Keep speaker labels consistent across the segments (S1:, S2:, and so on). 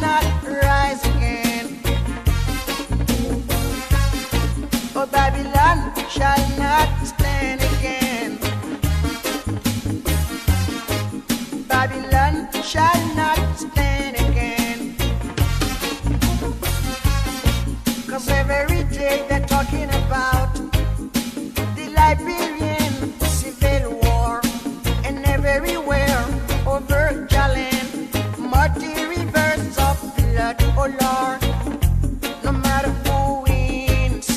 S1: not rise again. Oh, Babylon shall not stand again. Babylon shall not stand again. 'Cause every day they're talking about the Liberian Civil War, and everywhere over Jalen, muddy rivers of blood, oh Lord. No matter who wins,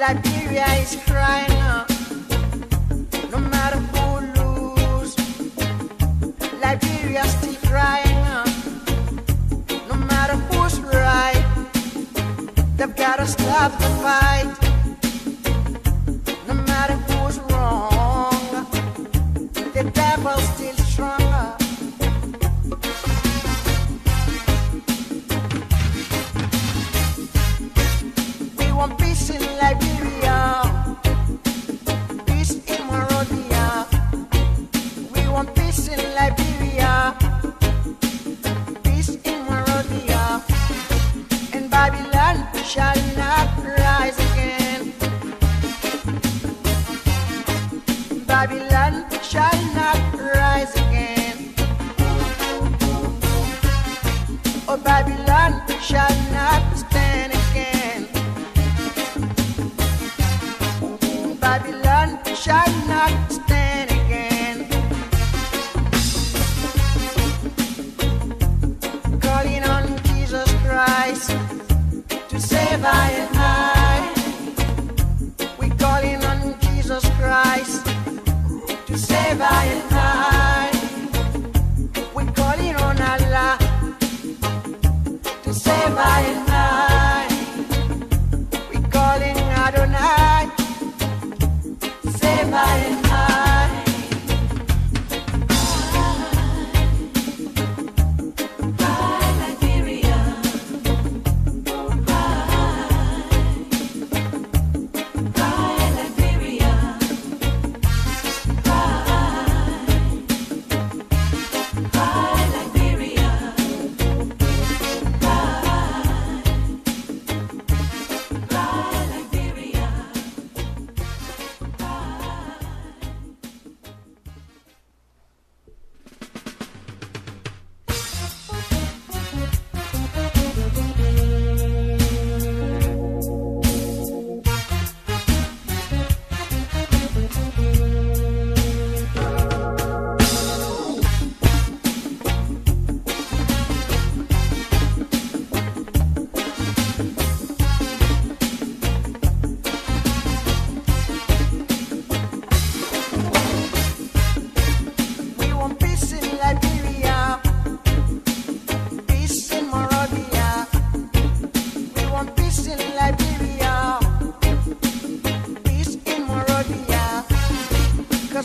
S1: Liberia is crying out. No matter who loses, Liberia still crying out. No matter who's right, they've gotta stop the fight. No matter who's wrong, the devil's still stronger. We want peace in Liberia, peace in Monrovia. We want peace in Liberia, peace in Monrovia. And Babylon shall not rise again. Babylon shall not rise again. Oh, Babylon shall not stand again. Babylon shall not stand again. Calling on Jesus Christ to save I and I. We calling on Jesus Christ to save I and I. We calling on Allah to save I and I. We calling Adonai to save I and I.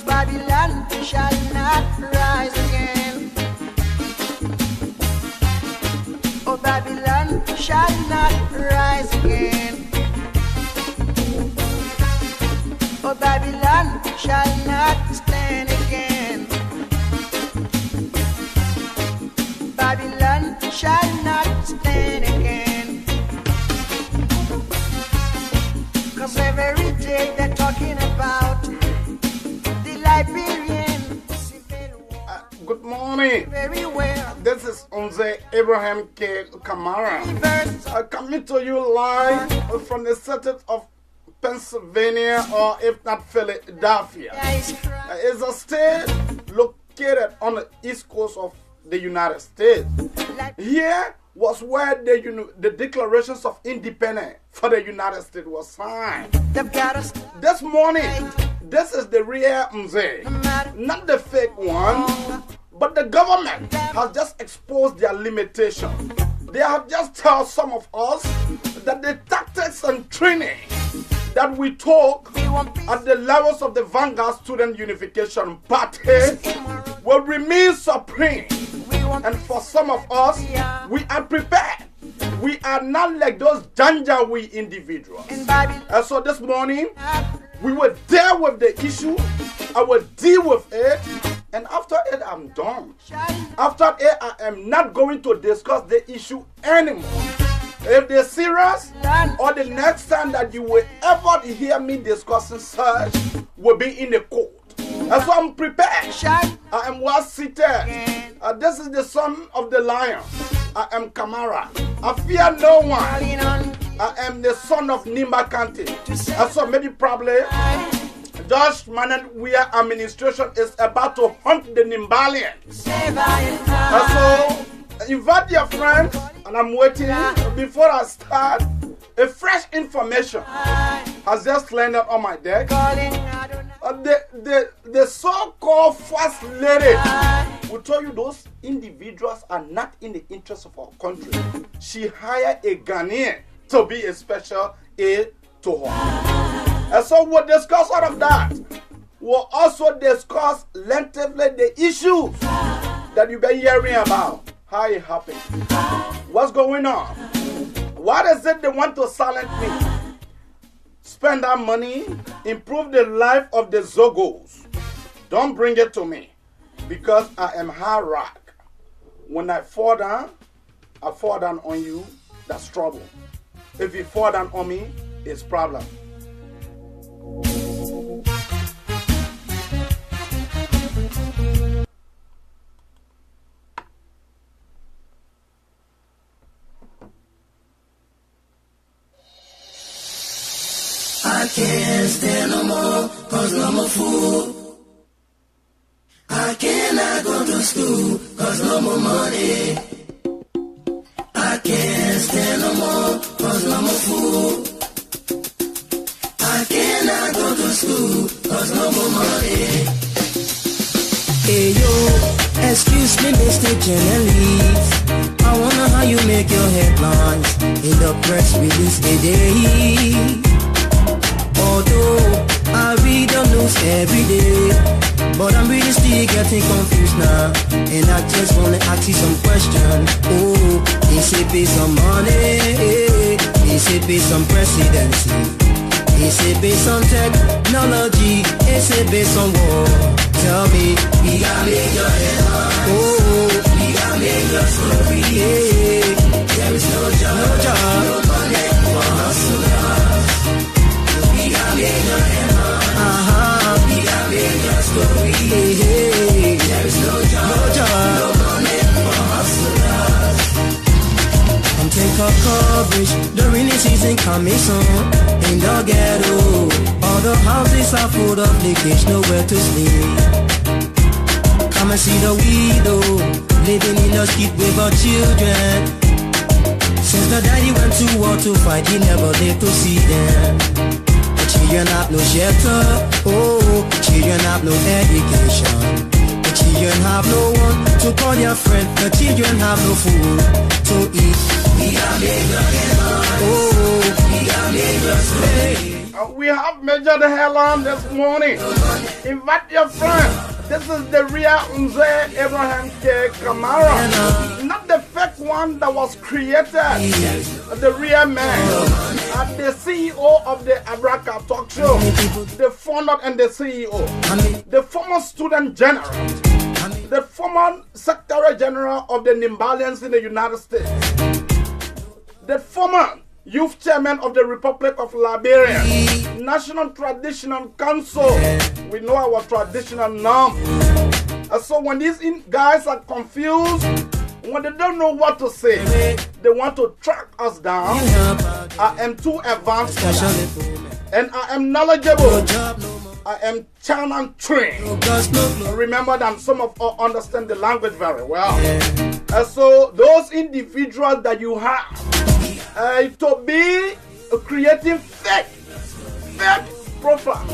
S1: Babylon shall not rise again. Oh, Babylon shall not rise again. Oh, Babylon shall not stand again. Babylon shall not stand again. 'Cause every day they're talking about Liberian Civil War.
S2: Good morning.
S1: Very well.
S2: This is Unze Abraham K. Kamara. Coming to you live from the city of Pennsylvania, or if not Philadelphia. It's a state located on the east coast of the United States. Here was where the declarations of independence for the United States was signed. This morning, this is the real Mzee, not the fake one, but the government has just exposed their limitation. They have just told some of us that the tactics and training that we took at the levels of the Vanguard Student Unification Party will remain supreme. And for some of us, we are prepared. We are not like those Janjaweed individuals. And so this morning, we will deal with the issue. I will deal with it. And after it, I'm done. After it, I am not going to discuss the issue anymore. If they're serious, or the next time that you will ever hear me discussing such will be in the court. That's why I'm prepared. I am well seated. This is the son of the lion. I am Kamara. I fear no one. I am the son of Nimba County. So maybe probably Josh Mananwia administration is about to hunt the Nimbalians. So invite your friends, and I'm waiting before I start. A fresh information has just landed on my deck. The so-called first lady will tell you those individuals are not in the interest of our country. She hired a Ghanaian to be a special aid to her. And so we'll discuss all of that. We'll also discuss lengthily the issues that you've been hearing about. How it happened. What's going on? What is it they want to silence me? Spend that money, improve the life of the Zogos. Don't bring it to me, because I am hard rock. When I fall down on you, that's trouble. If you fall down on me, it's problem.
S3: I can't stand no more, cause I'm a fool. I cannot go to school, cause no more money. I can't stand no more, cause I'm a fool. I cannot go to school, cause no more money. Hey yo, excuse me Mr. Journalist, I wonder how you make your headlines in the press release today. Although I read the news every day, but I'm really still getting confused now. And I just wanna ask you some questions. Oh, is it based on money? Is it based on presidency? Is it based on technology? Is it based on war? Tell me, we gotta make your headline. Oh, we gotta make your story. Yeah. There is no job, no money for hustlers. We gotta make your headline. We gotta make your story. Hey. There is no job, no money for hustlers. I'm taking coverage, the rainy season coming soon. In the ghetto, all the houses are full of leakage, nowhere to sleep. Come and see the widow, living in the street with her children. Since the daddy went to war to fight, he never lived to see them. The children have no shelter, oh, children have no education. The children have no one to call their friend, the children have no food to eat. We are major headline, oh, we are major story.
S2: We have measured the headline this morning. Invite your friends. This is the real Mzee Abraham K. Kamara. Not the fake one that was created. The real man. The CEO of the Abrakar talk show. The founder and the CEO. The former student general. The former secretary general of the Nimbalians in the United States. The former youth chairman of the Republic of Liberia, National Traditional Council. We know our traditional norm. So when these guys are confused, when they don't know what to say, they want to track us down. I am too advanced for that. And I am knowledgeable. I am channel trained. Remember that some of us understand the language very well. So those individuals that you have, to be creating fake profile,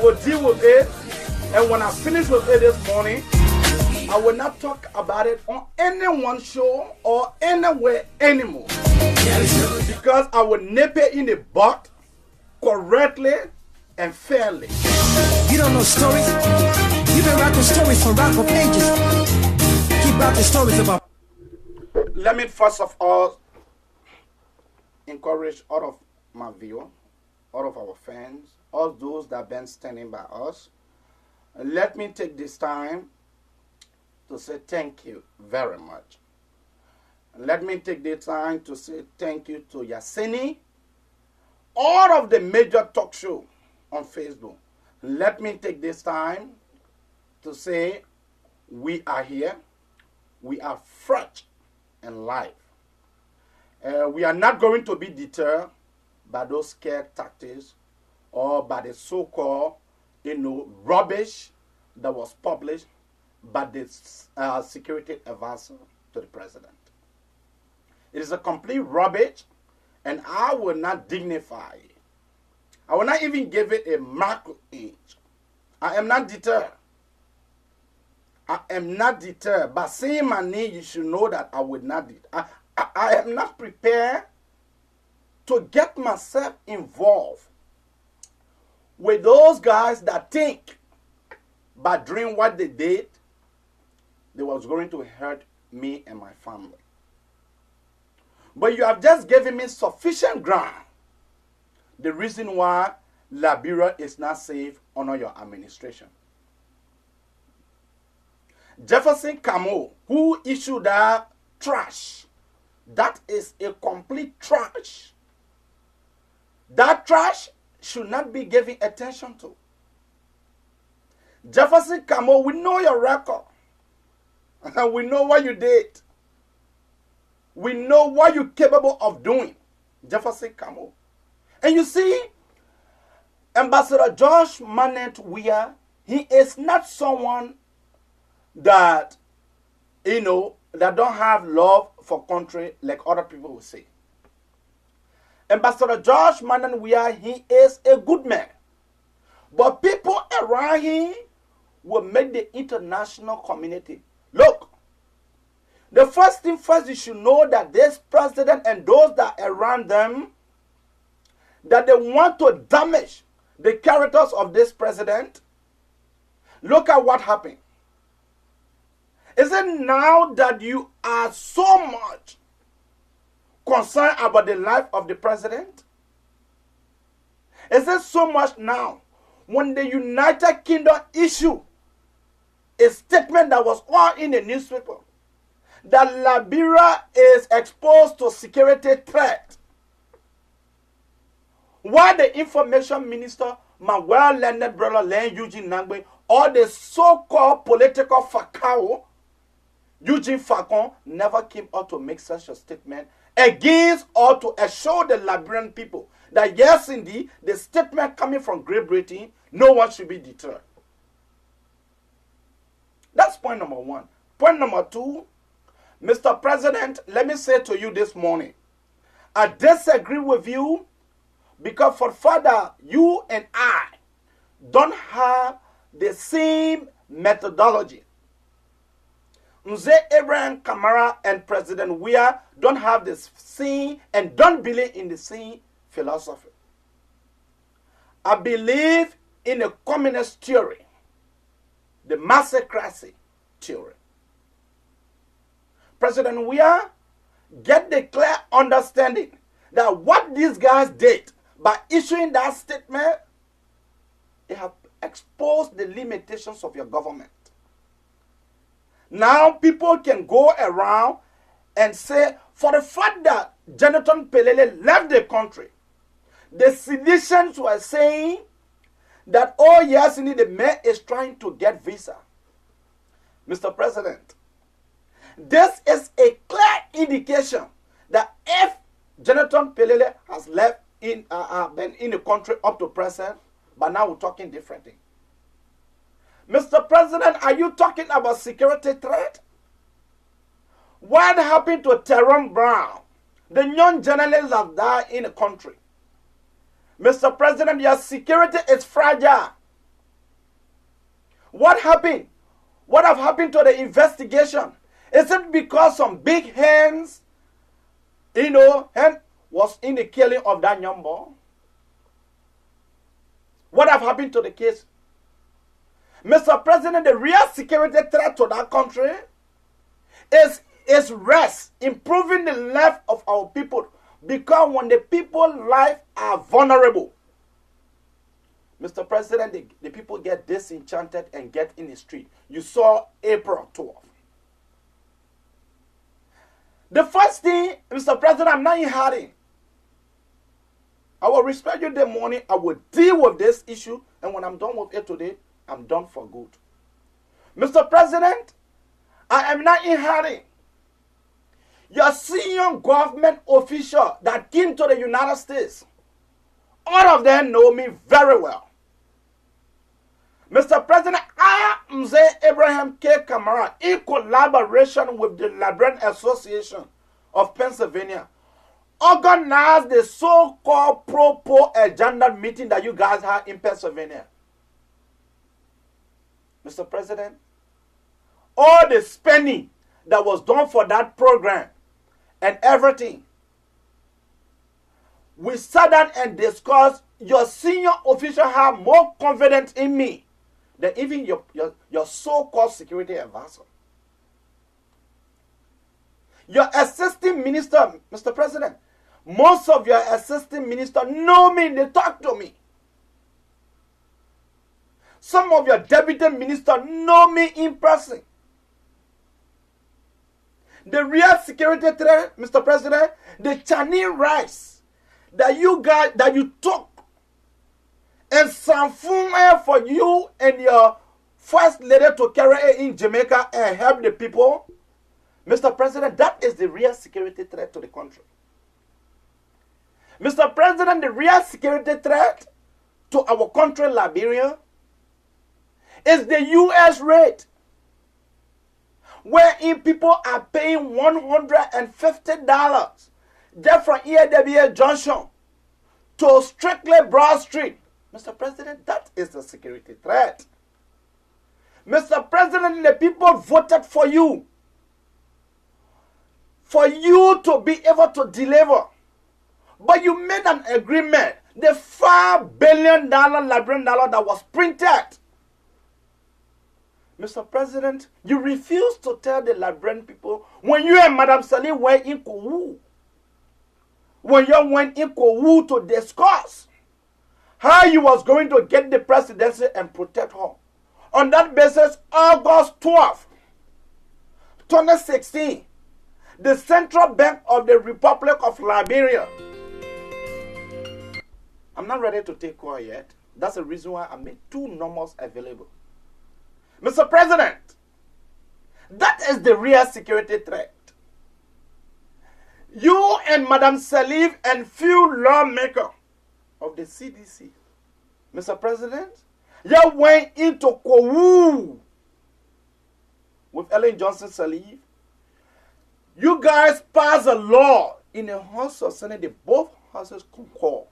S2: we'll deal with it. And when I finish with it this morning, I will not talk about it on any one show or anywhere anymore, because I will nip it in the butt correctly and fairly.
S3: You don't know stories? You've been writing stories for rap for pages. Keep writing stories about.
S2: Let me first of all encourage all of my viewers, all of our fans, all those that have been standing by us. let me take this time to say thank you very much. Let me take the time to say thank you to Yasini, all of the major talk show on Facebook. Let me take this time to say we are here. We are fresh and live. We are not going to be deterred by those scare tactics or by the so-called, rubbish that was published by the security advisor to the president. It is a complete rubbish, and I will not dignify it. I will not even give it a mark of age. I am not deterred. I am not deterred. By seeing my name, you should know that I would not deter. I am not prepared to get myself involved with those guys that think by doing what they did, they was going to hurt me and my family. But you have just given me sufficient ground. The reason why Liberia is not safe under your administration. Jefferson Camo, who issued that trash, that is a complete trash. That trash should not be given attention to. Jefferson Camo, we know your record. We know what you did. We know what you're capable of doing. Jefferson Camo. And you see, Ambassador Josh Manent Weah, he is not someone that, that don't have love for country like other people will say. Ambassador Josh Manent Weah, he is a good man. But people around him will make the international community. Look, the first thing first, you should know that this president and those that are around them, that they want to damage the characters of this president. Look at what happened. Is it now that you are so much concerned about the life of the president? Is it so much now when the United Kingdom issue a statement that was all in the newspaper that Liberia is exposed to security threat? Why the information minister, my well-learned brother Len Eugene Nangbe, or the so-called political fakao, Eugene Facon, never came out to make such a statement against or to assure the Liberian people that yes, indeed, the statement coming from Great Britain, no one should be deterred. That's point number one. Point number two, Mr. President, let me say to you this morning, I disagree with you because for further, you and I don't have the same methodology. Mzee Abraham Kamara and President Weah don't have the same and don't believe in the same philosophy. I believe in a communist theory, the massacracy theory. President Weah get the clear understanding that what these guys did by issuing that statement, it have exposed the limitations of your government. Now people can go around and say, for the fact that Jonathan Pelele left the country, the seditions were saying that, oh yes, indeed, the man is trying to get visa. Mr. President, this is a clear indication that if Jonathan Pelele has left been in the country up to present, but now we're talking different thing. Mr. President, are you talking about security threat? What happened to Tyrone Brown, the young journalist that died in the country? Mr. President, your security is fragile. What happened? What have happened to the investigation? Is it because some big hands, hand was in the killing of that young boy? What have happened to the case? Mr. President, the real security threat to that country is rest, improving the life of our people. Because when the people's lives are vulnerable, Mr. President, the people get disenchanted and get in the street. You saw April 12th. The first thing, Mr. President, I'm not in hiding. I will respect you the morning. I will deal with this issue. And when I'm done with it today, I'm done for good. Mr. President, I am not in hiding. Your senior government official that came to the United States, all of them know me very well. Mr. President, I am Abraham K. Kamara, in collaboration with the Librarian Association of Pennsylvania, organized the so-called pro-poor agenda meeting that you guys had in Pennsylvania. Mr. President, all the spending that was done for that program and everything, we sat down and discussed. Your senior official have more confidence in me than even your so-called security advisor. Your assistant minister, Mr. President, most of your assistant ministers know me, they talk to me. Some of your deputy ministers know me in person. The real security threat, Mr. President, the Chinese rice that you guys, that you took and some food for you and your first lady to carry it in Jamaica and help the people, Mr. President, that is the real security threat to the country. Mr. President, the real security threat to our country, Liberia, is the U.S. rate, wherein people are paying $150 just from EAWA Junction to strictly Broad Street. Mr. President, that is a security threat. Mr. President, the people voted for you to be able to deliver. But you made an agreement, the $5 billion Liberian dollar that was printed. Mr. President, you refused to tell the Liberian people when you and Madam Salih went in Kowu. When you went in Kowu to discuss how you was going to get the presidency and protect her. On that basis, August 12, 2016, the Central Bank of the Republic of Liberia. I'm not ready to take call yet. That's the reason why I made 2 numbers available. Mr. President, that is the real security threat. You and Madam Salif and few lawmakers of the CDC, Mr. President, you went into Kowu with Ellen Johnson Salif. You guys passed a law in the House of Senate. Both houses concur.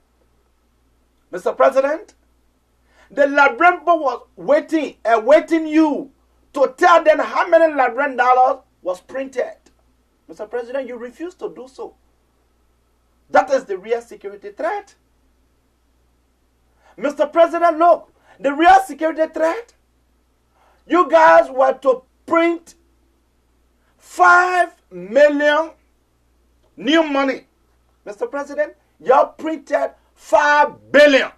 S2: Mr. President, the Liberian people was awaiting you to tell them how many Liberian dollars was printed. Mr. President, you refused to do so. That is the real security threat. Mr. President, look, the real security threat, you guys were to print 5 million new money. Mr. President, you printed 5 billion.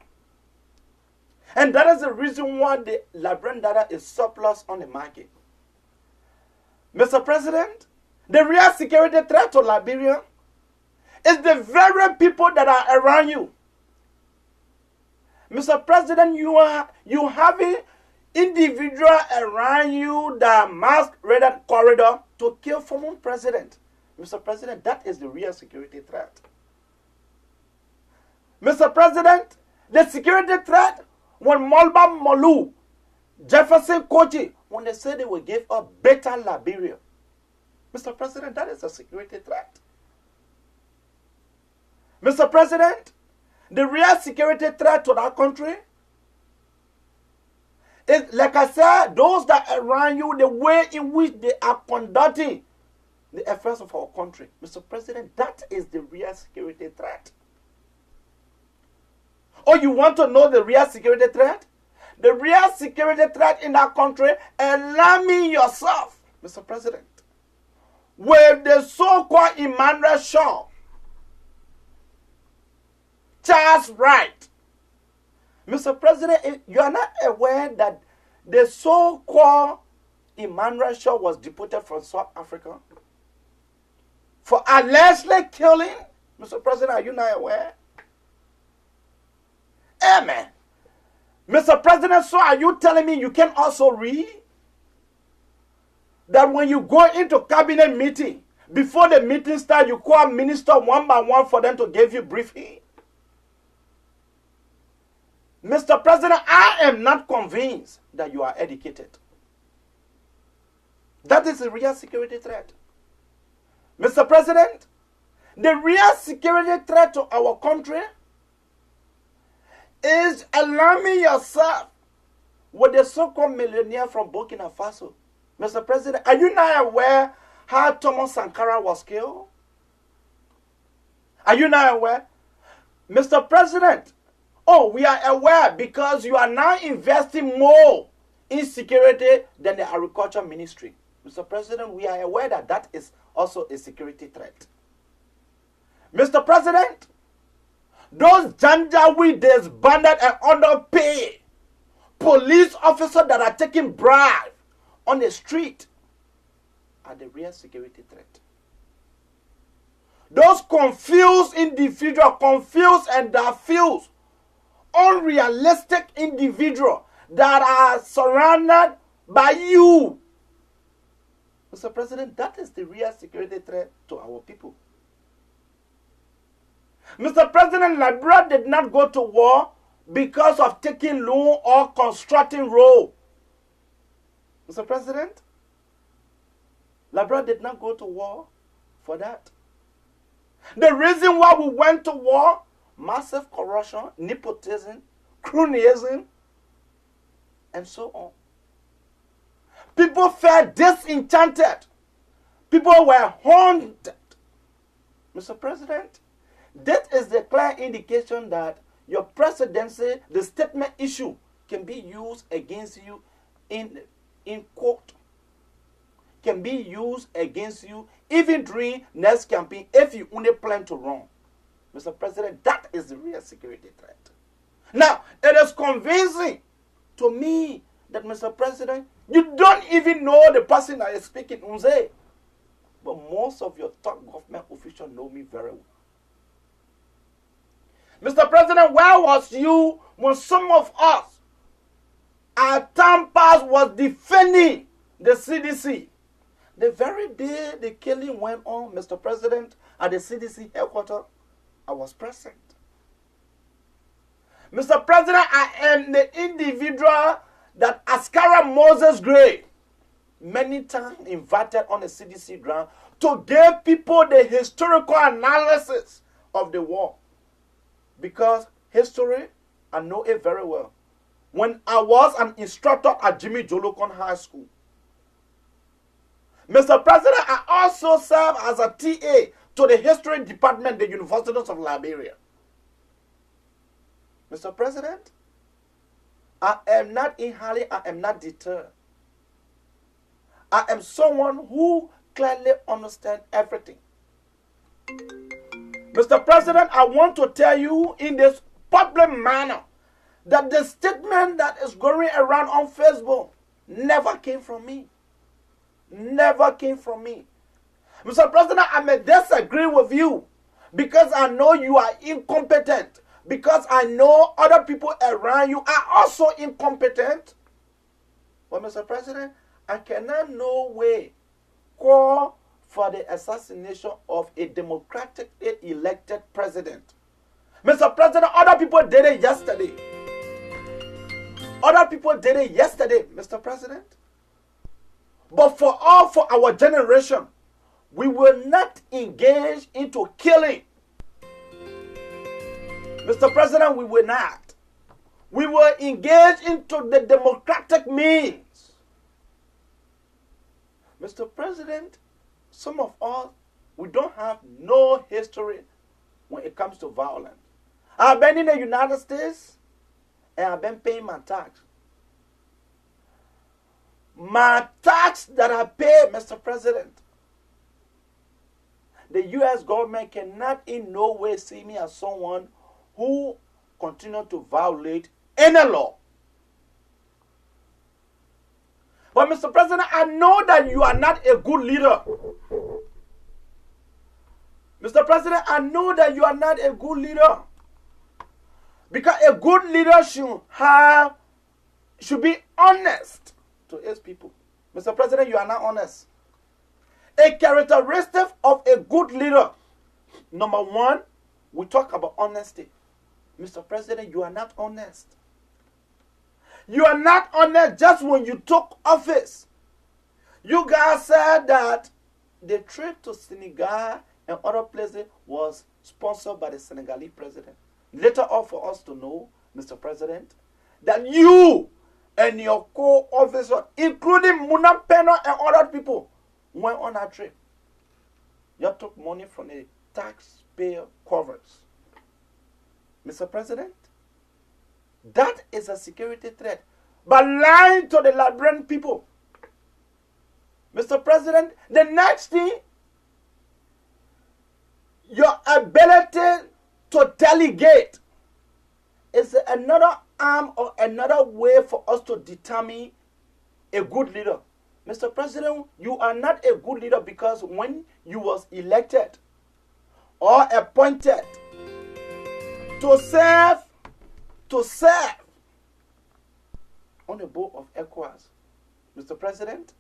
S2: And that is the reason why the Liberian data is surplus on the market. Mr. President, the real security threat to Liberia is the very people that are around you. Mr. President, you having individual around you that masquerade corridor to kill former president. Mr. President, that is the real security threat. Mr. President, the security threat when Mulba Molu, Jefferson Kochi, when they said they will give a better Liberia. Mr. President, that is a security threat. Mr. President, the real security threat to that country is, like I said, those that are around you, the way in which they are conducting the affairs of our country. Mr. President, that is the real security threat. Or you want to know the real security threat? The real security threat in that country, alarming yourself, Mr. President, with the so-called Emmanuel Shaw, Charles Wright, Mr. President, you are not aware that the so-called Emmanuel Shaw was deported from South Africa for allegedly killing? Mr. President, are you not aware? Amen. Mr. President, so are you telling me you can also read that when you go into cabinet meeting, before the meeting starts, you call minister one by one for them to give you briefing? Mr. President, I am not convinced that you are educated. That is a real security threat. Mr. President, the real security threat to our country is alarming yourself with the so-called millionaire from Burkina Faso. Mr. President, are you not aware how Thomas Sankara was killed? Are you not aware? Mr. President, oh, we are aware because you are now investing more in security than the Agriculture Ministry. Mr. President, we are aware that that is also a security threat. Mr. President, those Janjaweed disbanded and underpaid police officers that are taking bribes on the street are the real security threat. Those confused individuals, confused and diffused, unrealistic individuals that are surrounded by you. Mr. President, that is the real security threat to our people. Mr. President, Liberia did not go to war because of taking loan or constructing road. Mr. President, Liberia did not go to war for that. The reason why we went to war, massive corruption, nepotism, cronyism, and so on. People felt disenchanted. People were haunted. Mr. President, that is the clear indication that your presidency, the statement issue, can be used against you in court. Can be used against you even during next campaign if you only plan to run. Mr. President, that is the real security threat. Now, it is convincing to me that, Mr. President, you don't even know the person that is speaking, Unze. But most of your top government officials know me very well. Mr. President, where was you when some of us, our time past, was defending the CDC? The very day the killing went on, Mr. President, at the CDC headquarters, I was present. Mr. President, I am the individual that Askara Moses Gray many times invited on the CDC ground to give people the historical analysis of the war. Because history, I know it very well. When I was an instructor at Jimmy Jolokon High School, Mr. President, I also served as a TA to the history department, the University of Liberia. Mr. President, I am not in hurry, I am not deterred. I am someone who clearly understands everything. Mr. President, I want to tell you in this public manner that the statement that is going around on Facebook never came from me. Never came from me. Mr. President, I may disagree with you because I know you are incompetent. Because I know other people around you are also incompetent. But Mr. President, I cannot no way call for the assassination of a democratically elected president. Mr. President, other people did it yesterday. Other people did it yesterday, Mr. President. But for our generation, we will not engage into killing. Mr. President, we will not. We will engage into the democratic means. Mr. President, some of us, we don't have no history when it comes to violence. I've been in the United States and I've been paying my tax. My tax that I pay, Mr. President, the U.S. government cannot in no way see me as someone who continue to violate any law. But Mr. President, I know that you are not a good leader. Mr. President, I know that you are not a good leader. Because a good leader should be honest to his people. Mr. President, you are not honest. A characteristic of a good leader, number one, we talk about honesty. Mr. President, you are not honest. You are not honest just when you took office. You guys said that the trip to Senegal and other places was sponsored by the Senegalese president. Later on for us to know, Mr. President, that you and your co-officers, including Muna Peno and other people, went on that trip. You took money from the taxpayer covers. Mr. President, that is a security threat. But lying to the Liberian people. Mr. President, the next thing, your ability to delegate is another arm or another way for us to determine a good leader. Mr. President, you are not a good leader because when you was elected or appointed to serve on the board of ECOWAS, Mr. President,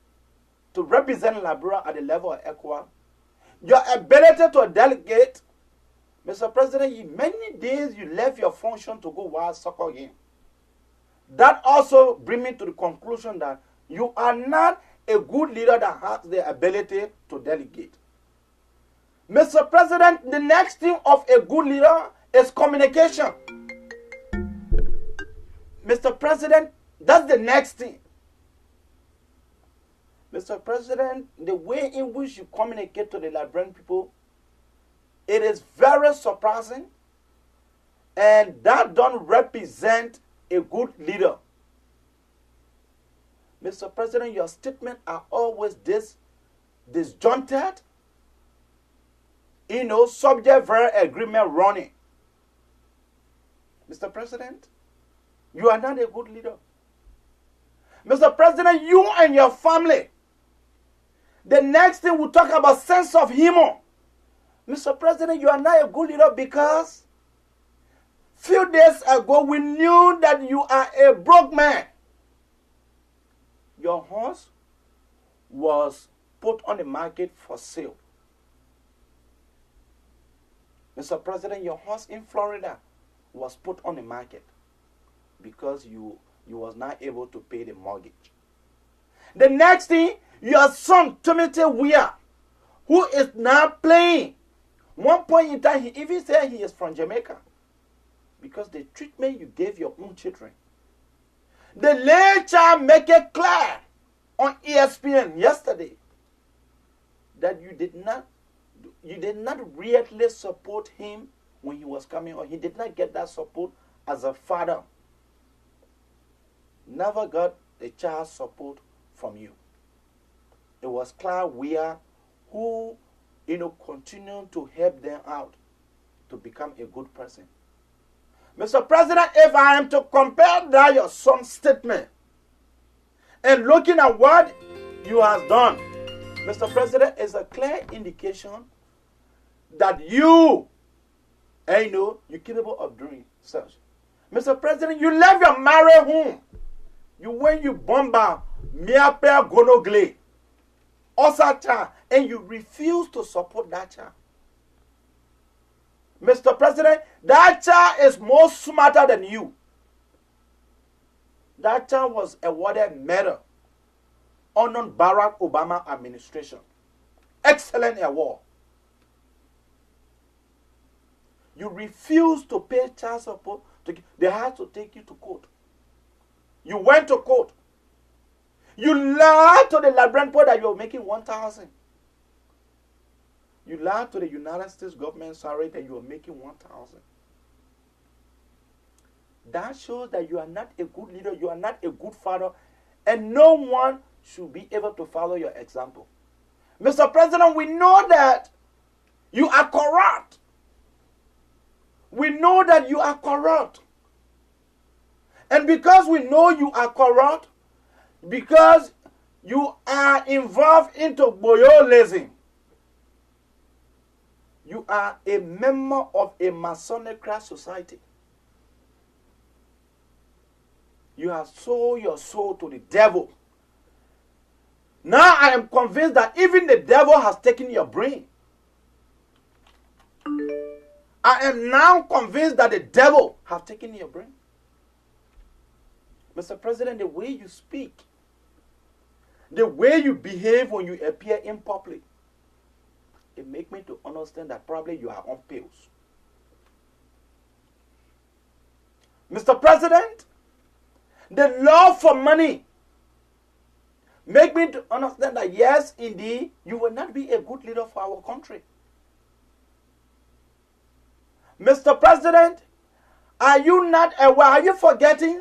S2: to represent Liberia at the level of ECOWAS, your ability to delegate, Mr. President, many days you left your function to go watch soccer game. That also brings me to the conclusion that you are not a good leader that has the ability to delegate. Mr. President, the next thing of a good leader is communication. Mr. President, that's the next thing. Mr. President, the way in which you communicate to the Liberian people, it is very surprising, and that don't represent a good leader. Mr. President, your statements are always disjointed, subject very agreement running. Mr. President, you are not a good leader. Mr. President, you and your family, the next thing we talk about sense of humor. Mr. President, you are not a good leader because few days ago we knew that you are a broke man. Your horse was put on the market for sale. Mr. President, your horse in Florida was put on the market because you was not able to pay the mortgage. The next thing, your son, Timothy Weir, who is now playing. One point in time, he even said he is from Jamaica because the treatment you gave your own children. The late child make it clear on ESPN yesterday that you did not really support him when he was coming, or he did not get that support as a father. Never got the child support from you. It was Clyde Weir who, continued to help them out to become a good person. Mr. President, if I am to compare that your son's statement and looking at what you have done, Mr. President, is a clear indication that you're capable of doing such. Mr. President, you left your married home. When you bombard Miape Gonogle, Osacha, and you refuse to support that child. Mr. President, that child is more smarter than you. That child was awarded medal under Barack Obama administration. Excellent award. You refuse to pay child support. They had to take you to court. You went to court. You lied to the Liberian people that you were making 1,000. You lied to the United States government salary that you were making 1,000. That shows that you are not a good leader, you are not a good father, and no one should be able to follow your example. Mr. President, we know that you are corrupt. We know that you are corrupt. And because we know you are corrupt, because you are involved into boyolism, you are a member of a Masonic society. You have sold your soul to the devil. Now I am convinced that even the devil has taken your brain. I am now convinced that the devil has taken your brain. Mr. President, the way you speak, the way you behave when you appear in public, it makes me to understand that probably you are on pills. Mr. President, the love for money make me to understand that yes, indeed, you will not be a good leader for our country. Mr. President, are you not aware, are you forgetting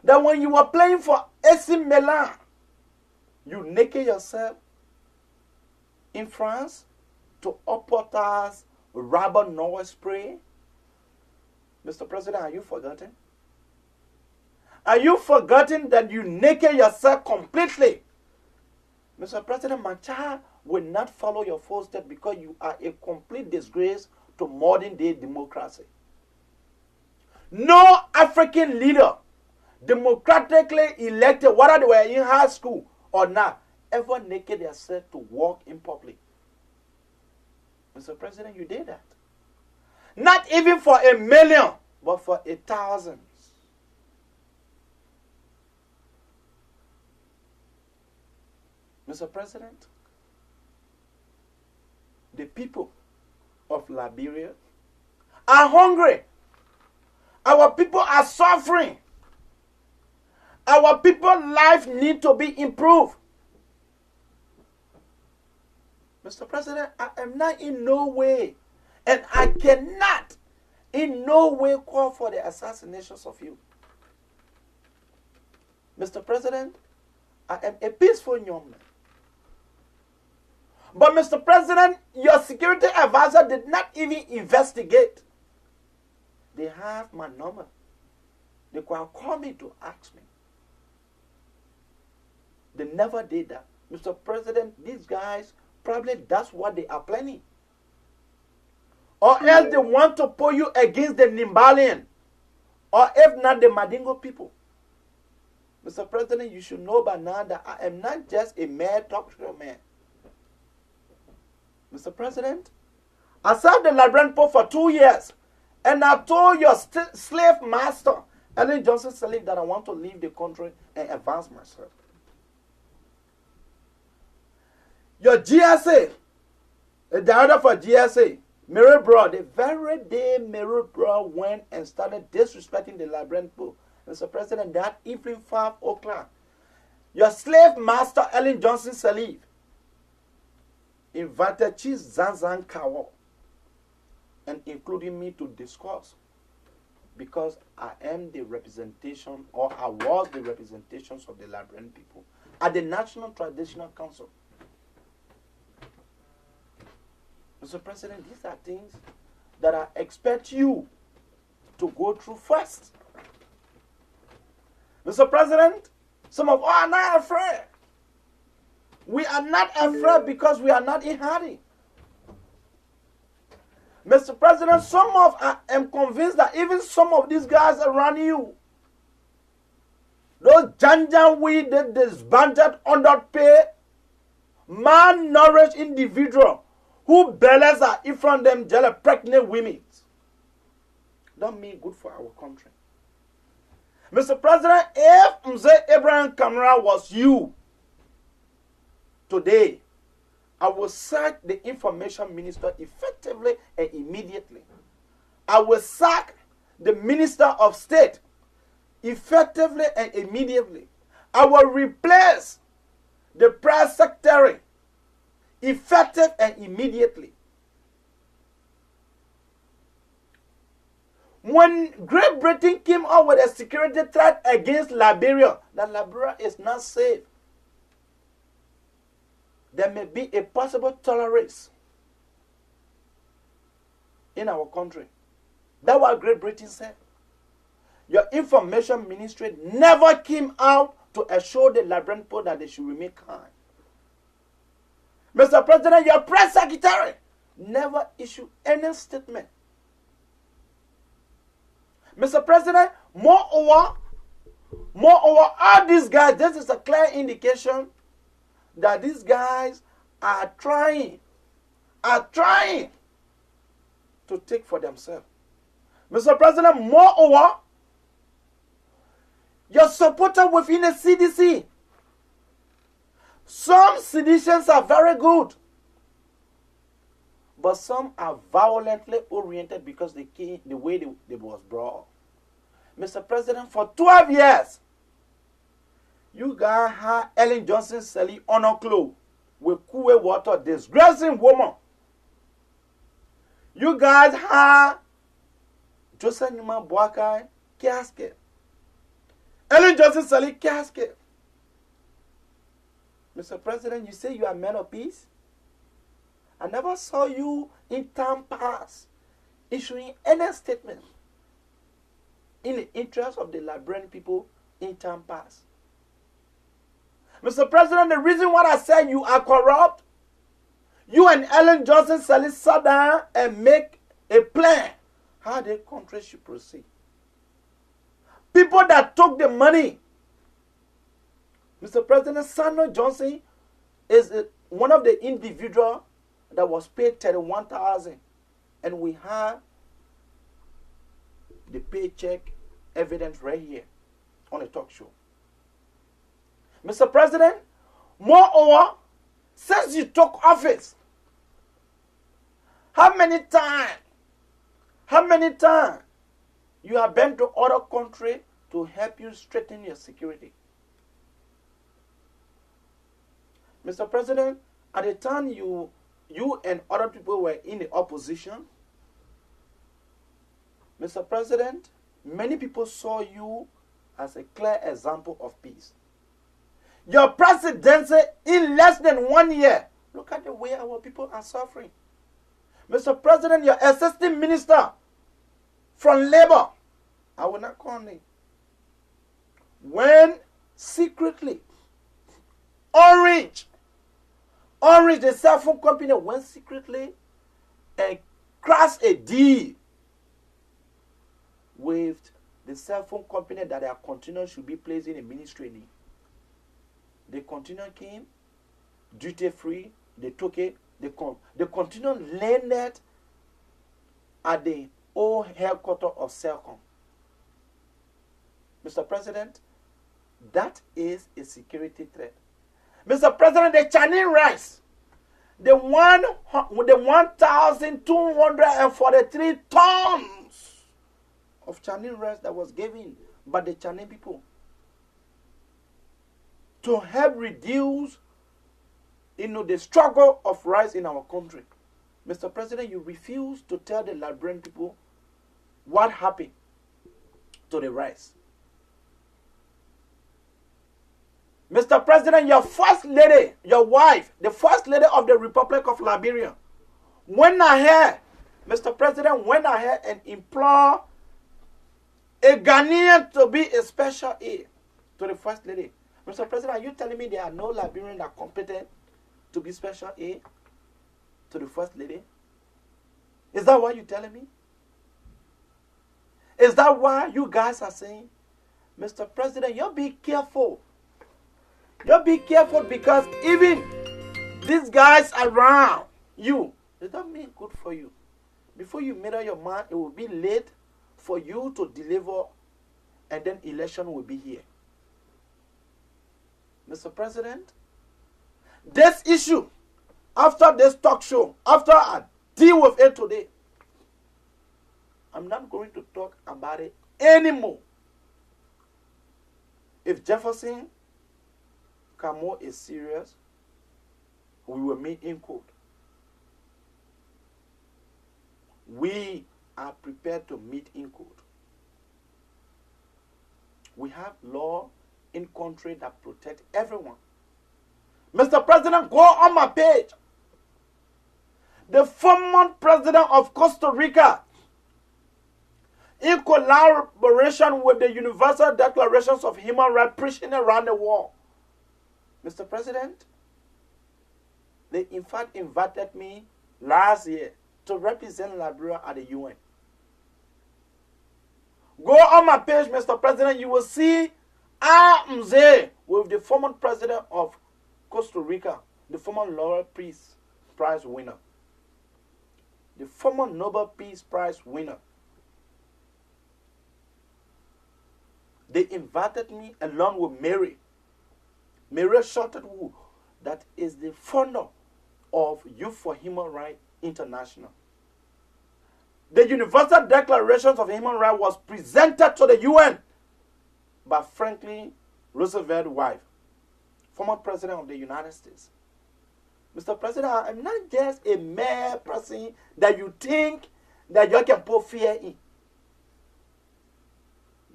S2: that when you were playing for AC Milan, you naked yourself in France to Opportas rubber noise spray? Mr. President, are you forgetting? Are you forgetting that you naked yourself completely? Mr. President, my child will not follow your footsteps because you are a complete disgrace to modern day democracy. No African leader, democratically elected, whether they were in high school or not, ever naked yourself to walk in public. Mr. President, you did that. Not even for 1 million, but for 1,000. Mr. President, the people of Liberia are hungry. Our people are suffering. Our people's life need to be improved. Mr. President, I am not in no way, and I cannot in no way call for the assassinations of you. Mr. President, I am a peaceful young man. But Mr. President, your security advisor did not even investigate. They have my number. They could call me to ask me. They never did that. Mr. President, these guys, probably that's what they are planning. Or else they want to put you against the Nimbalian. Or if not, the Madingo people. Mr. President, you should know by now that I am not just a mere talk show man. Mr. President, I served the Liberian Pope for 2 years, and I told your slave master, Ellen Johnson Sirleaf, that I want to leave the country and advance myself. Your GSA, the director for GSA, Mary Broad, the very day Mary Broad went and started disrespecting the Liberian Pope, Mr. President, that evening 5 o'clock, your slave master, Ellen Johnson Sirleaf, invited Chief Zanzan Kawo and including me to discuss, because I am the representation, or I was the representations of the Liberian people at the National Traditional Council. Mr. President, these are things that I expect you to go through first. Mr. President, some of us are not afraid. We are not afraid because we are not in hiding. Mr. President, I am convinced that even some of these guys around you, those janjan weed, the disbanded, underpaid, malnourished individual who bellies are in front of them, jealous, pregnant women, don't mean good for our country. Mr. President, if Mzee Abraham Kamara was you today, I will sack the information minister effectively and immediately. I will sack the minister of state effectively and immediately. I will replace the press secretary effective and immediately. When Great Britain came up with a security threat against Liberia, that Liberia is not safe, there may be a possible terrorist in our country. That's what Great Britain said. your information ministry never came out to assure the Liberian people that they should remain calm. Mr. President, your press secretary never issued any statement. Mr. President, moreover, all these guys, this is a clear indication that these guys are trying to take for themselves. Mr. President, moreover, your supporter within the CDC, some CDCians are very good, but some are violently oriented because they came the way they was brought. Mr. President, for 12 years, you guys had Ellen Johnson selling honor clothes with Kuwe water, disgracing woman. You guys had Joseph Newman Boakai casket. Ellen Johnson selling casket. Mr. President, you say you are men of peace? I never saw you in time past issuing any statement in the interest of the Liberian people in time past. Mr. President, the reason why I said you are corrupt, you and Ellen Johnson sat down and make a plan how the country should proceed. People that took the money. Mr. President, Samuel Johnson is one of the individuals that was paid $31,000, and we have the paycheck evidence right here on a talk show. Mr. President, moreover, since you took office, how many times you have been to other countries to help you strengthen your security? Mr. President, at the time you and other people were in the opposition, Mr. President, many people saw you as a clear example of peace. Your presidency in less than 1 year, look at the way our people are suffering. Mr. President, your assistant minister from Labor, I will not call him, when secretly, Orange, the cell phone company, went secretly and crashed a deal with the cell phone company that their container should be placed in a ministry name. The container came, duty free, they took it, the container landed at the old headquarters of Celcom. Mr. President, that is a security threat. Mr. President, the Chinese rice, the 1,243 tons of Chinese rice that was given by the Chinese people to help reduce, the struggle of rice in our country. Mr. President, you refuse to tell the Liberian people what happened to the rice. Mr. President, your first lady, your wife, the first lady of the Republic of Liberia, went ahead, Mr. President, went ahead and implored a Ghanaian to be a special aide to the first lady. Mr. President, are you telling me there are no Liberians that are competent to be special aide to the first lady? Is that what you're telling me? Is that why you guys are saying, Mr. President, you be careful. You be careful, because even these guys around you, does that mean good for you? Before you made up your mind, it will be late for you to deliver, and then election will be here. Mr. President, this issue, after this talk show, after I deal with it today, I'm not going to talk about it anymore. If Jefferson Camo is serious, we will meet in court. We are prepared to meet in court. We have law in country that protect everyone. Mr. President, go on my page. The former president of Costa Rica in collaboration with the Universal Declarations of Human Rights preaching around the world. Mr. President, they in fact invited me last year to represent Liberia at the UN. Go on my page, Mr. President, you will see I am there with the former president of Costa Rica, the former Nobel Peace Prize winner. The former Nobel Peace Prize winner. They invited me along with Mary Shortwood, that is the founder of Youth for Human Rights International. The Universal Declaration of Human Rights was presented to the UN by Franklin Roosevelt's wife, former president of the United States. Mr. President, I'm not just a mere person that you think that you can put fear in.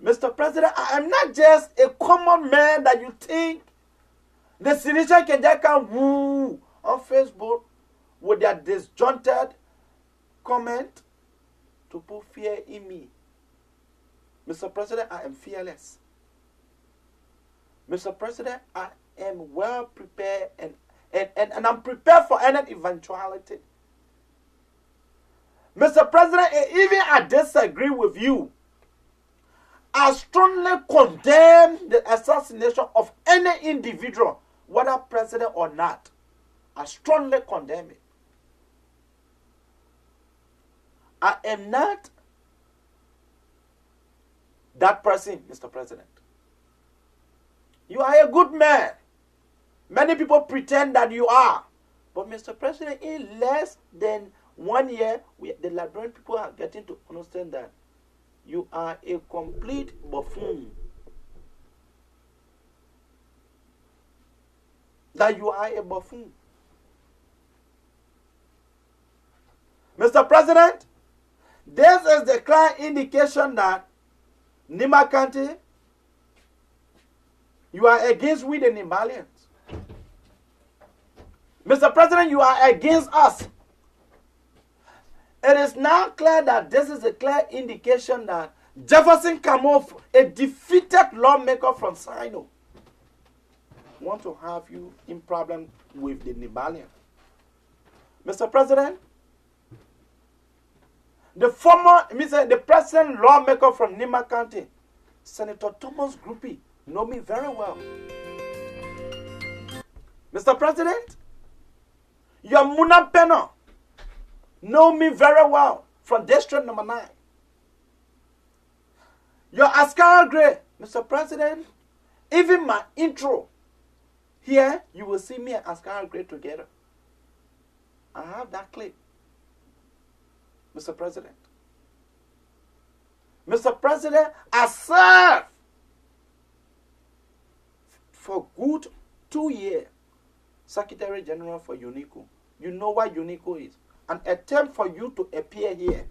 S2: Mr. President, I'm not just a common man that you think the CDCIAN can just come woo on Facebook with their disjointed comment to put fear in me. Mr. President, I am fearless. Mr. President, I am well prepared and I'm prepared for any eventuality. Mr. President, even I disagree with you, I strongly condemn the assassination of any individual, whether president or not. I strongly condemn it. I am not that person, Mr. President. You are a good man. Many people pretend that you are. But Mr. President, in less than 1 year, the Liberian people are getting to understand that you are a complete buffoon. That you are a buffoon. Mr. President, this is the clear indication that Nima County, you are against we the Nimalians. Mr. President, you are against us. It is now clear that this is a clear indication that Jefferson Kamof, a defeated lawmaker from Sino, want to have you in problem with the Nibalian. Mr. President, the present lawmaker from Nima County, Senator Thomas Groupie, know me very well. Mr. President, your Muna Penno know me very well from District Number 9. Your Askara Gray, Mr. President, even my intro, here you will see me and Askara Gray together. I have that clip. Mr. President. Mr. President, I served for good 2 years Secretary General for UNICO. You know what UNICO is. An attempt for you to appear here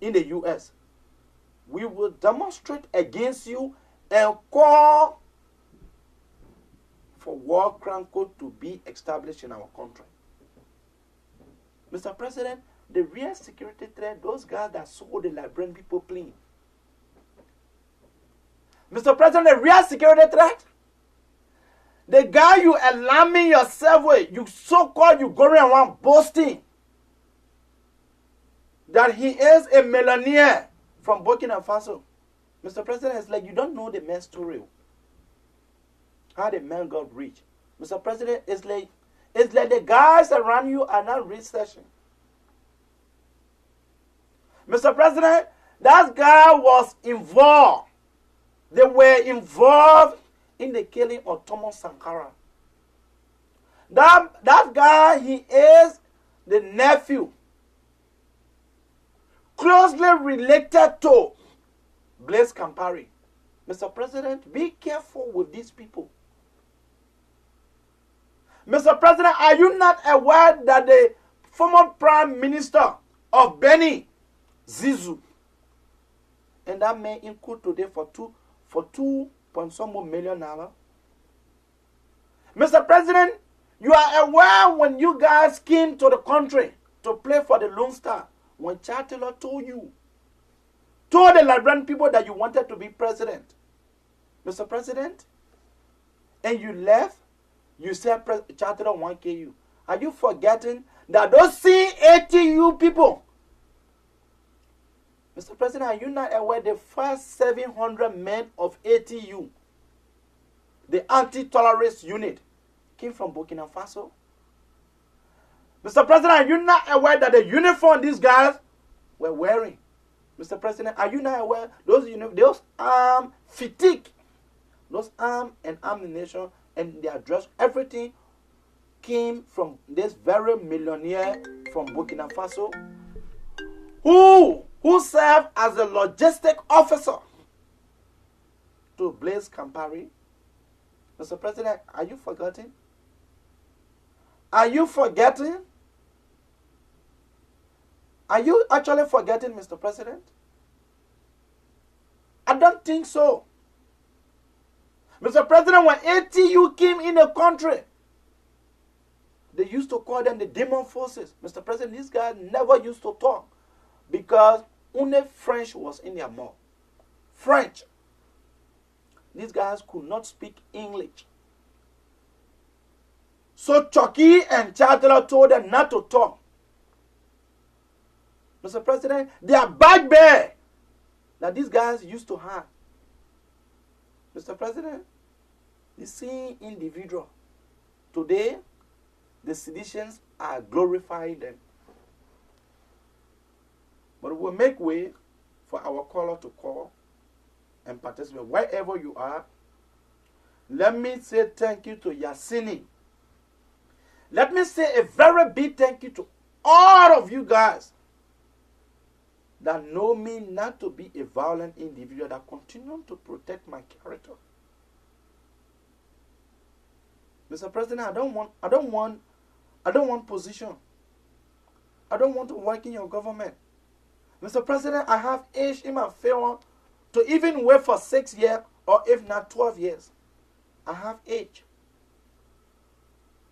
S2: in the U.S. We will demonstrate against you and call for war crime code to be established in our country. Mr. President, the real security threat, those guys that sold the Liberian people clean. Mr. President, the real security threat, the guy you alarming yourself with, you so-called you going around boasting that he is a millionaire from Burkina Faso. Mr. President, it's like you don't know the man's story. How the man got rich. Mr. President, it's like the guys around you are not researching. Mr. President, that guy was involved. They were involved in the killing of Thomas Sankara. That guy, he is the nephew, closely related to Blaise Compaoré. Mr. President, be careful with these people. Mr. President, are you not aware that the former Prime Minister of Benin, Zizou, and that man in court today for 2 point some more million dollars? Mr. President, you are aware when you guys came to the country to play for the Lone Star, when Charles Taylor told you told the Liberian people that you wanted to be president, Mr. President, and you left, you said Charter 1KU. Are you forgetting that those CATU people, Mr. President, are you not aware the first 700 men of ATU, the anti-terrorist unit, came from Burkina Faso? Mr. President, are you not aware that the uniform these guys were wearing? Mr. President, are you not aware those fatigue, those arms and ammunition and their dress, everything came from this very millionaire from Burkina Faso who served as a logistic officer to Blaise Compaoré? Mr. President, are you forgetting? Are you forgetting? Are you actually forgetting, Mr. President? I don't think so. Mr. President, when ATU came in the country, they used to call them the demon forces. Mr. President, these guys never used to talk because only French was in their mouth. French. These guys could not speak English. So Chucky and Chatelain told them not to talk. Mr. President, they are bugbear that these guys used to have. Mr. President, the same individual. Today, the seditions are glorifying them. But we'll make way for our caller to call and participate. Wherever you are, let me say thank you to Yasini. Let me say a very big thank you to all of you guys that know me not to be a violent individual, that continue to protect my character. Mr. President, I don't want position. I don't want to work in your government. Mr. President, I have age in my favor to even wait for 6 years or if not 12 years. I have age.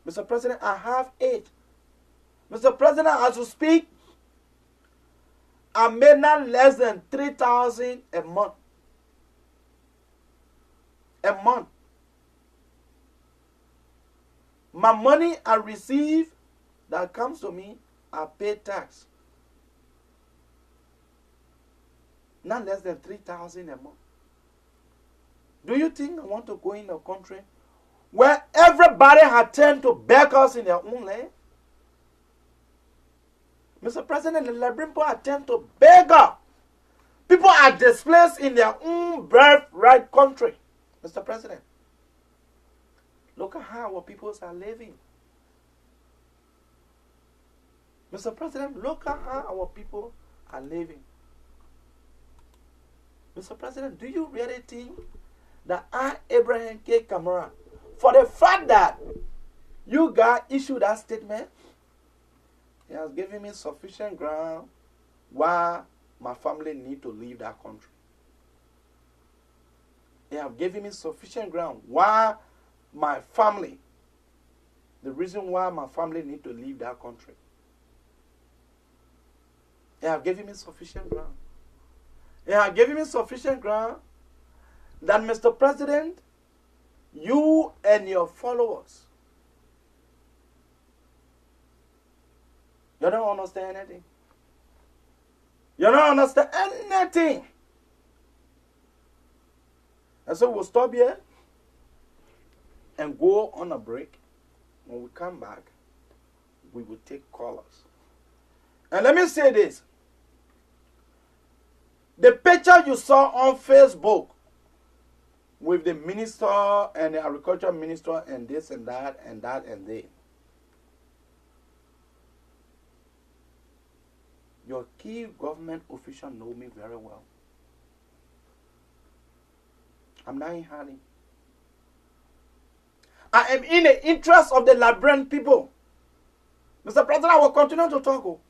S2: Mr. President, I have age. Mr. President, as you speak, I made not less than 3,000 a month. A month. My money I receive that comes to me, I pay tax. Not less than 3,000 a month. Do you think I want to go in a country where everybody had turned to beggars in their own land? Mr. President, the Liberian people attempt to beggar. People are displaced in their own birthright country. Mr. President, look at how our peoples are living. Mr. President, look at how our people are living. Mr. President, do you really think that I, Abraham K. Kamara, for the fact that you guys issued that statement, he has given me sufficient ground why my family need to leave that country. He has given me sufficient ground why my family, the reason why my family need to leave that country. He has given me sufficient ground. He has given me sufficient ground that, Mr. President, you and your followers, you don't understand anything. You don't understand anything. And so we'll stop here and go on a break. When we come back, we will take callers. And let me say this. The picture you saw on Facebook with the minister and the agriculture minister and this and that and that and they. Your key government official know me very well. I'm not in hiding. I am in the interest of the Liberian people. Mr. President, I will continue to talk.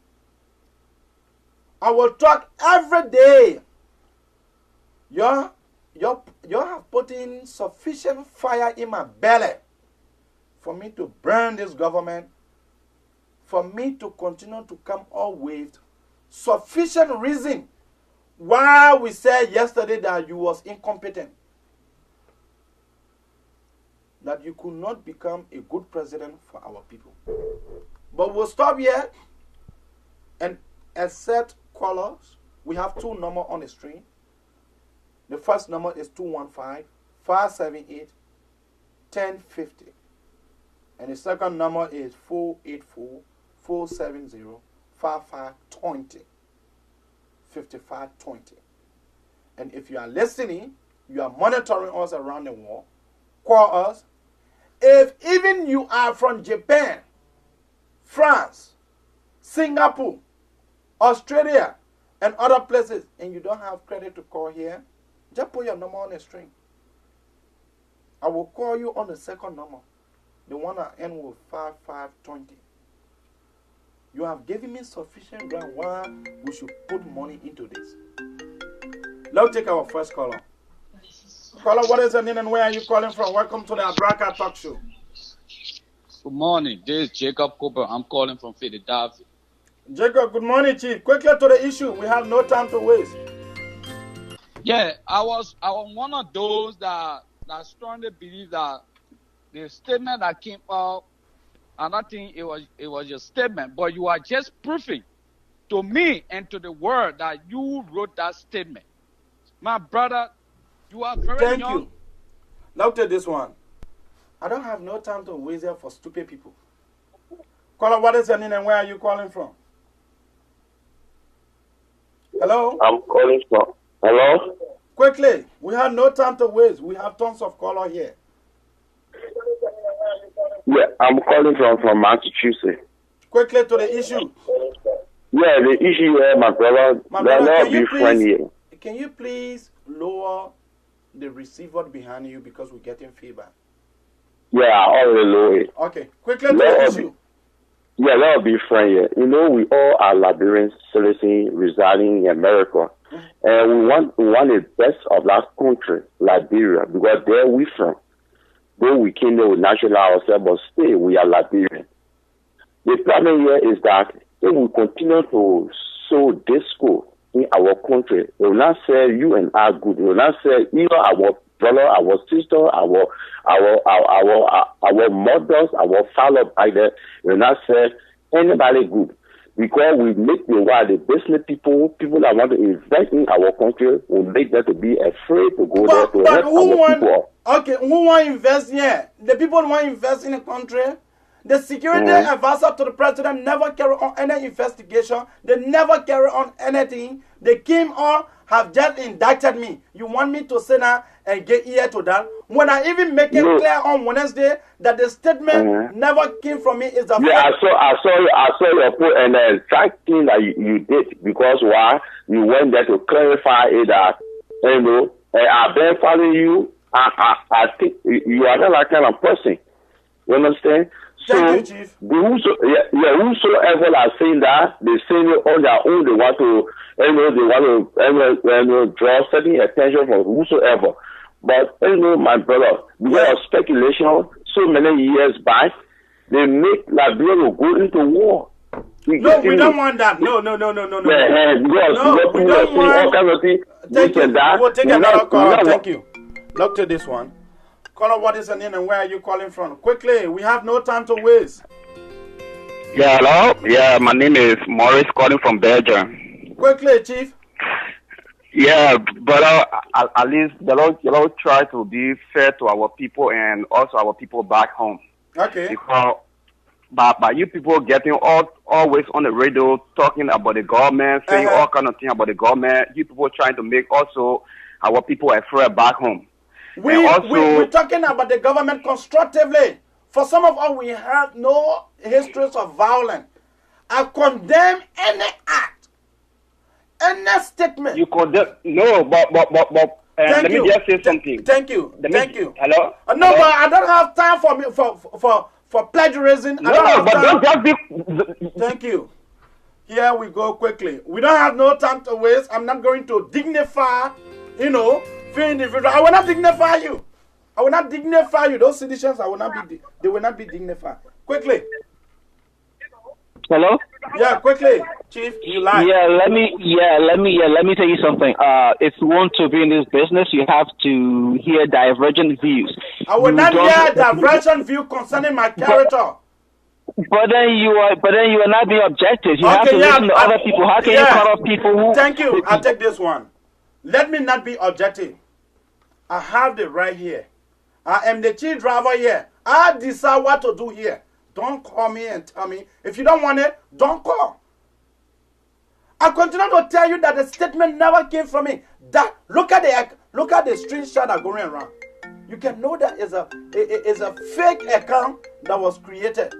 S2: I will talk every day. You have put in sufficient fire in my belly for me to burn this government, for me to continue to come out with sufficient reason Why we said yesterday that you was incompetent, that you could not become a good president for our people. But we'll stop here and accept callers. We have 2 numbers on the screen. The first number is 215-578-1050. And the second number is 484-470-5520. 5520. And if you are listening, you are monitoring us around the world, call us. If even you are from Japan, France, Singapore, Australia, and other places, and you don't have credit to call here, just put your number on the string. I will call you on the second number, the one that ends with 5520. You have given me sufficient ground why we should put money into this. Let's take our first caller. Caller, what is your name and where are you calling from? Welcome to the Abrakar Talk Show.
S4: Good morning. This is Jacob Cooper. I'm calling from Philadelphia.
S2: Jacob, good morning, Chief. Quickly to the issue. We have no time to waste.
S4: Yeah, I was one of those that strongly believe that the statement that came out, and I think it was your statement, but you are just proving to me and to the world that you wrote that statement. My brother, you are very young. Thank you.
S2: Now take this one. I don't have no time to waste here for stupid people. Caller, what is your name and where are you calling from? Hello?
S5: I'm calling from. Hello?
S2: Quickly. We have no time to waste. We have tons of callers here.
S5: Yeah, I'm calling from Massachusetts.
S2: Quickly to the issue.
S5: Yeah, the issue here, my brother,
S2: can you please lower the receiver behind you because we're getting feedback?
S5: Yeah, I already know it.
S2: Okay, quickly to the issue.
S5: Yeah, that'll be friend here. You know, we all are Liberian citizens residing in America. And we want the best of that country, Liberia, because there we from. Though we came there with naturalize ourselves, but still we are Liberian. The problem here is that if we continue to sow discord in our country, it will not serve you and I good. It will not serve either our brother, our sister, our mothers, our father, either. It will not serve anybody good. Because we make the business people that want to invest in our country, will make them to be afraid to go there to help our people.
S2: Okay, who want to invest here? The people who want to invest in the country. The security advisor to the president never carry on any investigation. They never carry on anything. They came on, have just indicted me. You want me to sit down and get ear to that? When I even make it clear on Wednesday that the statement never came from me is a
S5: I saw your point, and the exact thing that you did, because why you went there to clarify it that I've been following you. I think you are not that kind of person. You understand?
S2: Thank you, Chief.
S5: Whosoever are saying that, they say it on their own. They want to draw certain attention from whosoever. But my brother, because of speculation, so many years back, they make Liberia go into war.
S2: No, we don't want that. No.
S5: We don't want all kinds of things.
S2: Thank you. We'll take another call. Thank you. Look to this one. Caller, what is your name and where are you calling from? Quickly, we have no time to waste.
S6: Yeah, hello? Yeah, my name is Maurice calling from Belgium.
S2: Quickly, Chief.
S6: Yeah, but at least the Lord try to be fair to our people and also our people back home.
S2: Okay.
S6: Because by you people getting always on the radio talking about the government, saying all kind of things about the government, you people trying to make also our people afraid back home.
S2: We're talking about the government constructively. For some of us, we have no histories of violence. I condemn any act, any statement.
S6: You condemn? No, but let me just say something.
S2: Thank you.
S6: Hello?
S2: No,
S6: hello?
S2: But I don't have time for plagiarism. Thank you. Here we go quickly. We don't have no time to waste. I'm not going to dignify, individual. I will not dignify you. Those citizens, they will not be dignified. Quickly.
S7: Hello?
S2: Yeah, quickly, Chief, you live.
S7: Let me tell you something. If you want to be in this business, you have to hear divergent views.
S2: I will not hear divergent view concerning my character.
S7: But then you are not being objective. You have to listen to other people. How can you cut off people who...
S2: Thank you. I'll take this one. Let me not be objective. I have the right here. I am the chief driver here. I decide what to do here. Don't call me and tell me. If you don't want it, don't call. I continue to tell you that the statement never came from me. That look at the screenshot that going around. You can know that is a fake account that was created.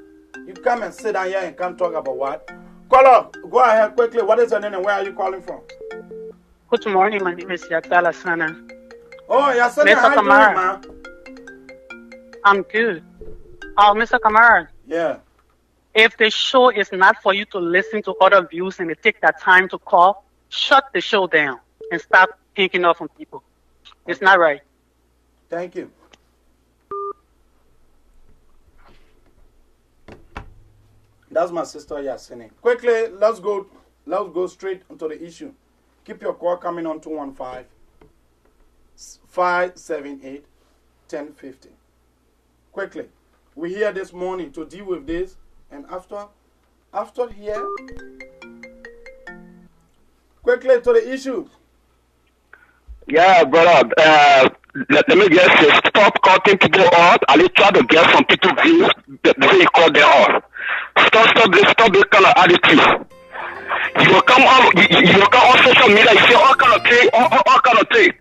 S2: You come and sit down here and come talk about what? Call up. Go ahead quickly. What is your name and where are you calling from?
S8: Good morning. My name is Yatala Sana.
S2: Oh, Yasana, how you doing, man?
S8: I'm good. Oh, Mr. Kamara.
S2: Yeah.
S8: If the show is not for you to listen to other views and to take that time to call, shut the show down and stop picking up on people. It's not right.
S2: Thank you. That's my sister Yasini. Quickly, let's go straight into the issue. Keep your call coming on 215-578-1050. Quickly. We're here this morning to deal with this, and after here, quickly to the issue.
S6: Yeah, brother. Let me just say, stop cutting people off. I will try to get some people views before you cut them off. Stop this kind of attitude. You will come on social media. You say all kind of thing.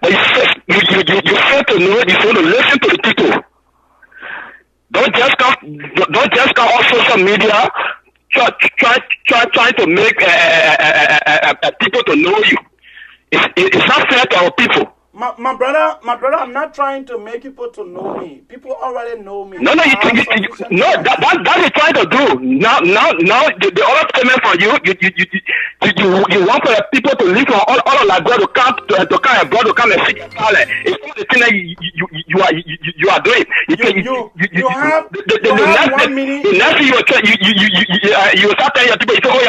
S6: But you fail to know. You fail to listen to the people. Don't just come on social media. Try to make people to know you. It's not fair to our people.
S2: My brother, I'm not trying to make people to know me. People already know me.
S6: No, that's what you're trying to do. Now, the other statement for you want for the people to live on all of like God to come abroad to come and see your talent. It's not the thing that you are doing. You have 1 minute. The next thing you start telling your people, you say, oh,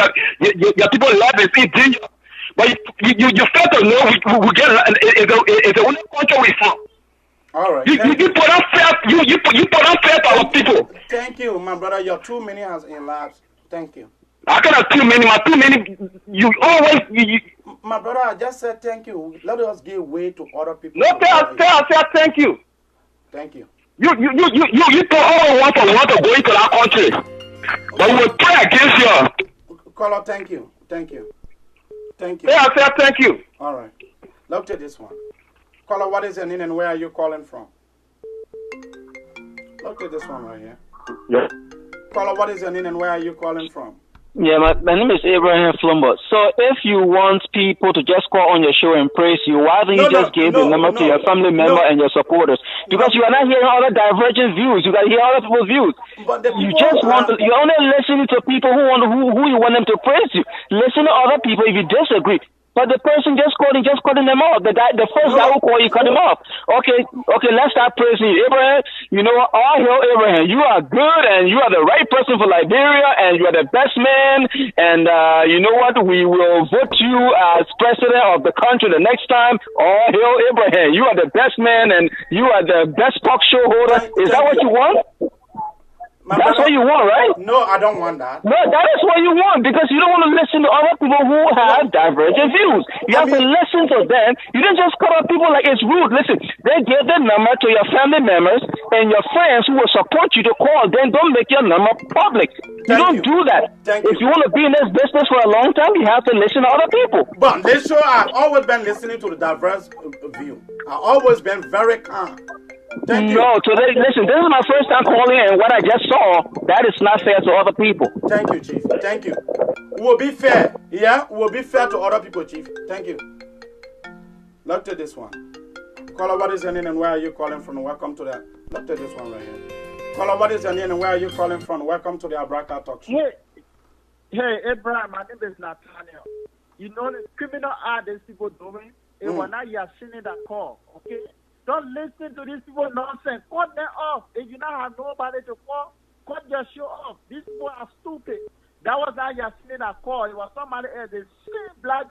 S6: your people love is in. But you fail to know we get it's the only country we from.
S2: All right.
S6: You put on fair to our people.
S2: Thank you, my brother. Your 2 minutes has elapsed. Thank you.
S6: I cannot 2 minutes. My 2 minutes. You always.
S2: My brother, I just said thank you. Let us give way to other people.
S6: No, say thank you.
S2: Thank you.
S6: You put all want to go into that country, but we will pray against you.
S2: Caller, thank you. Thank you. Thank you.
S6: Yeah, I said thank you.
S2: All right. Look at this one. Caller, what is your name and where are you calling from? Look at this one right here.
S6: Yeah.
S2: Caller, what is your name and where are you calling from?
S7: Yeah, my name is Abraham Flumber. So if you want people to just call on your show and praise you, why don't you just give the number to your family member and your supporters? Because you are not hearing other divergent views. You got to hear other people's views. You just want to, you're only listening to people who you want them to praise you. Listen to other people if you disagree. But the person just cutting them off. The first guy who called you, cut him off. Okay, let's start praising you. Abraham, you know what? All hail Abraham. You are good and you are the right person for Liberia and you are the best man. And you know what? We will vote you as president of the country the next time. All hail Abraham. You are the best man and you are the best talk show holder. Is that what you want? That's what you want, right?
S2: No, I don't want that.
S7: No, that is what you want because you don't want to listen to other people who have divergent views. You have to listen to them. You don't just cut off people like it's rude. Listen, they give the number to your family members and your friends who will support you to call. Then don't make your number public. You don't do that. If you want to be in this business for a long time, you have to listen to other people.
S2: But this show, I've always been listening to the diverse view. I've always been very calm.
S7: No, today, listen, this is my first time calling and what I just saw, that is not fair to other people.
S2: Thank you, Chief. Thank you. We'll be fair. Yeah, we'll be fair to other people, Chief. Thank you. Look at this one. Caller, what is your name and where are you calling from? Welcome to that. Look at this one right here. Caller, what is your name and where are you calling from? Welcome to the Abrakar Talk Show.
S9: Hey, Abraham, my name is Nathaniel. You know the criminal act these people doing? It was not you have seen that call, okay? Don't listen to these people nonsense. Cut them off. If you don't have nobody to call, cut your show off. These people are stupid. That was not Yasmin that called. It was somebody else. The same black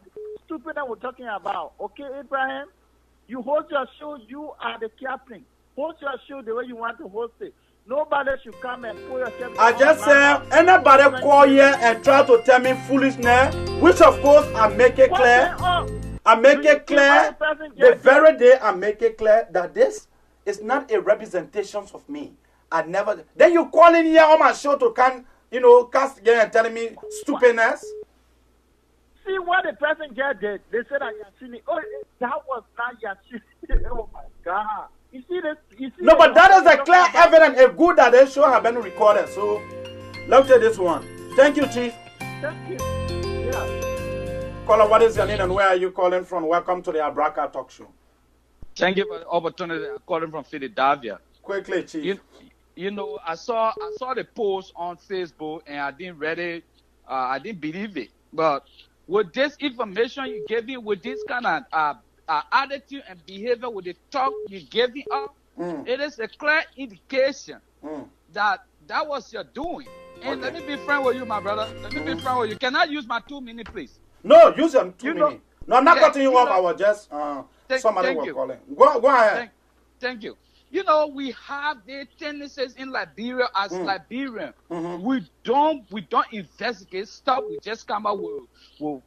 S9: stupid that we're talking about. Okay, Abraham? You host your show. You are the captain. Host your show the way you want to host it. Nobody should come and put yourself.
S2: I just say anybody call here and try to tell me foolishness, which of course I make it clear. I make it clear the very day I make it clear that this is not a representation of me. I never. Then you calling here on my show to cast again and telling me stupidness.
S9: See what the person just did. They said that Yasini. Oh, that was not Yasini. Oh my God. You see this?
S2: No, but that is a clear evidence. It's good that this show have been recorded. So, let's take this one. Thank you, Chief.
S9: Thank you. Yeah.
S2: Caller, what is your name and where are you calling from? Welcome to the Abrakar Talk Show.
S4: Thank you for the opportunity. I'm calling from Philadelphia.
S2: Quickly, Chief.
S4: You know, I saw the post on Facebook and I didn't read it. I didn't believe it. But with this information you gave me, with this kind of attitude and behavior, with the talk you gave me up, it is a clear indication that was your doing. And let me be frank with you, my brother. Let me be frank with you. Can I use my 2 minutes, please?
S2: No, use them 2 minutes. No, I'm not cutting you off. I was just somebody was calling. Go ahead.
S4: Thank you. You know, we have the tendencies in Liberia as Liberian. We don't investigate stuff. We just come out with whole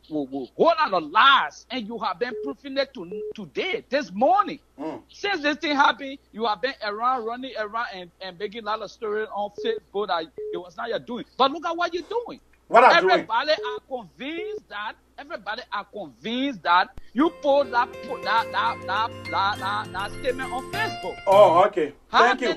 S4: lot of lies, and you have been proving it today, this morning. Since this thing happened, you have been running around and making a lot of stories on Facebook that it was not your doing. But look at what you're doing. Everybody are convinced that you put that statement on Facebook.
S2: Oh, okay. Thank you.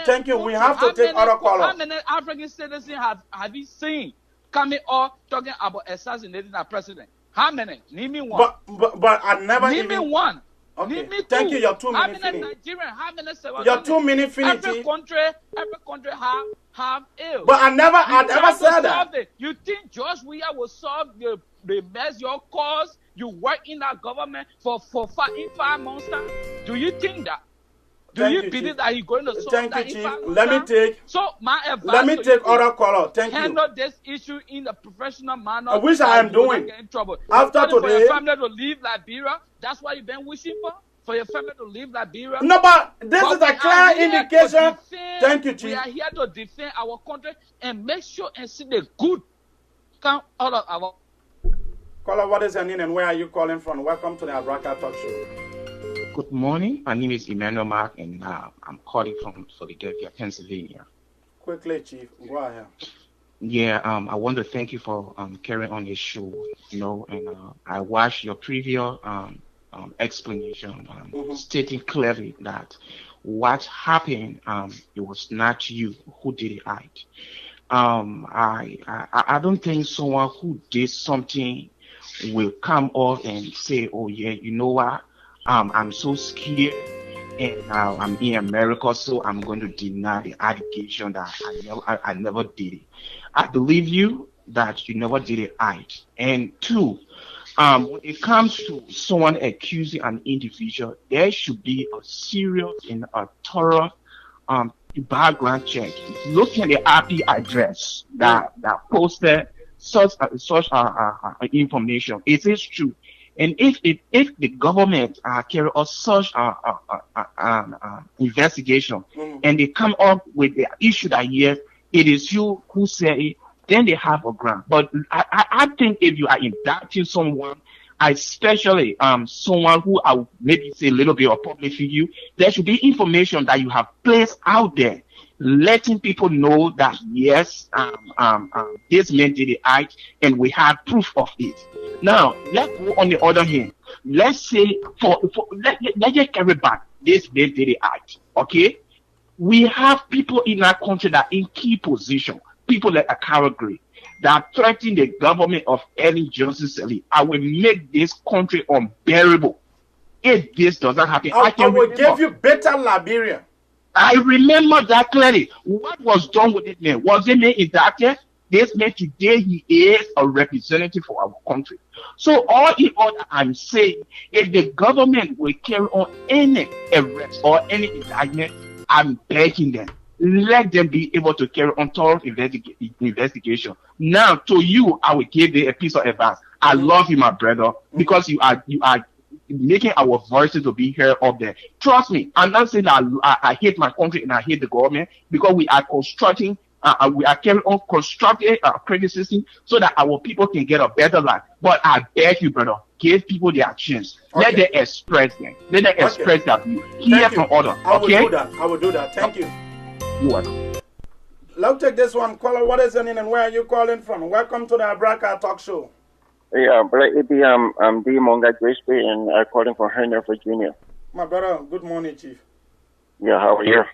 S2: Thank you. We have to take other callers.
S4: How many African citizens have you seen coming up talking about assassinating our president? How many? Name me one.
S2: But I never
S4: Name me one.
S2: Okay.
S4: Name me two.
S2: Thank you. Your 2 minutes.
S4: How many Nigerian? How many?
S2: Your 2 minutes finished.
S4: Every country have ill.
S2: But I never said that.
S4: You think George Weah will solve the mess your cause? You work in that government for 5 months time? Do you think that? Do you believe that he's going to solve that in 5 months?
S2: Let me take.
S4: So my advice.
S2: Let me take other caller. Thank you.
S4: Handle this issue in a professional manner.
S2: I wish I am doing.
S4: Get in trouble.
S2: After today,
S4: for your family to leave Liberia. That's what you've been wishing for. For your family to leave Liberia.
S2: No, but this is a clear indication. Thank you, Chief.
S4: We are here to defend our country and make sure and see the good come out of our.
S2: Caller, what is your name and where are you calling from? Welcome to the Abrakar Talk Show.
S10: Good morning. My name is Emmanuel Mark, and I'm calling from Philadelphia, Pennsylvania.
S2: Quickly, Chief. Go ahead.
S10: Yeah, I want to thank you for carrying on your show. And I watched your previous explanation, stating clearly that what happened, it was not you who did it right. I don't think someone who did something will come up and say, oh yeah, you know what, I'm so scared and I'm in America, so I'm going to deny the allegation that I never did it. I believe you that you never did it right. And two, when it comes to someone accusing an individual, there should be a serious and a thorough background check. Look at the IP address that posted such information. Is it true? And if the government carry out such investigation and they come up with the issue that yes, it is you who said it, then they have a ground. But I think if you are indicting someone, especially someone who I would maybe say a little bit of public figure, there should be information that you have placed out there, letting people know that yes, this man did it right, and we have proof of it. Now let's go on the other hand. Let's say let's just carry back this man did it right. Okay, we have people in our country that are in key position. People like Abrakar1 that threaten the government of Ellen Johnson Sirleaf. I will make this country unbearable. If this doesn't happen, I will
S2: give you better Liberia.
S10: I remember that clearly. What was done with this man? Was it man indicted? This man today, he is a representative for our country. So all in all, I'm saying, if the government will carry on any arrest or any indictment, I'm begging them, let them be able to carry on thorough investigation. Now, to you, I will give you a piece of advice. I love you, my brother, because you are making our voices to be heard up there. Trust me, I'm not saying that I hate my country and I hate the government, because we are constructing. We are carrying on constructive criticism so that our people can get a better life. But I beg you, brother, give people their chance. Okay. Let them express them. Let them express their view. Hear from others.
S2: I will do that. I will do that. Thank you.
S10: You're welcome.
S2: Let's take this one. Caller, what is your name and where are you calling from? Welcome to the Abrakar Talk Show.
S11: Yeah, brother, I'm D. Monga Grace Bay, and I'm calling from Herndon, Virginia.
S2: My brother, good morning, Chief.
S11: Yeah, how are you?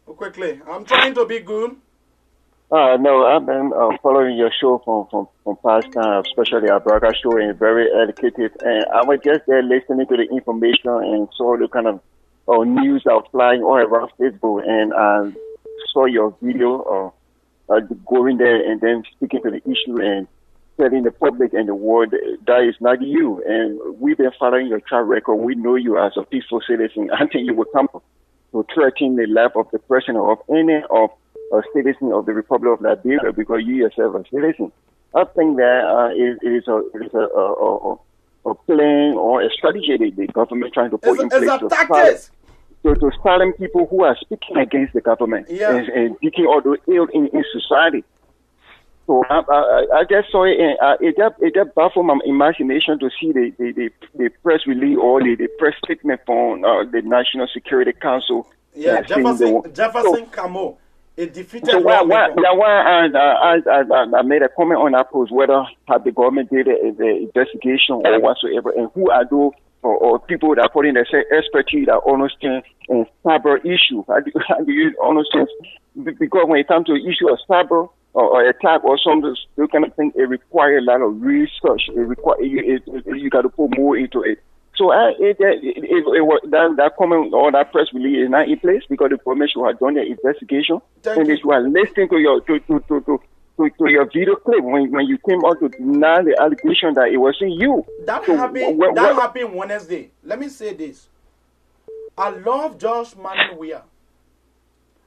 S2: Quickly, I'm trying to be good.
S11: No, I've been following your show from past time, especially Abrakar show, and very educated. And I was just there listening to the information and saw the kind of news that was flying all around Facebook, and I saw your video going there and then speaking to the issue and telling the public and the world that is not you. And we've been following your track record. We know you as a peaceful citizen. I think you will come to threaten the life of the president of any of a citizen of the Republic of Liberia because you yourself are a citizen. I think that it is a plan or a strategy that the government trying to put in place to silence people who are speaking against the government and speaking all the ill in society. So I just saw it, and it just baffled my imagination to see the press release or the press statement from the National Security Council.
S2: Yeah, Jefferson Camo. It defeated.
S11: So why I made a comment on that post, whether have the government did the investigation or whatsoever, and who are those or people that put in their expertise that understand in cyber issue. How do you understand? Because when it comes to the issue of cyber or attack or something, you kind of think it requires a lot of research. You got to put more into it. So that comment or that press release is not in place because the government should have done their investigation and they should have listened to your your video clip when you came out to deny the allegation that it wasn't you.
S2: That happened Wednesday. Let me say this. I love Josh Manuel.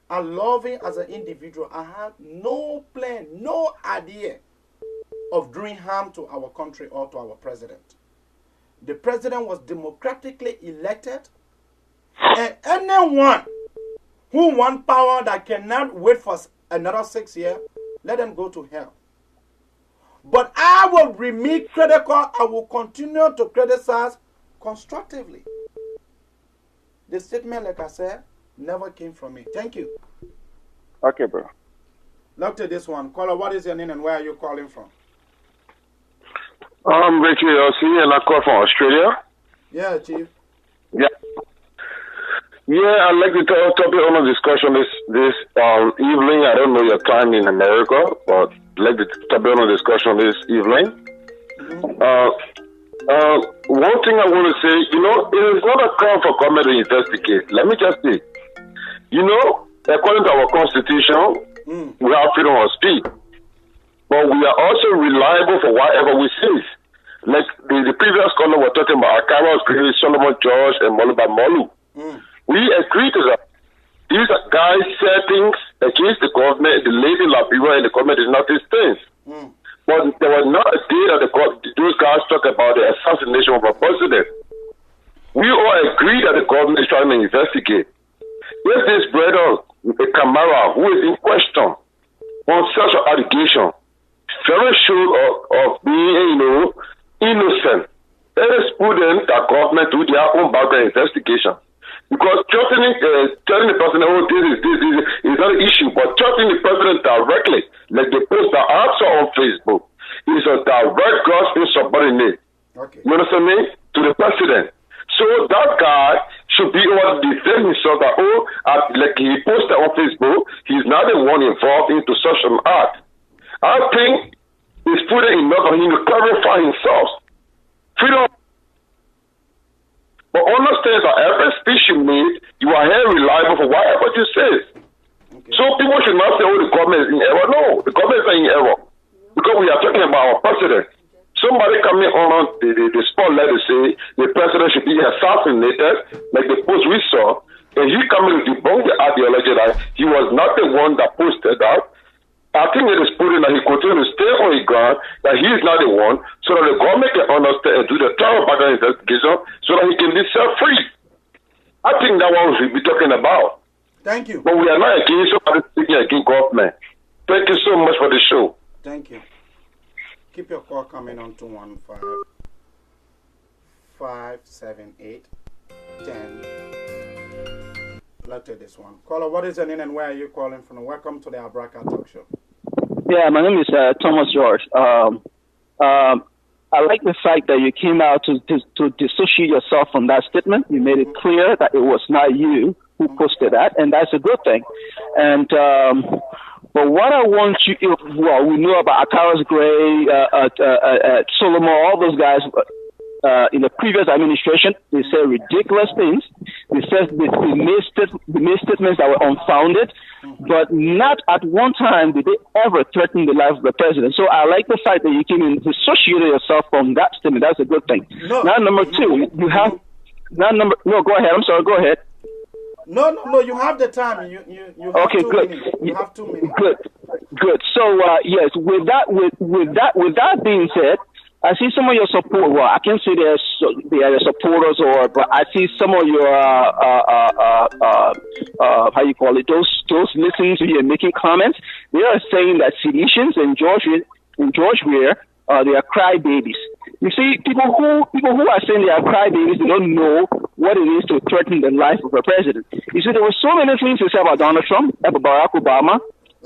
S2: I love him as an individual. I have no plan, no idea of doing harm to our country or to our president. The president was democratically elected, and anyone who wants power that cannot wait for another 6 years, let them go to hell. But I will remain critical. I will continue to criticize constructively. The statement, like I said, never came from me. Thank you.
S11: Okay, bro.
S2: Look to this one. Caller, what is your name and where are you calling from?
S12: I'm Richie LC and I call from Australia.
S2: Yeah, Chief.
S12: Yeah. Yeah, I'd like to topic on a discussion this evening. I don't know your time in America, but I'd like to topic on a discussion this evening. One thing I want to say, it is not a crime for government to investigate. Let me just say, according to our constitution, we have freedom of speech. But we are also reliable for whatever we say. Like the previous caller was talking about Akara, Solomon George, and Moluba Molu. We agree to that. These guys said things against the government, the lady Liberia, and the government did not these things. But there was not a day that those guys talk about the assassination of a president. We all agree that the government is trying to investigate. If this brother, Kamara, who is in question on such an allegation, very sure of being, innocent. Let us put them, the government, do their own background investigation. Because telling the president, this is not an issue, but telling the president directly, like the post that I saw on Facebook, is a direct gospel subordinate.
S2: Okay.
S12: You understand me? To the president. So that guy should be able to defend himself that, like he posted on Facebook, he's not the one involved into such an act. I think it's put enough on him to clarify himself. Freedom. But understand that every speech you make, you are here reliable for whatever you say. Okay. So people should not say, the government is in error. No, the government is not in error. Because we are talking about our president. Somebody coming on the spotlight to say the president should be assassinated, like the post we saw. And he coming to debunk the ideology that he was not the one that posted that. I think it is putting that he continues to stay on his ground, that he is not the one, so that the government can understand and do the thorough background investigation so that he can be set-free. I think that one we should be talking about.
S2: Thank you.
S12: But we are not against somebody speaking against government. Thank you so much for the show.
S2: Thank you. Keep your call coming on 215-578-10. Let's take this one. Caller, what is your name and where are you calling from? Welcome to the Abrakar Talk Show.
S7: Yeah, my name is Thomas George. I like the fact that you came out to dissociate yourself from that statement. You made it clear that it was not you who posted that, and that's a good thing. And but what I want you, well, we know about Akaras Gray, Solomon, all those guys. In the previous administration, they said ridiculous things. They made statements that were unfounded, but not at one time did they ever threaten the life of the president. So I like the fact that you came and dissociated yourself from that statement. That's a good thing.
S2: No.
S7: Now, number two, you have no. Go ahead. I'm sorry. Go ahead.
S2: No. You have the time. You have
S7: okay,
S2: 2
S7: good.
S2: minutes. You have 2 minutes.
S7: Good. So yes, with that being said, I see some of your support. Well, I can't say they are your supporters, but I see some of your how you call it, those listening to you and making comments. They are saying that seditions in George Weir, they are crybabies. You see, people who are saying they are crybabies, they don't know what it is to threaten the life of a president. You see, there were so many things to say about Donald Trump, about Barack Obama,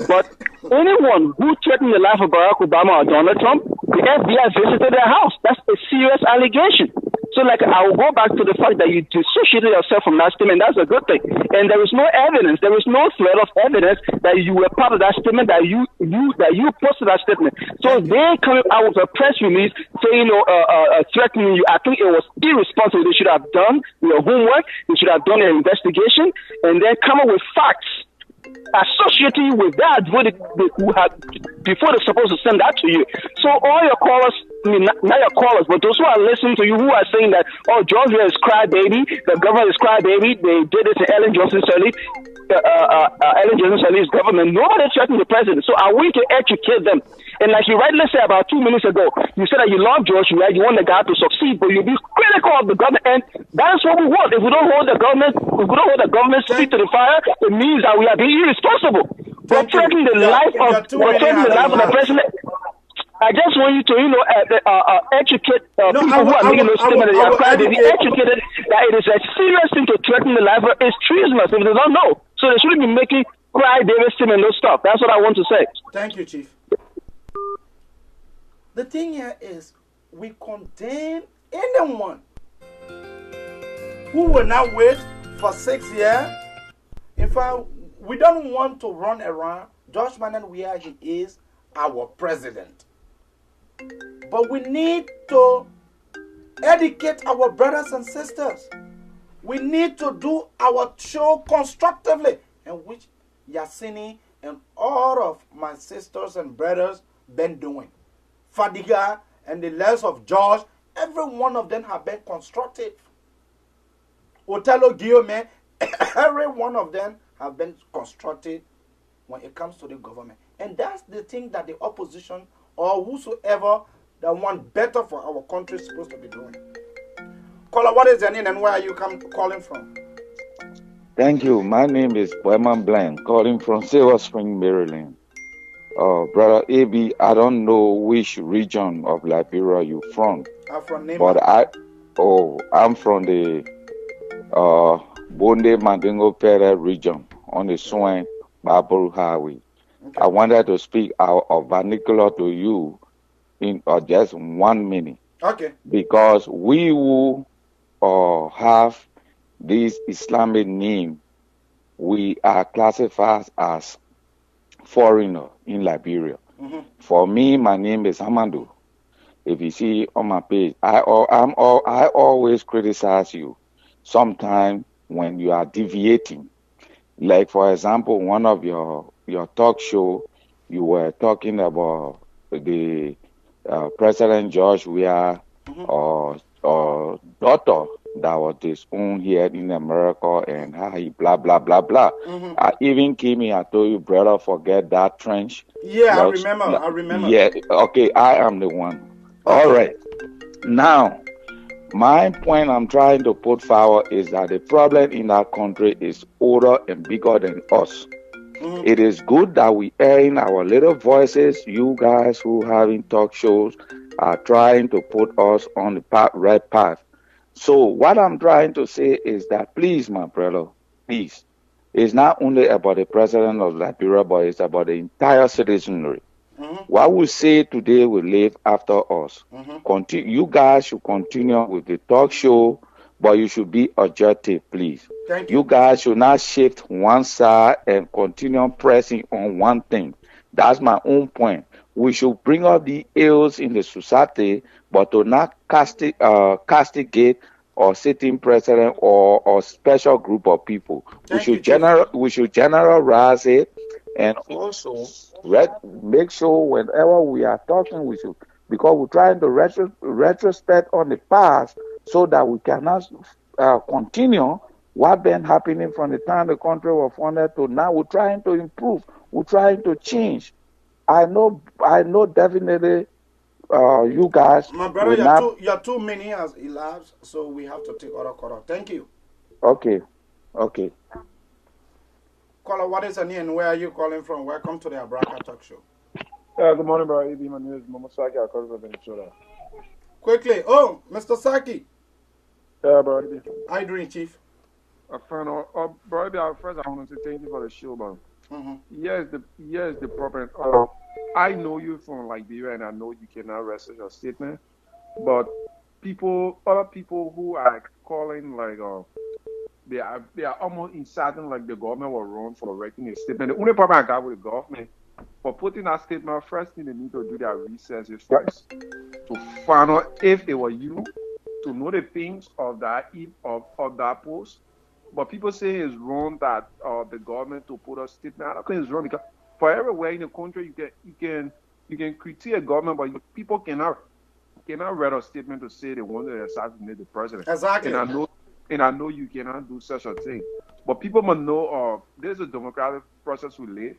S7: but anyone who threatened the life of Barack Obama or Donald Trump, the FBI visited their house. That's a serious allegation. So, I will go back to the fact that you dissociated yourself from that statement. That's a good thing. And there is no evidence. There is no thread of evidence that you were part of that statement, that you posted that statement. So they coming out with a press release saying, threatening you. I think it was irresponsible. They should have done their homework. They should have done an investigation and then come up with facts associating with that who had before they're supposed to send that to you. So all your callers, not your callers, but those who are listening to you who are saying that, Georgia is crybaby, the government is crybaby, they did it to Ellen Johnson Sirleaf, Ellen Johnson Sirleaf's government. Nobody threatened the president. So are we to educate them? And like you rightly said about 2 minutes ago, you said that you love George, right? You want the guy to succeed, but you be critical of the government, and that is what we want. If we don't hold the government's feet to the fire, it means that we are being irresponsible. We're threatening the life of the president. I just want you to, educate people who are making those statements. They are trying to be educated that it is a serious thing to threaten the life of. It's treasonous if they don't know. So they shouldn't be making cry-baby statements and those stuff. That's what I want to say.
S2: Thank you, Chief. The thing here is, we condemn anyone who will not wait for 6 years. In fact, we don't want to run around. George Manan, where he is our president. But we need to educate our brothers and sisters. We need to do our show constructively, in which Yasini and all of my sisters and brothers been doing. Fadiga and the less of George, every one of them have been constructive. Otelo Guillaume, every one of them have been constructive when it comes to the government. And that's the thing that the opposition or whosoever that want better for our country is supposed to be doing. Caller, what is your name and where are you calling from?
S13: Thank you. My name is Boyman Blank, calling from Silver Spring, Maryland. Brother AB, I don't know which region of Liberia you're from.
S2: I'm from Nema.
S13: But I'm from the Bonde Mandingo Pere region on the Swan Bible Highway. Okay. I wanted to speak our vernacular to you in just 1 minute.
S2: Okay.
S13: Because we who have this Islamic name, we are classified as foreigner in Liberia. Mm-hmm. For me, my name is Amandu. If you see on my page, I always criticize you sometimes when you are deviating. Like, for example, one of your talk show, you were talking about the President George Weah or daughter that was disowned here in America and how he blah blah blah blah. I even came here, I told you, brother, forget that trench.
S2: Yeah, I remember.
S13: Yeah, okay, I am the one. All right. Now, my point I'm trying to put forward is that the problem in that country is older and bigger than us. It is good that we airing our little voices. You guys who having talk shows are trying to put us on the right path. So what I'm trying to say is that please, my brother, please, it's not only about the president of Liberia, but it's about the entire citizenry. What we say today will live after us. You guys should continue with the talk show, but you should be objective, please.
S2: Thank you.
S13: You guys should not shift one side and continue pressing on one thing. That's my own point. We should bring up the ills in the society, but to not castigate or sitting president or special group of people. We should generalize it, and also make sure whenever we are talking, we should, because we're trying to retrospect on the past so that we cannot continue what been happening from the time the country was founded to now. We're trying to improve. We're trying to change. I know definitely you guys.
S2: My brother, your 2 minutes has elapsed, so we have to take other caller. Thank you.
S13: Okay.
S2: Caller, what is your name and where are you calling from? Welcome to the Abrakar Talk Show.
S14: Good morning, brother. My name is Momosaki. I call from Venezuela.
S2: Quickly. Oh, Mr. Saki.
S14: Yeah, brother.
S2: How you doing, Chief?
S14: Brother, first I want to say thank you for the show, man. Yes, the problem. I know you from Liberia, and I know you cannot rest your statement. But other people who are calling they are almost inciting the government was wrong for writing a statement. The only problem I got with the government for putting that statement, first thing they need to do their research first to find out if it was you, to know the things of that post. But people say it's wrong that the government to put a statement. I don't think it's wrong because for everywhere in the country you can critique a government, but people cannot write a statement to say they want to assassinate the president.
S2: Exactly.
S14: And I know you cannot do such a thing. But people must know there's a democratic process we live.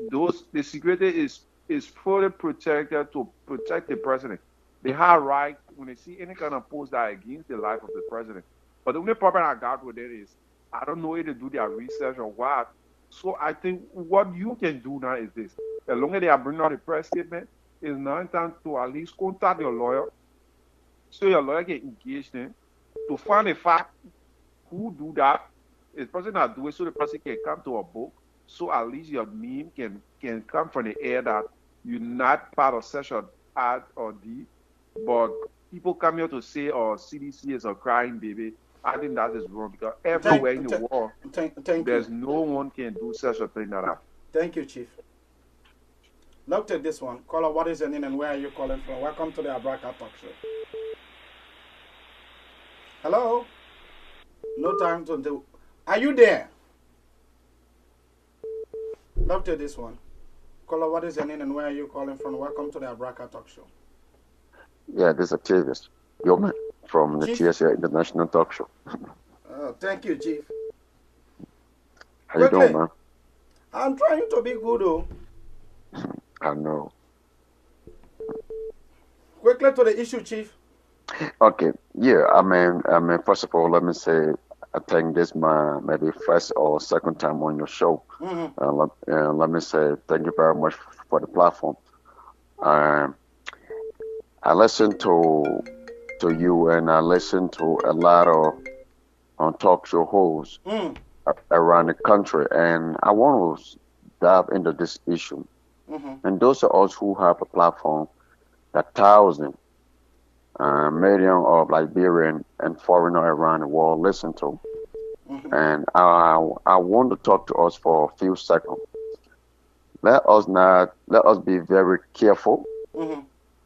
S14: The security is fully protected to protect the president. They have right when they see any kind of post that against the life of the president. But the only problem I got with it is I don't know if they do their research or what. So I think what you can do now is this. As long as they are bringing out a press statement, it's now time to at least contact your lawyer so your lawyer can engage them to find a fact who do that. The person that do it so the person can come to a book so at least your name can come from the air that you're not part of such an act or deed. But people come here to say, CDC is a crying baby. I think that is wrong because everywhere in the world, there's no one can do such a thing like that.
S2: Thank you, Chief. Look at this one. Caller, what is your name and where are you calling from? Welcome to the Abrakar Talk Show. Hello? No time to do. Are you there? Look at this one. Caller, what is your name and where are you calling from? Welcome to the Abrakar Talk Show.
S15: Yeah, this is Octavius Yeoman from the CDCIAN International Talk Show.
S2: Thank you, Chief.
S15: How you doing, man?
S2: I'm trying to be good, though.
S15: I know.
S2: Quickly to the issue, Chief.
S15: Okay. Yeah, I mean, first of all, let me say I think this is my maybe first or second time on your show. Let me say thank you very much for the platform. I listen to you and I listen to a lot of talk show hosts around the country, and I want to dive into this issue. And those are us who have a platform that thousands, million of Liberian and foreigners around the world listen to. And I want to talk to us for a few seconds. Let us be very careful.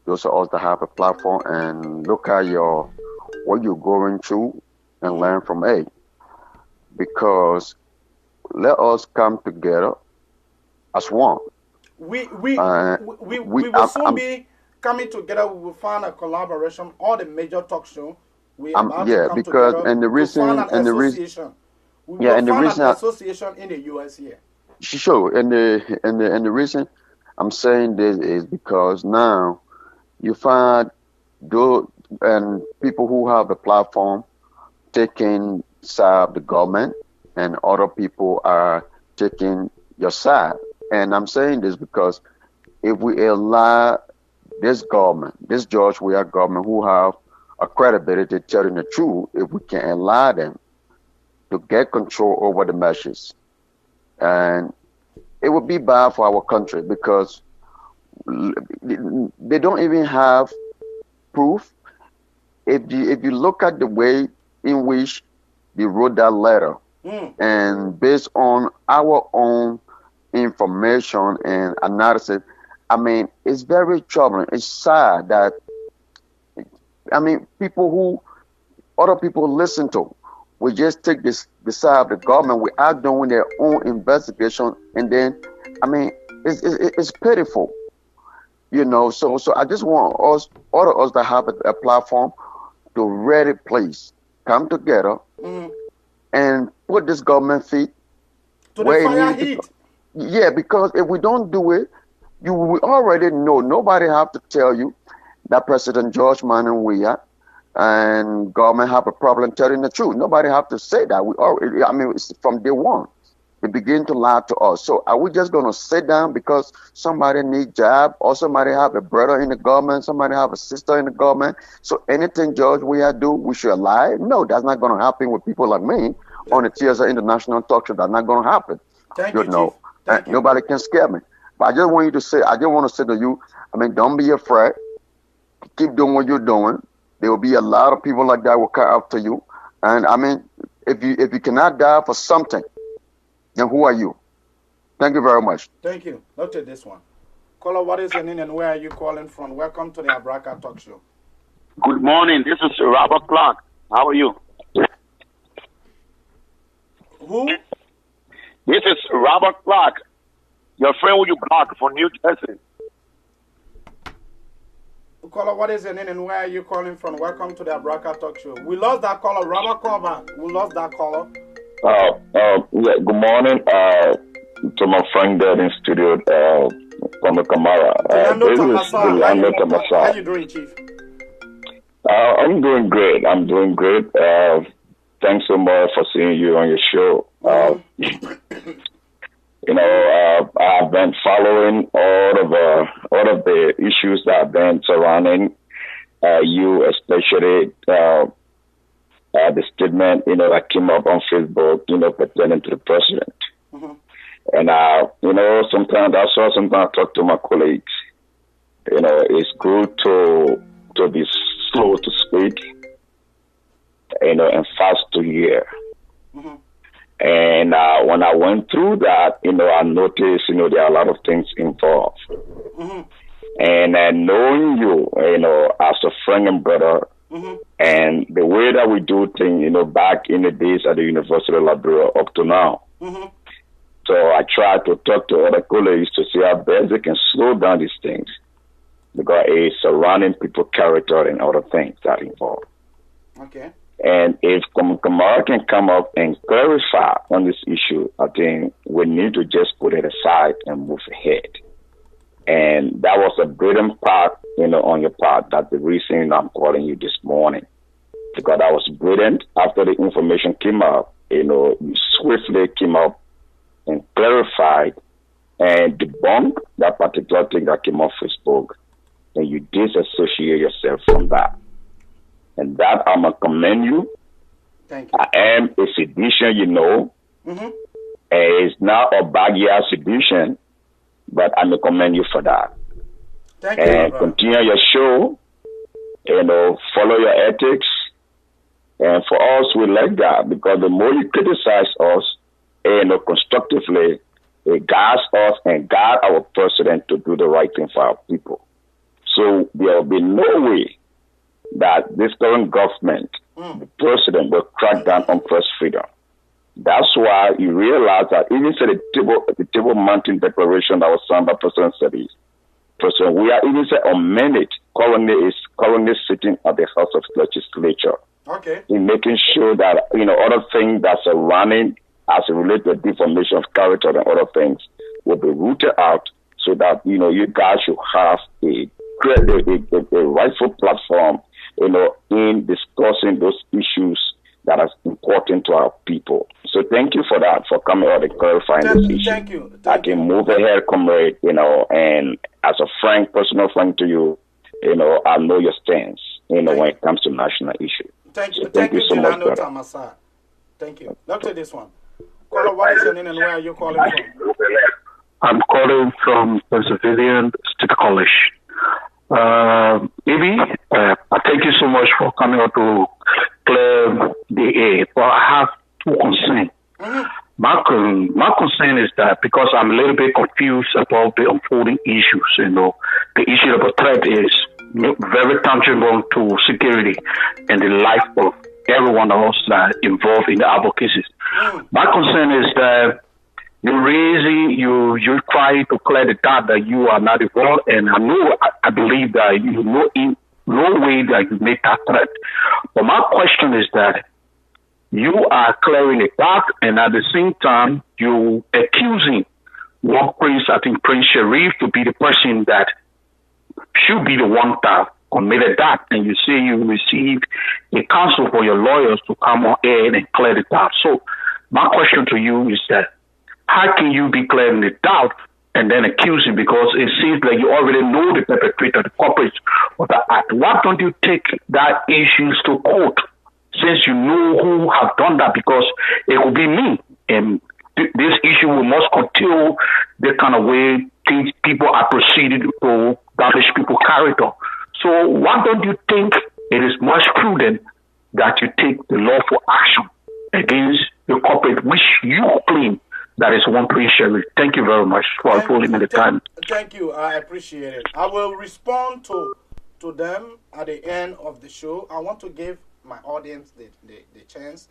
S15: Those of us that have a platform and look at what you're going through and learn from it. Because let us come together as one.
S2: We will soon be coming together. We will find a collaboration. All the major talk shows We are about to
S15: yeah,
S2: come
S15: because
S2: together
S15: and the reason
S2: to form
S15: and the reason
S2: We
S15: yeah,
S2: will
S15: and the
S2: form
S15: reason
S2: an
S15: I,
S2: association in the U.S. here.
S15: sure, and the reason I'm saying this is because now you find those and people who have the platform taking side of the government, and other people are taking your side. And I'm saying this because if we allow this government, this George Weah government, who have a credibility telling the truth, if we can allow them to get control over the measures, and it would be bad for our country because they don't even have proof. If you look at the way in which they wrote that letter, and based on our own information and analysis, I mean, it's very troubling. It's sad that, I mean, people who other people listen to, we just take the side of the government without doing their own investigation, and then, I mean, it's pitiful, you know. So I just want all of us that have a platform to really please come together and put this government feet
S2: to
S15: where
S2: the
S15: it
S2: fire
S15: needs
S2: heat.
S15: Yeah, because if we don't do it, we already know. Nobody have to tell you that President George Manuel Weah and government have a problem telling the truth. Nobody have to say that. We already, I mean, it's from day one, they begin to lie to us. So are we just going to sit down because somebody need job, or somebody have a brother in the government, somebody have a sister in the government? So anything George Weah do, we should lie? No, that's not going to happen with people like me on the TSA International Talk Show. That's not going to happen.
S2: Thank you,
S15: know,
S2: Chief. Thank you.
S15: Nobody can scare me. But I just want you to say, I just want to say to you, I mean, don't be afraid. Keep doing what you're doing. There will be a lot of people like that will come after you. And I mean, if you cannot die for something, then who are you? Thank you very much.
S2: Thank you. Look at this one. Caller, what is your name and where are you calling from? Welcome to the Abrakar Talk Show.
S16: Good morning. This is Robert Clark. How are you?
S2: Who?
S16: This is Robert Clark, your friend who you blocked from New Jersey.
S2: Caller, what is your name and where are you calling from? Welcome to the Abrakar Talk Show. We lost that caller. Robert, call back. We lost that caller.
S12: Yeah, good morning to my friend there in studio, from the Kamara. This is Delano Tamasa.
S2: How you doing, Chief?
S12: I'm doing great. Thanks so much for seeing you on your show. You know, I've been following all of the issues that have been surrounding you, especially the statement, you know, that came up on Facebook, you know, pertaining to the president. And you know, sometimes I talk to my colleagues. You know, it's good to be slow to speak, you know, and fast to hear. And when I went through that, you know, I noticed, you know, there are a lot of things involved. And knowing you, you know, as a friend and brother, and the way that we do things, you know, back in the days at the University of Liberia up to now. So I try to talk to other colleagues to see how best they can slow down these things, because it's surrounding people, character, and other things that involve.
S2: Okay.
S12: And if Kamara can come up and clarify on this issue, I think we need to just put it aside and move ahead. And that was a brilliant part, you know, on your part. That's the reason I'm calling you this morning, because that was brilliant. After the information came up, you know, you swiftly came up and clarified and debunked that particular thing that came off Facebook, and you disassociate yourself from that. And that I'm going to commend you.
S2: Thank you.
S12: I am a sedition, you know. And it's not a backyard sedition, but I'm going to commend you for that.
S2: Thank you,
S12: and continue your show, you know, follow your ethics. And for us, we like that, because the more you criticize us, you know, constructively, it guides us and guide our president to do the right thing for our people. So there will be no way that this current government, the president, will crack down on press freedom. That's why you realize that even the Table Mountain Declaration that was signed by President Sedis, President, we are even said on minute currently sitting at the House of Legislature
S2: Okay.
S16: In making sure that, other things that's surrounding as it relates to defamation of character and other things will be rooted out so that, you guys should have a rightful platform, in discussing those issues that are important to our people. So thank you for that, for coming out and clarifying this issue.
S2: Thank you.
S16: I can move ahead, comrade, and as a personal friend to you, I know your stance, when it comes to national issues.
S2: Thank you.
S16: So thank you so much,
S2: Gilano
S16: brother.
S2: Tamasa. Thank you. Doctor, this one. Caller, what is your name and where are you calling from?
S17: I'm calling from Pennsylvania State College. Maybe, I thank you so much for coming out to clear the air, but I have two concerns. My concern is that because I'm a little bit confused about the unfolding issues, the issue of a threat is very tangible to security and the life of everyone else that involved in the advocacy. My concern is that you try to clear the doubt that you are not involved, and I believe that you know in no way that you made that threat. But my question is that you are clearing the doubt, and at the same time you accusing one prince, I think Prince Sharif, to be the person that should be the one that committed that, and you say you received a counsel for your lawyers to come on air and clear the doubt. So my question to you is that how can you be clearing the doubt and then accusing, because it seems like you already know the perpetrator, the culprit of the act? Why don't you take that issues to court, since you know who have done that? Because it will be me, and this issue we must continue the kind of way things people are proceeding to damage people's character. So why don't you think it is much prudent that you take the lawful action against the culprit, which you claim that is one Prince Sharif? Thank you very much for holding me the time.
S2: Thank you. I appreciate it. I will respond to them at the end of the show. I want to give my audience the chance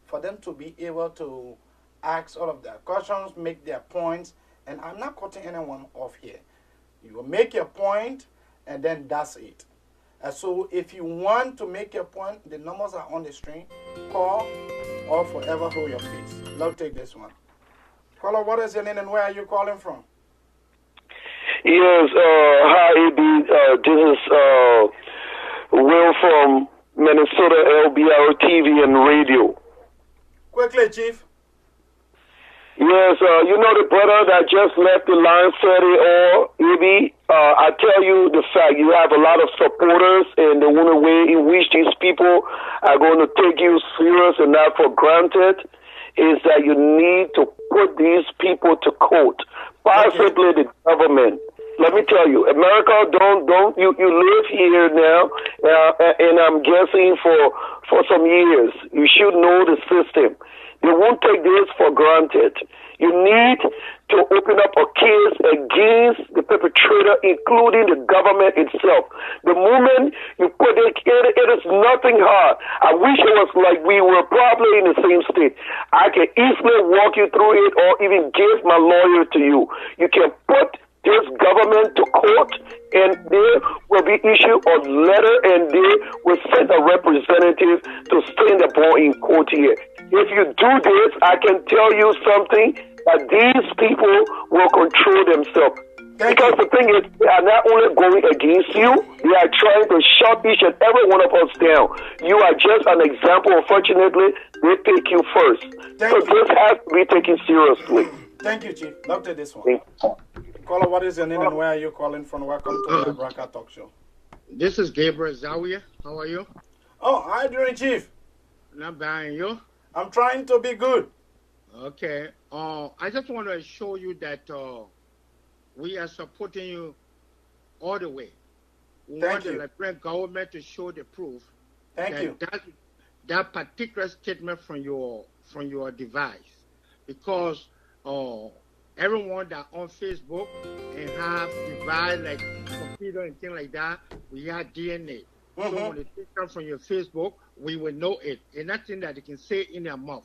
S2: for them to be able to ask all of their questions, make their points, and I'm not cutting anyone off here. You will make your point, and then that's it. So if you want to make your point, the numbers are on the screen. Call or forever hold your peace. Let's take this one. Caller, what is your name and where are you calling from?
S18: Yes, hi, AB. This is Will from Minnesota, LBR TV and radio.
S2: Quickly, Chief.
S18: Yes, you know the brother that just left the line said it all, EB. I tell you the fact, you have a lot of supporters, and the only way in which these people are going to take you serious and not for granted is that you need to put these people to court. Possibly the government. Let me tell you, America, you live here now, and I'm guessing for some years. You should know the system. They won't take this for granted. You need to open up a case against the perpetrator, including the government itself. The moment you put it is nothing hard. I wish it was like we were probably in the same state. I can easily walk you through it or even give my lawyer to you. You can put this government to court, and there will be issue a letter, and they will send a representative to stand upon in court here. If you do this, I can tell you something, that these people will control themselves. Because the thing is, they are not only going against you, they are trying to shut each and every one of us down. You are just an example. Unfortunately, they take you first. So this has to be taken seriously.
S2: Thank you, Chief. Doctor, this one. Caller, what is your name and where are you calling from? Welcome to the Abrakar Talk Show.
S19: This is Gabriel Zawiya. How are you?
S2: Oh, how are you doing, Chief?
S19: Not bad, and you?
S2: I'm trying to be good.
S19: Okay. I just want to show you that we are supporting you all the way. We want the Liberian government to show the proof. That particular statement from your device, because everyone that on Facebook and have device like computer and things like that, we have DNA. So when they take them from your Facebook, we will know it. And nothing that they can say in their mouth.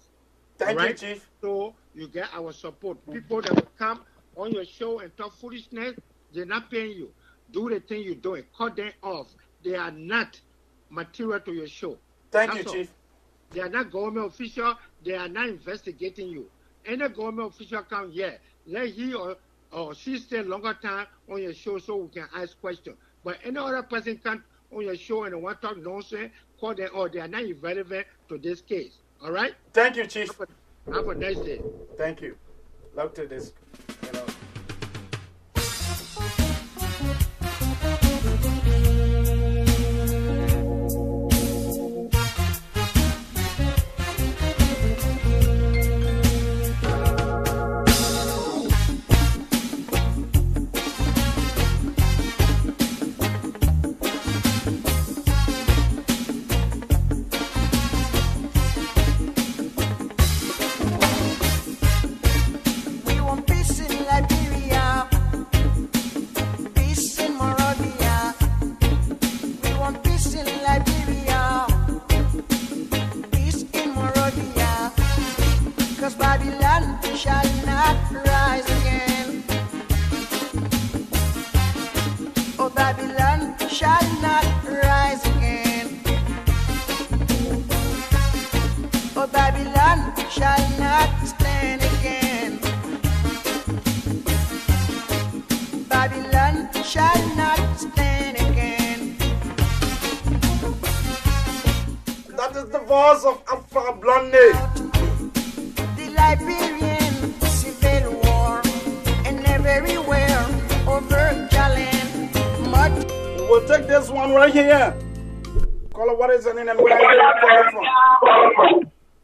S2: Thank you, Chief.
S19: So you get our support. People that will come on your show and talk foolishness, they're not paying you. Do the thing you're doing. Cut them off. They are not material to your show.
S2: Thank you, Chief.
S19: They are not government official. They are not investigating you. Any government official come here, let he or she stay longer time on your show so we can ask questions. But any other person come on your show and want to talk nonsense, call them, they are not irrelevant to this case. All right?
S2: Thank you, Chief.
S19: Have a nice day.
S2: Thank you. Love to this.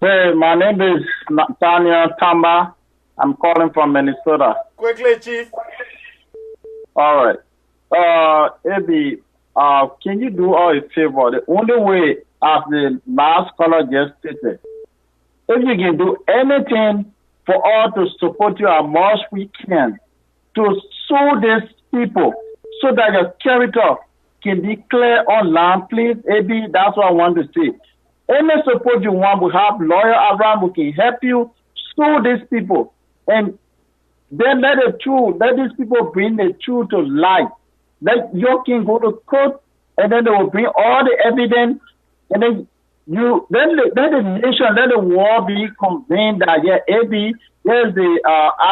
S20: Hey, my name is Nathaniel Tamba. I'm calling from Minnesota.
S2: Quickly, Chief.
S20: All right. Abby, can you do all a favor? The only way, as the last caller just stated, if you can do anything for all to support you as much we can to sue these people so that your character can be clear online, please, Abby, that's what I want to say. Any support you want, we have lawyers around who can help you sue these people. And then let these people bring the truth to light. Let you can go to court and then they will bring all the evidence and then let the nation, let the world be convinced that AB, there's the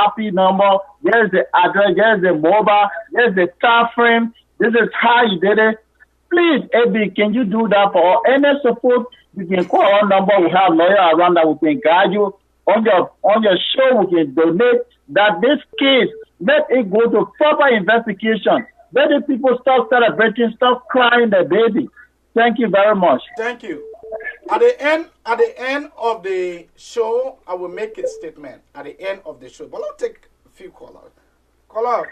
S20: RP number, there's the address, there's the mobile, there's the time frame, this is how you did it. Please, AB, can you do that for any support? You can call our number. We have lawyers around that we can guide you. On your show, we can donate. That this case, let it go to proper investigation. Let the people stop celebrating, stop crying the baby. Thank you very much.
S2: Thank you. At the end of the show, I will make a statement at the end of the show. But I'll take a few callers. Caller,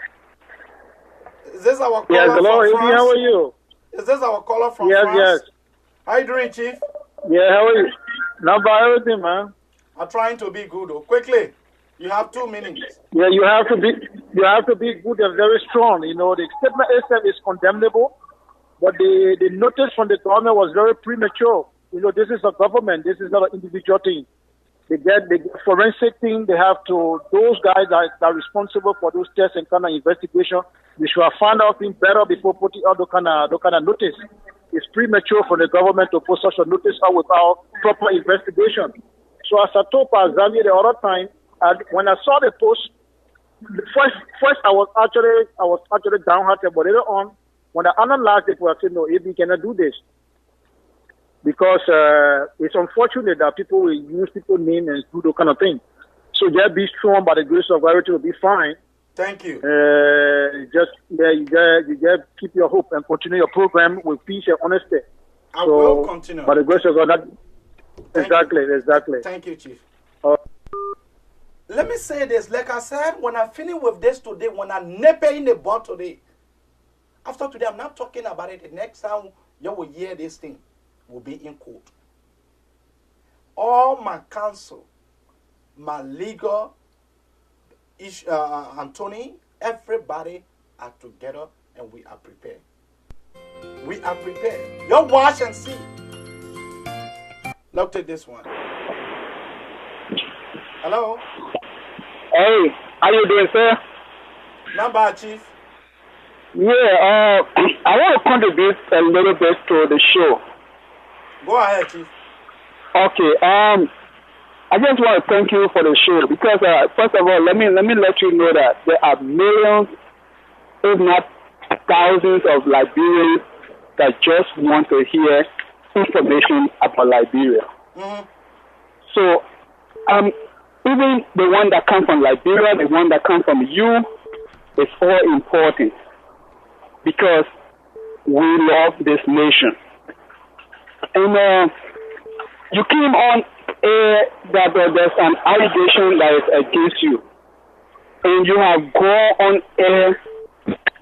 S2: is this our caller
S21: hello,
S2: from France?
S21: How are you?
S2: Is this our caller from France?
S21: Yes.
S2: How you doing, Chief?
S21: Yeah, how are you? Not by everything, man.
S2: I'm trying to be good. Quickly, you have 2 minutes.
S21: Yeah, you have to be good and very strong. You know, the statement itself is condemnable, but the notice from the government was very premature. You know, this is a government. This is not an individual thing. They get the forensic thing. They have to, those guys that are responsible for those tests and kind of investigation, they should have found out things better before putting out those kind of notice. It's premature for the government to put such a notice out without proper investigation. So as I told Zambia the other time, when I saw the post, first I was actually downhearted, but later on, when I analyzed it, I said, no, AB cannot do this. Because it's unfortunate that people will use people's name and do those kind of thing. So just be strong, by the grace of God, it will be fine.
S2: Thank you.
S21: You just keep your hope and continue your program with peace and honesty.
S2: I will continue.
S21: By the grace of God, exactly.
S2: Thank you, Chief. Let me say this. Like I said, when I finish with this today, when I nip in the bud today, after today, I'm not talking about it. The next time you will hear this thing, will be in court. All my counsel, my legal, Anthony, everybody are together and we are prepared. We are prepared. You watch and see. Look at this one. Hello?
S21: Hey, how you doing, sir?
S2: Not bad, Chief.
S21: Yeah, I want to contribute a little bit to the show.
S2: Go ahead, Chief.
S6: Okay. I just want to thank you for the show because first of all, let me let you know that there are millions, if not thousands, of Liberians that just want to hear information about Liberia. So, even the one that comes from Liberia, the one that comes from you, is all important because we love this nation. And you came on air that there's an allegation that is against you, and you have gone on air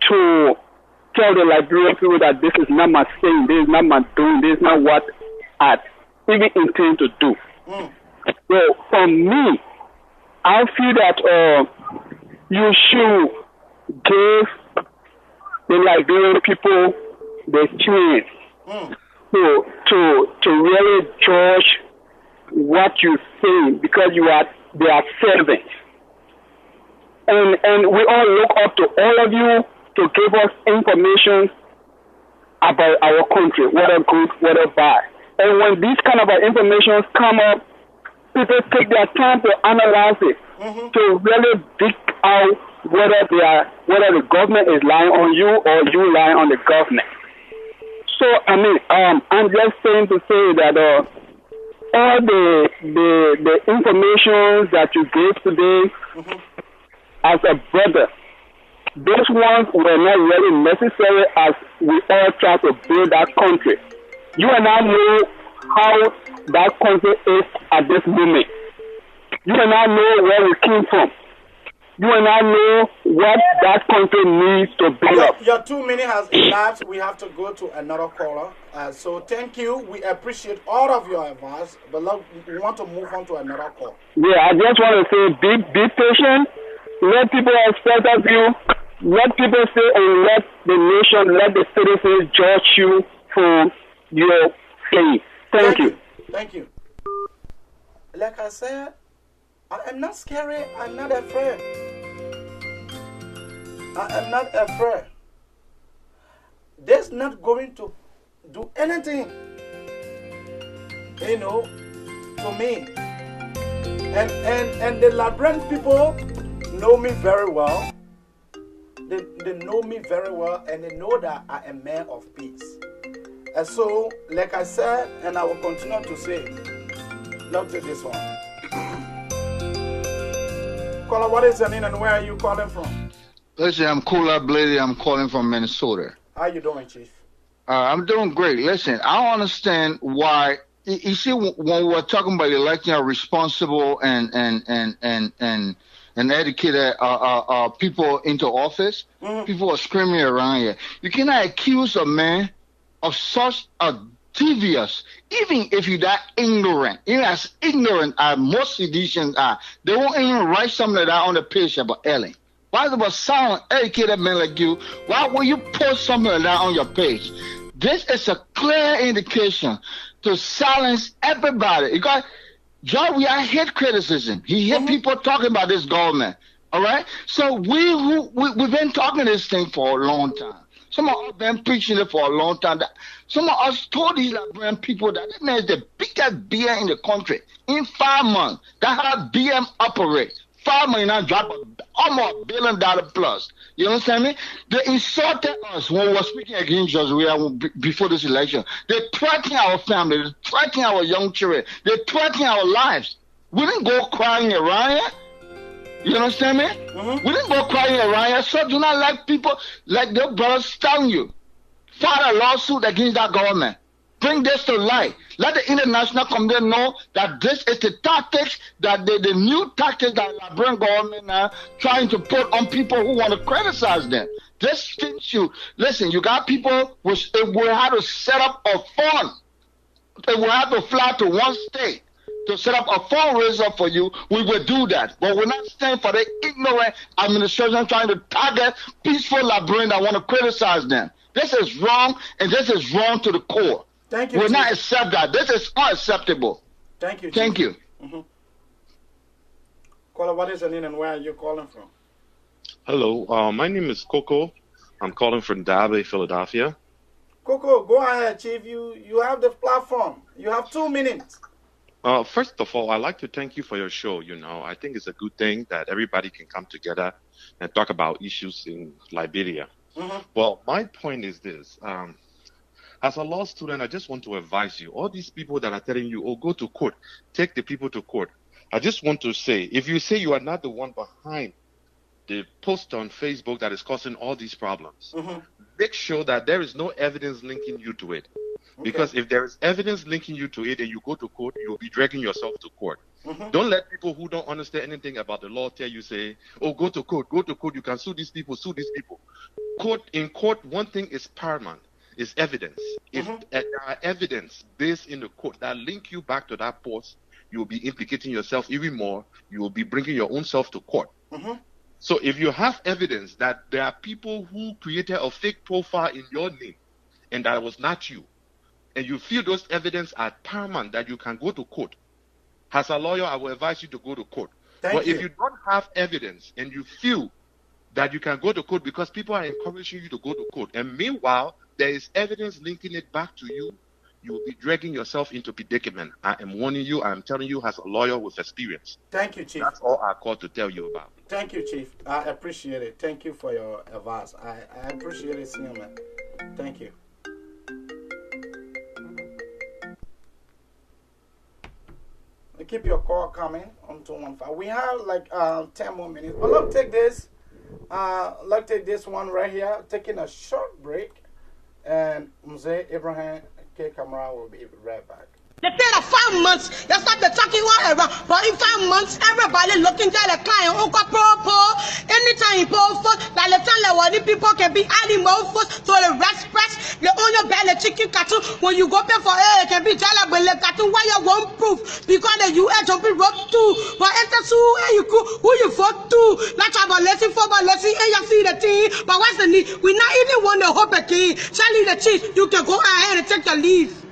S6: to tell the Liberian people that this is not my saying, this is not my doing, this is not what I even intend to do. So for me, I feel that you should give the Liberian people the chance to really judge what you say because they are servants. And we all look up to all of you to give us information about our country, whether good, whether bad. And when these kind of information come up, people take their time to analyze it, to really dig out whether the government is lying on you or you lying on the government. So I mean, I'm just saying to say that all the information that you gave today as a brother, those ones were not really necessary as we all try to build that country. You and I know how that country is at this moment. You and I know where we came from. You and I know what that country needs to build up.
S2: Your 2 minutes has elapsed. We have to go to another caller. So thank you. We appreciate all of your advice, but we want to move on to another call.
S6: Yeah, I just want to say be patient. Let people expect of you. Let people say and let the nation, let the citizens judge you for your faith. Thank you.
S2: Thank you. Like I said, I am not scary. I'm not afraid. I am not afraid. There's not going to do anything, to me. And the Liberian people know me very well. They know me very well, and they know that I am a man of peace. And so, like I said, and I will continue to say, look at this one. Caller, what is your name and where are you calling from?
S1: Listen, I'm Kula Blady. I'm calling from Minnesota.
S2: How you doing, Chief?
S1: I'm doing great. Listen, I don't understand why. You see, when we're talking about electing a responsible and educated people into office, people are screaming around here. You cannot accuse a man of such a devious, even if you're that ignorant, even as ignorant as most CDCIANs are, they won't even write something like that on the page about Ellen. Why about sound educated men like you? Why will you post something like that on your page? This is a clear indication to silence everybody. Because John, we hate criticism. He hate people talking about this government. All right? So we've been talking this thing for a long time. Some of us have been preaching it for a long time. Some of us told these Liberian people that this man is the biggest BM in the country. In 5 months, that's how BM operates. 5 months now drop almost $1 billion plus. You understand me? They insulted us when we were speaking against us before this election. They threatened our family. They threatened our young children. They threatened our lives. We didn't go crying around here. You understand me? We didn't go crying around here. So do not let people like their brothers telling you. File a lawsuit against that government. Bring this to light. Let the international community know that this is the tactics, that the new tactics that the Liberian government are trying to put on people who want to criticize them. This things listen, you got people which if we had to set up a fund, if we had to fly to one state to set up a fundraiser for you, we would do that. But we're not standing for the ignorant administration trying to target peaceful Liberians that want to criticize them. This is wrong, and this is wrong to the core.
S2: Thank you.
S1: We'll not accept that. This is unacceptable.
S2: Thank you.
S1: Thank you.
S2: Caller, what is your name and where are you calling from?
S22: Hello, my name is Coco. I'm calling from Dabe, Philadelphia.
S2: Coco, go ahead, Chief. You have the platform. You have 2 minutes.
S22: First of all, I'd like to thank you for your show. I think it's a good thing that everybody can come together and talk about issues in Liberia. Well, my point is this. As a law student, I just want to advise you, all these people that are telling you, oh, go to court, take the people to court. I just want to say, if you say you are not the one behind the post on Facebook that is causing all these problems, make sure that there is no evidence linking you to it. Because if there is evidence linking you to it and you go to court, you will be dragging yourself to court. Don't let people who don't understand anything about the law tell you, say, oh, go to court, you can sue these people, In court, one thing is paramount, is evidence. If there are evidence based in the court that link you back to that post, you will be implicating yourself even more. You will be bringing your own self to court. So if you have evidence that there are people who created a fake profile in your name and that was not you, and you feel those evidence are paramount that you can go to court, as a lawyer, I will advise you to go to court. But if you don't have evidence and you feel that you can go to court because people are encouraging you to go to court, and meanwhile, there is evidence linking it back to you, you will be dragging yourself into predicament. I am warning you. I am telling you as a lawyer with experience.
S2: Thank you, Chief.
S22: That's all I called to tell you about.
S2: Thank you, Chief. I appreciate it. Thank you for your advice. I appreciate it, Senior. Thank you. Keep your call coming on 215. We have like 10 more minutes. But let's take this. Let's take this one right here. Taking a short break. And Mzee Abraham K. Kamara will be right back.
S3: They say that 5 months, they start the talking whatever. But in 5 months, everybody looking at the client. Anytime you post, like the time that people can be adding more first to the respect. The owner buy the chicken cartoon. When you go pay for it can be jala with the cartoon. Why you won't proof? Because the US jumping rope too. But enter so who you vote to? That's about lesson for about lesson. And you see the team. But what's the need? We not even want to hope a king. Charlie the chief, you can go ahead and take your leave.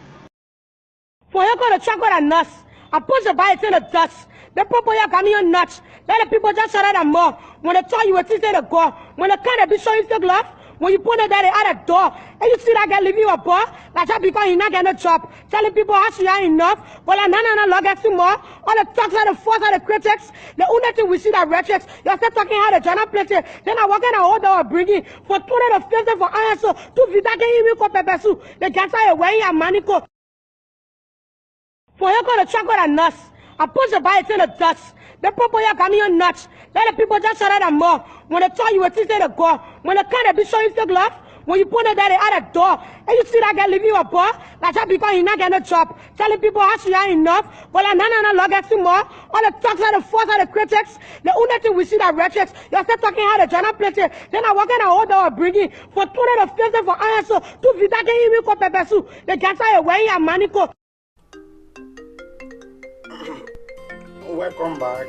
S3: For you go to chocolate and nuts, I push the bite in the dust. The people here coming on nuts. Let the people just shut out and more. When they tell you what is there to go. When they can't be showing fake love, when you put it there, they at the door. And you see that guy leaving you a bar, like that because he's not getting a job. Telling people how she ain't enough. But like, no, log at some more. All the talks are the force are the critics. The only thing we see that rhetorics, you're still talking how the journal plays it. Then I walk in and hold our bringing for 250 for ISO. 250 can even go pepesu. The gas are away and manico. For you go to chocolate and nuts, I push the bite in the dust. The people here coming on nuts. Let the people just shut out and more. When they tell you what is there to go. When they can't be showing fake love, when you put it there, they at the door. And you see that guy leaving you a bar, like that because he's not getting a job. Telling people how she ain't enough. But like, no, log at some more. All the talks are the force are the critics. The only thing we see that rhetorics, you're still talking how the journal plays it. Then I walk in and hold our bringing for 250 for ISO. 250 can even go pepesu. The gas are away and manico.
S2: Welcome back.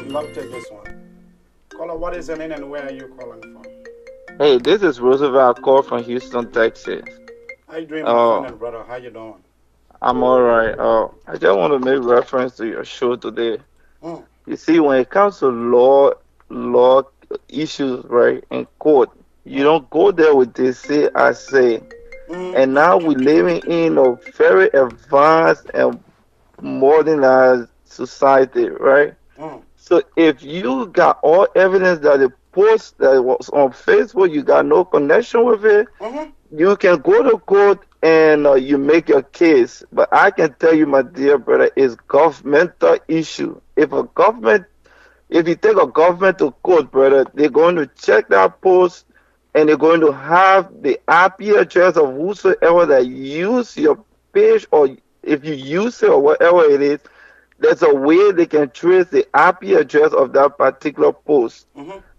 S2: Love take this one. Caller, what is your name and where are you calling from?
S5: Hey, this is Roosevelt. I call from Houston, Texas.
S2: How you doing, my friend and brother? How you doing?
S5: I'm all right. I just want to make reference to your show today. You see, when it comes to law issues, right, in court, you don't go there with they say, I say. And now we're living in a very advanced and modernized society, right? So if you got all evidence that the post that was on Facebook, you got no connection with it, you can go to court and you make your case. But I can tell you, my dear brother, it's governmental issue. If you take a government to court, brother, they're going to check that post and they're going to have the IP address of whosoever that use your page, or if you use it or whatever it is, there's a way they can trace the IP address of that particular post.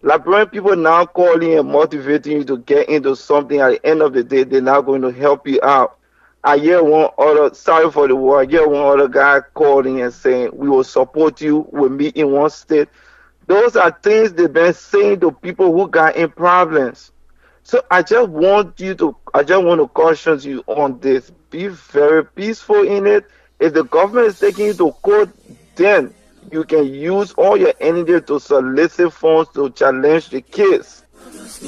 S5: Liberian people now calling and motivating you to get into something. At the end of the day, they're not going to help you out. I hear one other, sorry for the word, I hear one other guy calling and saying, we will support you, we'll meet in one state. Those are things they've been saying to people who got in problems. So I just want to caution you on this. Be very peaceful in it. If the government is taking you to court, then you can use all your energy to solicit funds to challenge the case.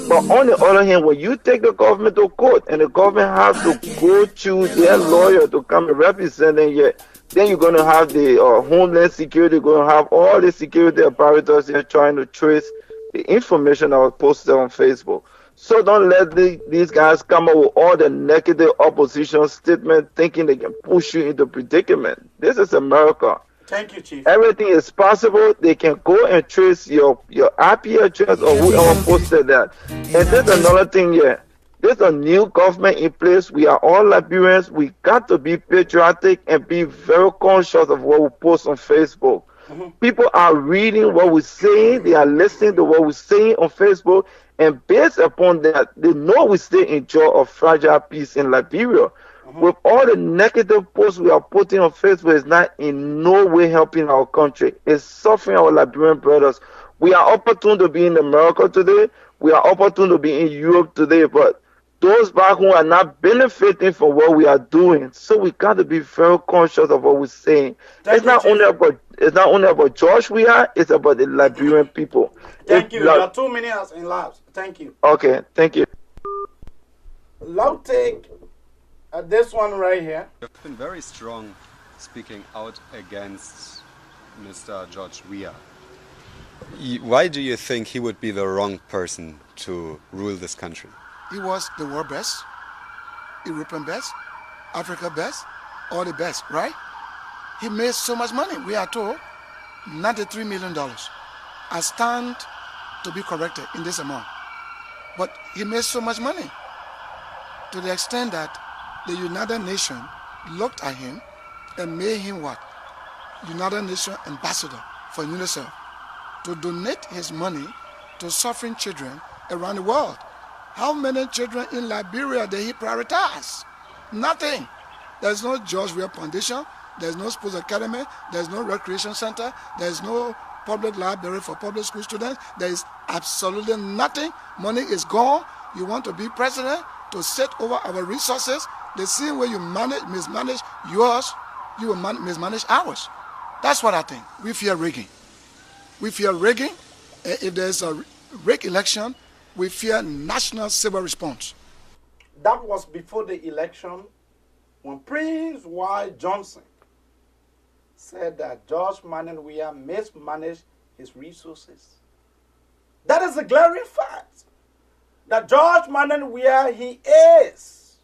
S5: But on the other hand, when you take the government to court and the government has to go to their lawyer to come and represent them, then you're going to have the Homeland Security, going to have all the security apparatus here trying to trace the information that was posted on Facebook. So don't let these guys come up with all the negative opposition statements thinking they can push you into predicament. This is America.
S2: Thank you, Chief.
S5: Everything is possible. They can go and trace your IP address or whoever posted that. And there's another thing here. There's a new government in place. We are all Liberians. We got to be patriotic and be very conscious of what we post on Facebook. People are reading what we're saying. They are listening to what we're saying on Facebook. And based upon that, they know we still enjoy a fragile peace in Liberia. With all the negative posts we are putting on Facebook, it's not in no way helping our country. It's suffering our Liberian brothers. We are opportune to be in America today. We are opportune to be in Europe today. But those back home are not benefiting from what we are doing. So we got to be very conscious of what we're saying. It's not only about George we are, it's about the Liberian people.
S2: Thank you. You are 2 minutes in lives. Thank you.
S5: Okay, thank you.
S2: Loud take this one right here.
S8: You've been very strong speaking out against Mr. George Weah. Why do you think he would be the wrong person to rule this country?
S9: He was the world best, European best, Africa best, all the best, right? He made so much money. We are told $93 million. I stand to be corrected in this amount. But he made so much money to the extent that the United Nations looked at him and made him what? United Nations ambassador for UNICEF to donate his money to suffering children around the world. How many children in Liberia did he prioritize? Nothing. There's no George Weah Foundation. There's no sports academy. There's no recreation center. There's no public library for public school students. There is absolutely nothing. Money is gone. You want to be president to sit over our resources. The same way you mismanage yours, you will mismanage ours. That's what I think. We fear rigging. We fear rigging. If there's a rig election, we fear national civil response.
S2: That was before the election when Prince Y. Johnson said that George Manuel Weah mismanaged his resources. That is a glaring fact. That George Manuel Weah, he is,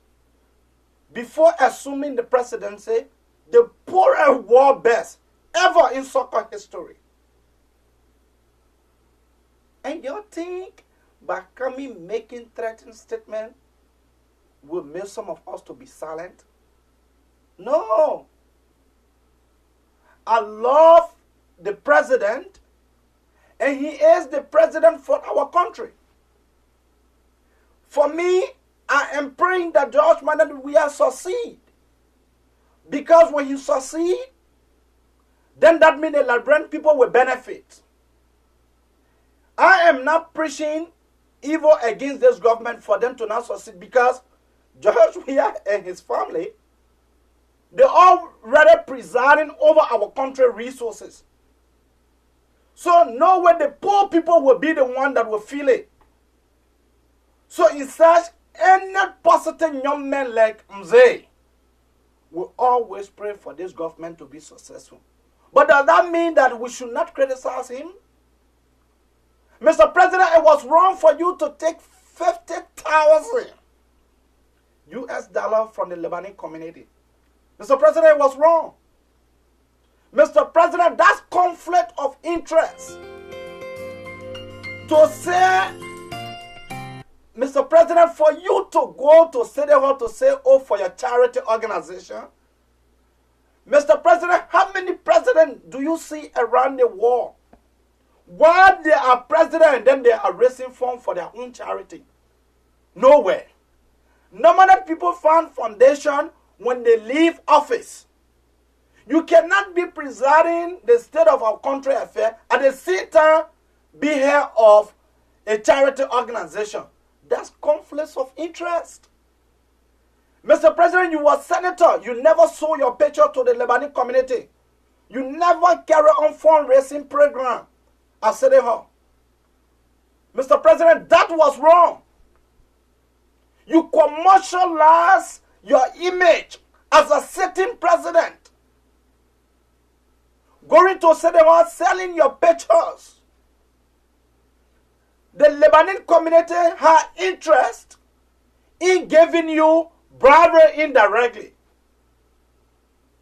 S2: before assuming the presidency, the poorest world best ever in soccer history. And you think by making threatening statements will make some of us to be silent? No. I love the president, and he is the president for our country. For me, I am praying that George Manuel Weah succeed. Because when he succeed, then that means the Liberian people will benefit. I am not preaching evil against this government for them to not succeed, because George Weah and his family, they're already presiding over our country resources. So no way the poor people will be the one that will feel it. So in such, any positive young man like Mzee will always pray for this government to be successful. But does that mean that we should not criticize him? Mr. President, it was wrong for you to take 50,000 US dollars from the Lebanese community. Mr. President, it was wrong. Mr. President, that's conflict of interest. To say, Mr. President, for you to go to City Hall to say, oh, for your charity organization. Mr. President, how many presidents do you see around the world? While they are president, then they are raising funds for their own charity. Nowhere. Normally, people fund foundation when they leave office. You cannot be presiding the state of our country affair at the same time be head of a charity organization. That's conflicts of interest. Mr. President, you were senator. You never sold your picture to the Lebanese community. You never carry on fundraising program at City Hall. Mr. President, that was wrong. You commercialize your image as a sitting president. Going to cinema, selling your pictures. The Lebanese community had interest in giving you bribery indirectly.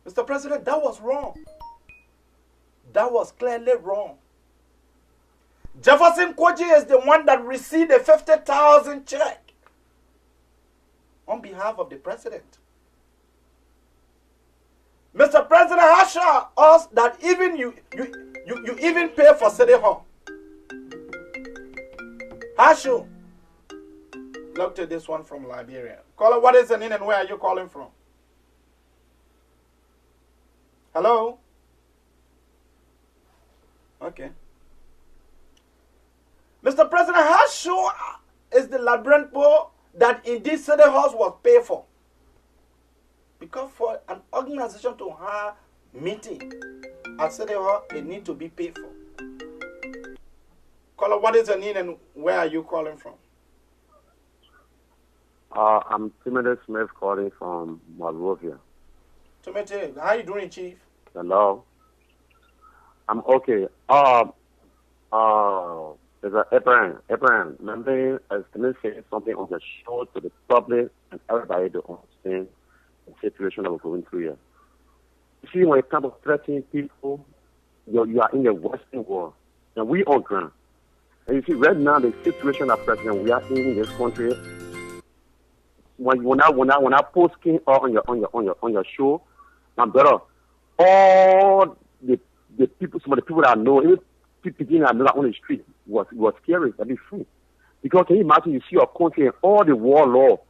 S2: Mr. President, that was wrong. That was clearly wrong. Jefferson Koji is the one that received a 50,000 check on behalf of the president. Mr. President assure us that even you even pay for City Hall. Hashu, look to this one from Liberia. Caller, what is the name and where are you calling from? Hello? Okay. Mr. President, how sure is the Liberian poor that indeed City Halls was paid for? Because for an organization to have meeting at City Hall, they need to be paid for. Caller, what is your name and where are you calling from?
S4: I'm Timothy Smith calling from Monrovia.
S2: Timothy, how are you doing, Chief?
S4: Hello. I'm okay. There's Abraham, let me say something on the show to the public and everybody to understand the situation that we're going through here. You see, when it comes to threatening people, you are in the Western world, and we on ground. And you see, right now, the situation that President we are in this country, when I post on your show, my brother, all the people, some of the people that I know, even people that I know on the street was scary to be free. Because can you imagine you see your country and all the war law,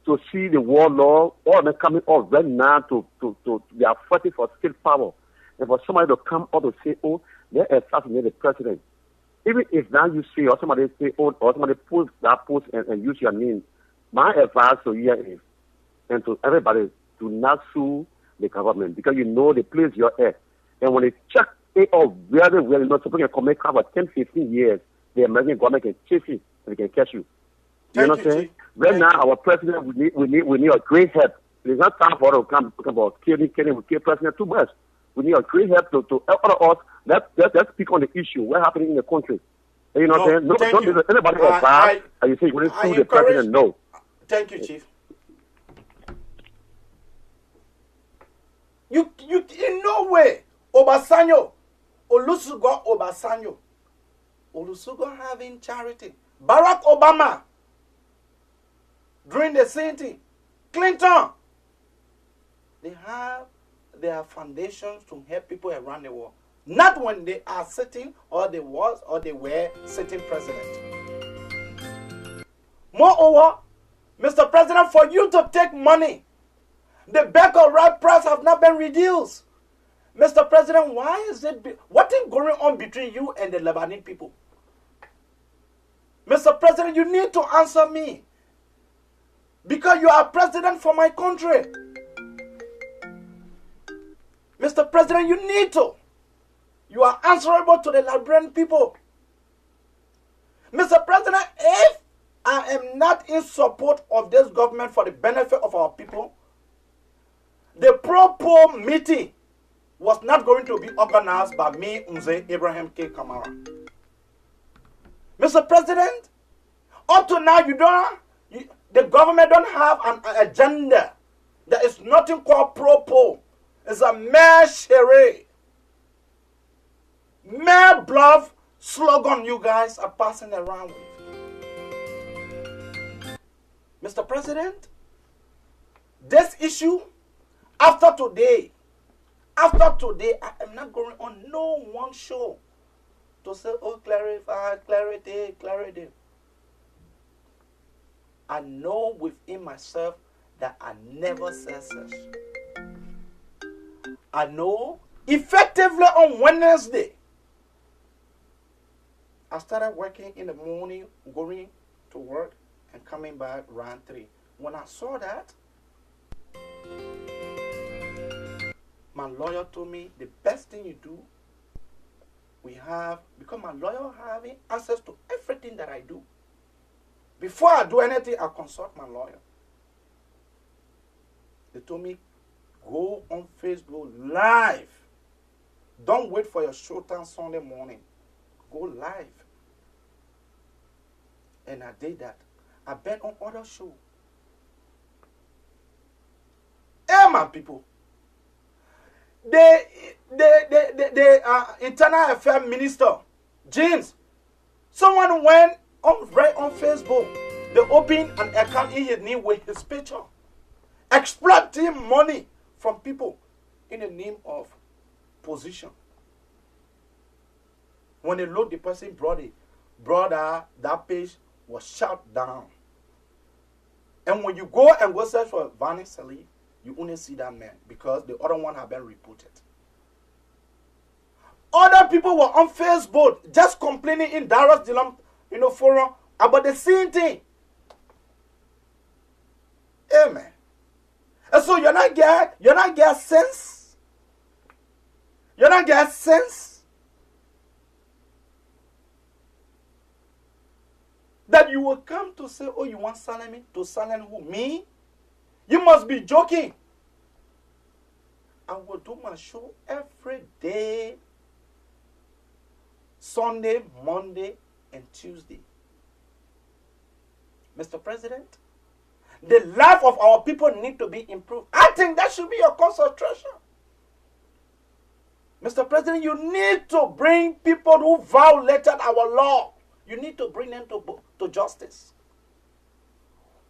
S4: to see the war law, all of them coming up right now to they are fighting for state power. And for somebody to come up and say, oh, they assassinate the president. Even if now you say, or somebody say, oh, or somebody post that post and use your name, my advice to you is, and to everybody, do not sue the government, because you know the place you're at. And when they check it out very well, you know, somebody can commit crime for 10, 15 years, the American government can chase you and they can catch you. You know what I'm saying? Right now, our president, we need a great help. It's not time for us to come about killing, we kill president too much. We need a great help to help us. Let's speak on the issue. What's happening in the country? You know what I'm saying? No, don't listen to anybody advise. And you say, when it's true, the president, no.
S2: Thank you, Chief. You in no way, Obasanjo, Olusegun Obasanjo having charity. Barack Obama, during the same thing. Clinton, they have their foundations to help people around the world. Not when they are sitting or they were sitting president. Moreover, Mr. President, for you to take money, the back of right price have not been reduced. Mr. President, why is it? What is going on between you and the Lebanese people? Mr. President, you need to answer me. Because you are president for my country. Mr. President, you need to. You are answerable to the Liberian people. Mr. President, if I am not in support of this government for the benefit of our people, the pro-poor meeting was not going to be organized by me, Mzee Abraham K. Kamara. Mr. President, up to now, the government don't have an agenda. There is nothing called pro-poor. It's a mere charade. Mere bluff slogan you guys are passing around with. Mr. President, this issue, after today, I am not going on no one show to say, oh, clarity. I know within myself that I never said such. I know effectively on Wednesday, I started working in the morning, going to work and coming back around 3. When I saw that, my lawyer told me the best thing you do because my lawyer having access to everything that I do. Before I do anything, I consult my lawyer. They told me, go on Facebook live. Don't wait for your showtime Sunday morning. Go live. And I did that. I bet on other show. Hey, my people. The internal affairs minister, James, someone went on Facebook. They opened an account in his name with his picture, exploiting money from people in the name of position. When they load the person brother, that page was shut down. And when you go search for Vani Salif, you only see that man because the other one have been reported. Other people were on Facebook just complaining in Darus Dilam, forum about the same thing. Amen. And so you're not get sense. You're not get sense that you will come to say, oh, you want silence me? To silence who? Me? You must be joking. I will do my show every day, Sunday, Monday, and Tuesday. Mr. President, the life of our people need to be improved. I think that should be your concentration. Mr. President, you need to bring people who violated our law. You need to bring them to justice.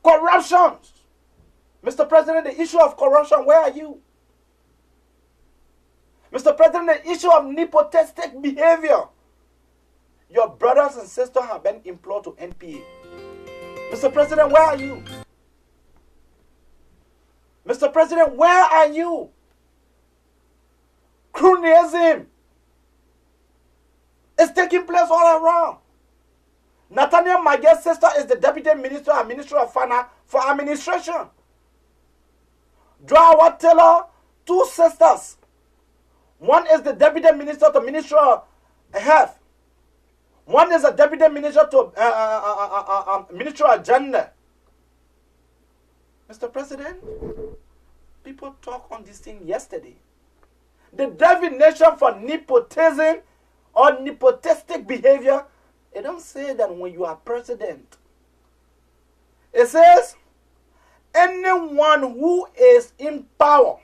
S2: Corruption. Mr. President, the issue of corruption, where are you? Mr. President, the issue of nepotistic behavior. Your brothers and sisters have been employed to NPA. Mr. President, where are you? Mr. President, where are you? Cronyism is taking place all around. Nathaniel Mage's sister is the Deputy Minister and Minister of Finance for Administration. Drawa Taylor, two sisters. One is the Deputy Minister to Minister of Health. One is a Deputy Minister to Minister of Gender. Mr. President, people talked on this thing yesterday. The definition for nepotism or nepotistic behavior, it don't say that when you are president. It says anyone who is in power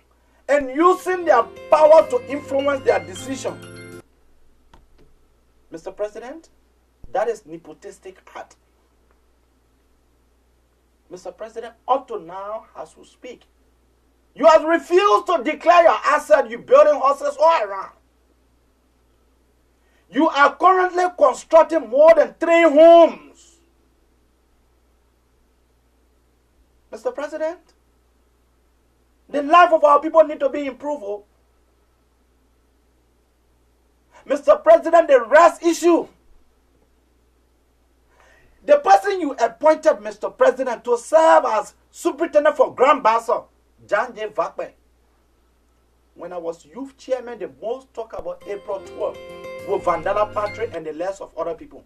S2: and using their power to influence their decision. Mr. President, that is nepotistic act. Mr. President, up to now, as we speak, you have refused to declare your asset. You building houses all around. You are currently constructing more than 3 homes. Mr. President, the life of our people need to be improved. Oh. Mr. President, the rest issue. The person you appointed, Mr. President, to serve as Superintendent for Grand Bassel, John J. Vakbe. When I was youth chairman, the most talk about April 12 with Vandala Patrick and the rest of other people.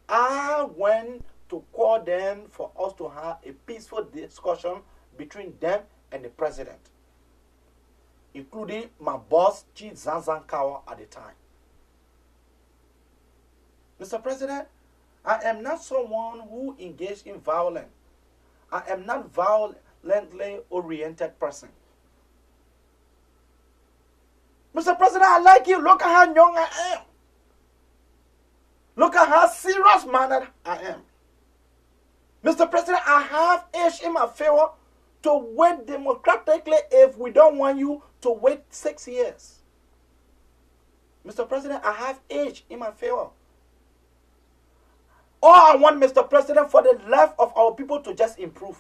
S2: I went to call them for us to have a peaceful discussion between them and the president, including my boss, Chief Zanzan Kawa, at the time. Mr. President, I am not someone who engaged in violence. I am not violently oriented person. Mr. President, I like you. Look at how young I am. Look at how serious mannered I am. Mr. President, I have age in my favor to wait democratically if we don't want you to wait 6 years. Mr. President, I have age in my favor. All I want, Mr. President, for the life of our people to just improve.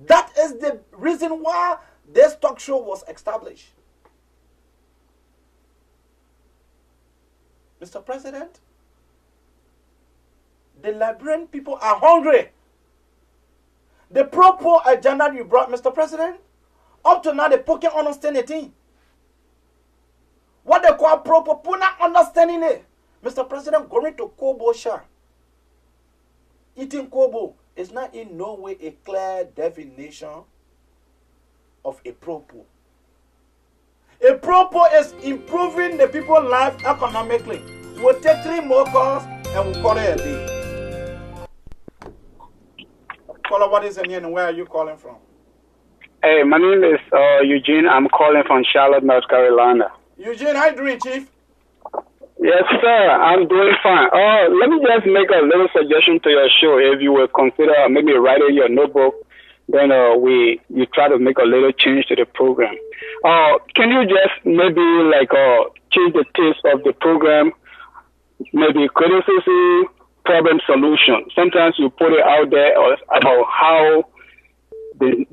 S2: That is the reason why this talk show was established. Mr. President, the Liberian people are hungry. The pro-poor agenda you brought, Mr. President, up to now, they poking on us anything. What they call proper, not understanding it. Mr. President, going to Kobo Sha. Eating Kobo is not in no way a clear definition of a propo. A propo is improving the people's life economically. We'll take 3 more calls and we'll call it a day. Caller, what is your name and where are you calling from?
S10: Hey, my name is Eugene. I'm calling from Charlotte, North Carolina.
S2: Eugene, how you doing, Chief?
S10: Yes, sir. I'm doing fine. Let me just make a little suggestion to your show. If you will consider maybe writing your notebook, then you try to make a little change to the program. Can you just maybe like change the taste of the program? Maybe criticism, problem, solution. Sometimes you put it out there about how the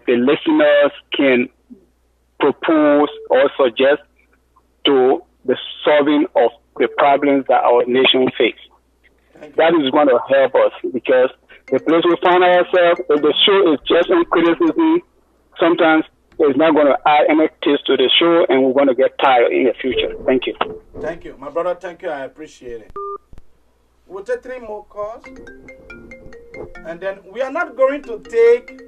S10: listeners can propose or suggest to the solving of the problems that our nation face. That is going to help us, because the place we find ourselves, if the show is just in criticism, sometimes it's not going to add any taste to the show, and we're going to get tired in the future. Thank you.
S2: Thank you. My brother, thank you. I appreciate it. We'll take 3 more calls. And then we are not going to take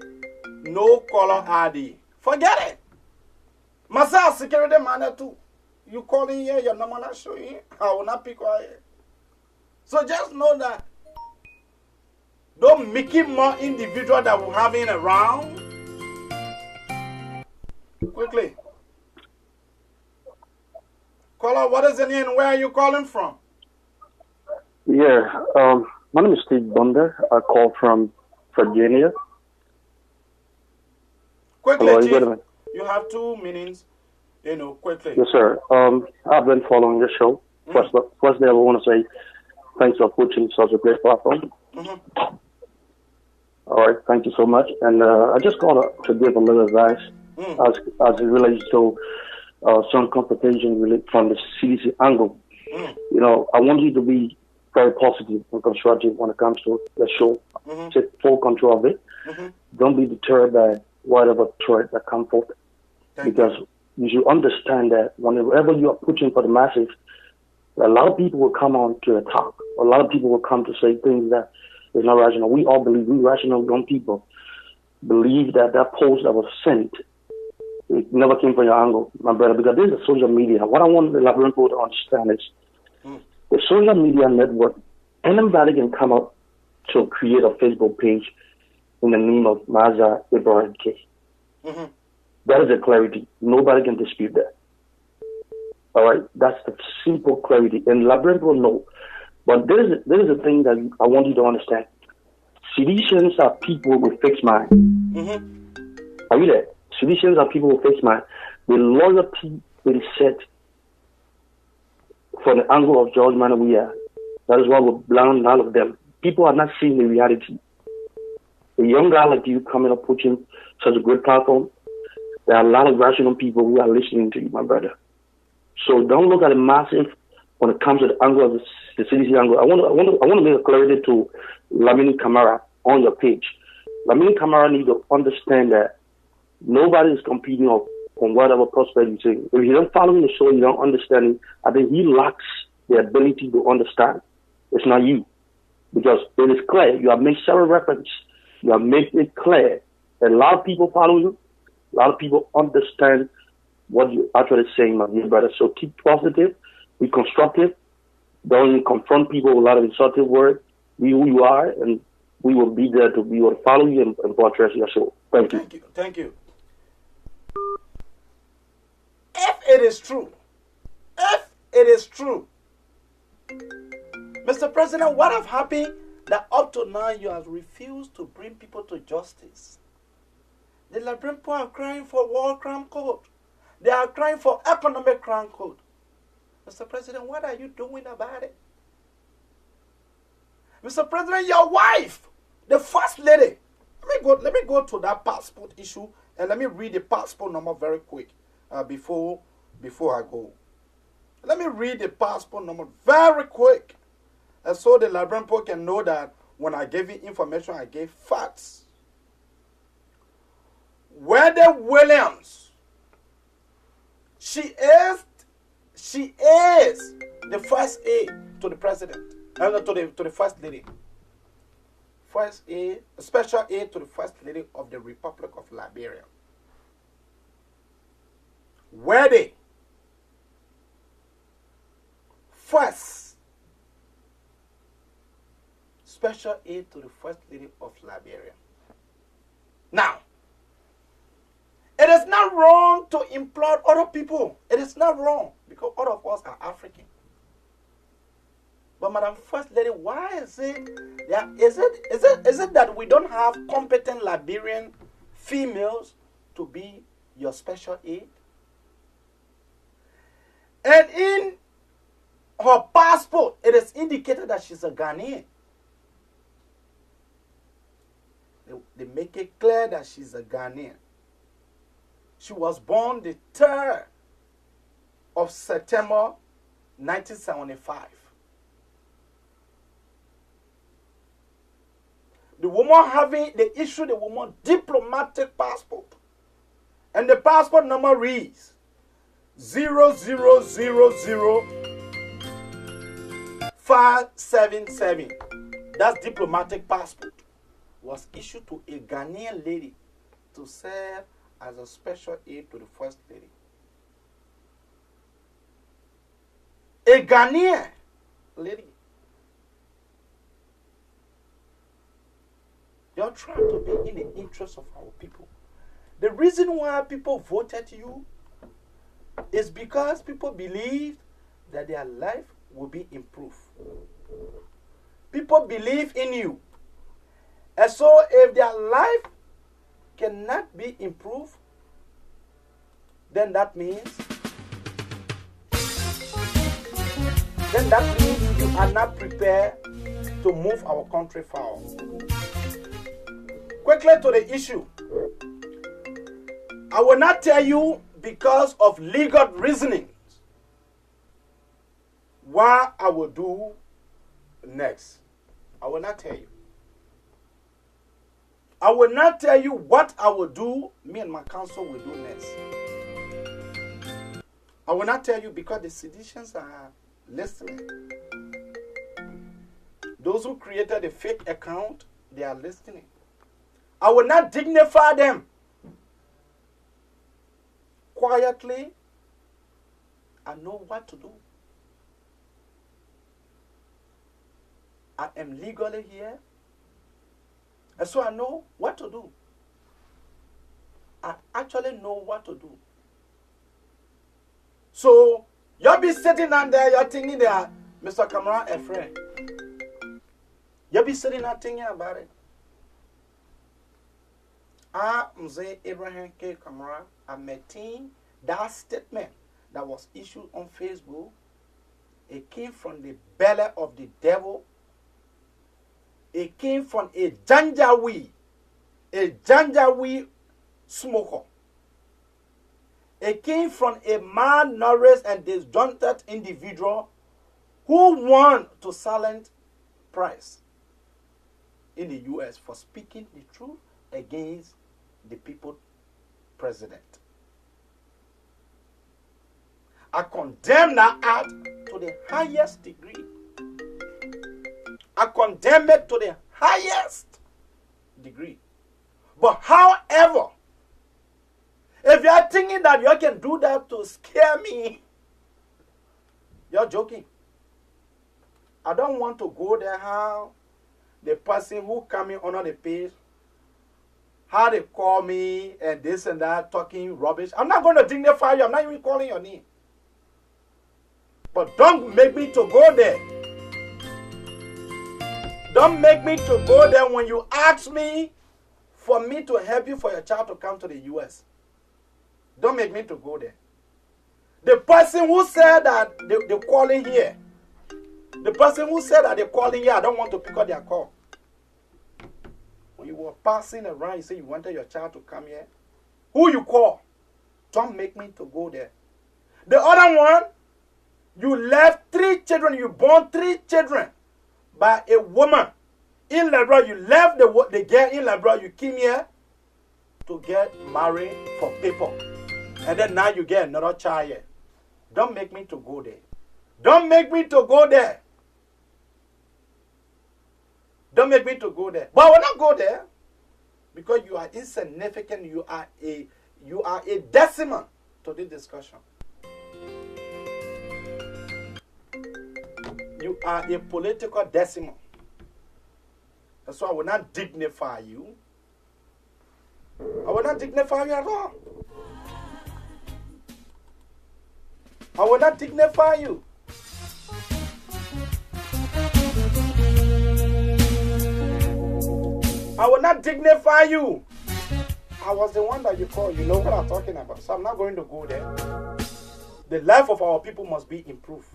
S2: no caller ID. Forget it. Masa security man too. You call in here, your number not showing. I will not pick quiet. So just know that don't make it more individual that we're having around. Quickly. Caller, what is the name and where are you calling from?
S11: Yeah, my name is Steve Bonder. I call from Virginia.
S2: Quickly,
S11: hello,
S2: Chief. You have 2 minutes. Quickly.
S11: Yes, sir. I've been following your show. Firstly, I want to say thanks for putting such a great platform. All right, thank you so much. And I just called to give a little advice as it relates to some confrontation from the CDC angle. You know, I want you to be very positive and constructive when it comes to the show. Take full control of it. Don't be deterred by whatever threat that comes forth. Because you should understand that whenever you are pushing for the masses, a lot of people will come on to the top. A lot of people will come to say things that is not rational. We all believe, we rational young people, believe that post that was sent, it never came from your angle, my brother, because this is social media. What I want the Liberian people to understand is the social media network, anybody can come up to create a Facebook page in the name of Maza Ibrahim K. That is a clarity. Nobody can dispute that. All right? That's the simple clarity. And Liberian people know. But there is a thing that I want you to understand. CDCIANs are people with fixed mind. Are you there? CDCIANs are people with fixed mind. The loyalty is set from the angle of George Manawia. That is why we're blind, all of them. People are not seeing the reality. A young guy like you coming up pushing such a great platform, there are a lot of rational people who are listening to you, my brother. So don't look at the massive when it comes to the angle of the CDC angle. I want to make a clarity to Lamine Camara on your page. Lamine Camara needs to understand that nobody is competing on whatever prospect you say. If you don't follow the show, you don't understand it, I think he lacks the ability to understand. It's not you. Because it is clear. You have made several references. You have made it clear that a lot of people follow you. A lot of people understand what you're actually saying, my dear brother. So keep positive, be constructive. Don't confront people with a lot of insulting words. Be who you are, and we will be there to be able to follow you and portray your show. Thank you.
S2: Thank you. If it is true, Mr. President, what have happened that up to now you have refused to bring people to justice? The Liberian people are crying for war crime code. They are crying for economic crime code. Mr. President, what are you doing about it? Mr. President, your wife, the first lady. Let me go to that passport issue and let me read the passport number very quick before I go. Let me read the passport number very quick, and so the Liberian people can know that when I gave you information, I gave facts. Whether Williams, she is she is the first aide to the president, to the first lady. First aide, special aide to the first lady of the Republic of Liberia. Were they first special aide to the first lady of Liberia? Now, it is not wrong to employ other people. It is not wrong because all of us are African. But Madam First Lady, why is it that we don't have competent Liberian females to be your special aide? And in her passport, it is indicated that she's a Ghanaian. They make it clear that she's a Ghanaian. She was born the 3rd of September 1975. The woman issued the woman diplomatic passport. And the passport number reads 0000577. That's diplomatic passport. Was issued to a Ghanaian lady to serve as a special aide to the first lady. A Ghanaian lady. You're trying to be in the interest of our people. The reason why people voted you is because people believe that their life will be improved. People believe in you. And so if their life cannot be improved, then that means you are not prepared to move our country forward. Quickly to the issue. I will not tell you because of legal reasonings what I will do next. I will not tell you. I will not tell you what I will do, me and my council will do next. I will not tell you because the seditionists are listening. Those who created a fake account, they are listening. I will not dignify them. Quietly, I know what to do. I am legally here. And so I know what to do. I actually know what to do. So, you'll be sitting down there, you're thinking that Mr. Kamara a friend. You'll be sitting there thinking about it. I, Mzee Abraham K. Kamara, I'm making that statement that was issued on Facebook. It came from the belly of the devil. It came from a Janjaweed smoker. It came from a malnourished and disjointed individual who want to silence Price in the U.S. for speaking the truth against the people president. I condemn that act to the highest degree. I condemn it to the highest degree. But however, if you are thinking that you can do that to scare me, you're joking. I don't want to go there how the person who coming under the page, how they call me and this and that, talking rubbish. I'm not going to dignify you. I'm not even calling your name. But don't make me to go there. Don't make me to go there when you ask me for me to help you for your child to come to the U.S. Don't make me to go there. The person who said that they're calling here, the person who said that they're calling here, I don't want to pick up their call. When you were passing around, you say you wanted your child to come here. Who you call? Don't make me to go there. The other one, you left 3 children, you born 3 children by a woman in Liberia. You left the girl in Liberia, you came here to get married for paper. And then now you get another child here. Don't make me to go there. Don't make me to go there. Don't make me to go there. But I will not go there because you are insignificant. You are a decimal to this discussion. You are a political decimal. That's why I will not dignify you. I will not dignify you at all. I will not dignify you. I will not dignify you. I was the one that you called. You know what I'm talking about. So I'm not going to go there. The life of our people must be improved.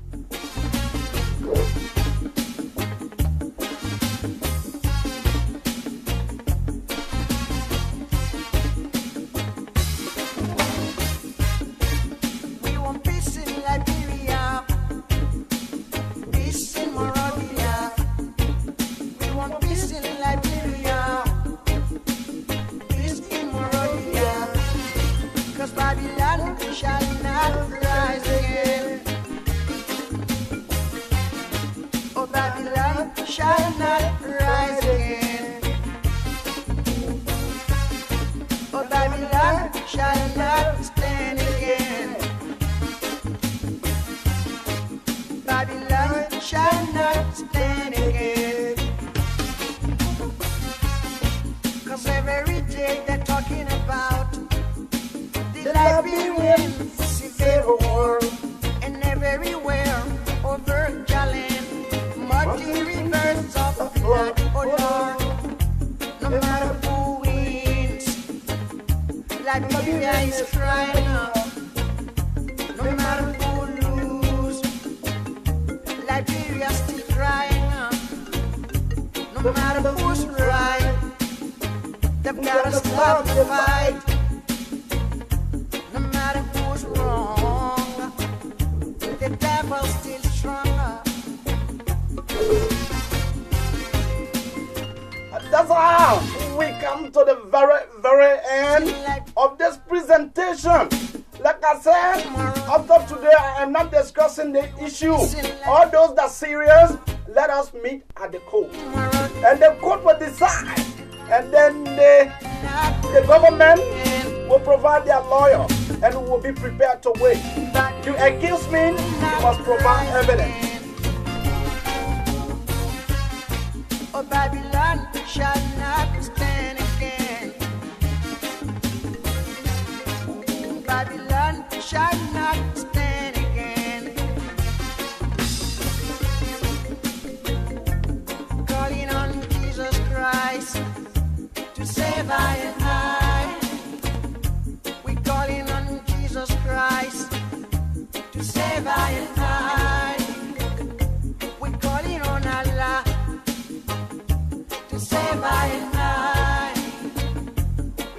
S7: We want peace in Liberia, peace in Moravia. We want peace in Liberia, peace in Moravia. 'Cause Babylon shall not rise again. Oh, Babylon shall not rise again. Oh, Babylon shall not stand again. Babylon shall not stand again. 'Cause every day they're talking about the Liberian civil war, and everywhere over Jalen, muddy rivers of blood, oh Lord. No matter who wins, Liberia is crying out. No matter who loses, Liberia still crying out. No matter who's right, they've gotta stop the fight. No matter who's wrong, the devil's still stronger.
S2: That's how we come to the very, very end of this presentation. Like I said, up to today, I am not discussing the issue. All those that are serious, let us meet at the court. And the court will decide. And then the government will provide their lawyer and will be prepared to wait. You accuse me, you must provide evidence.
S7: Oh, Babylon shall not stand again. Babylon shall not stand again. Calling on Jesus Christ to save I and I. We calling on Jesus Christ to save I and I. We calling on Allah to save I and I.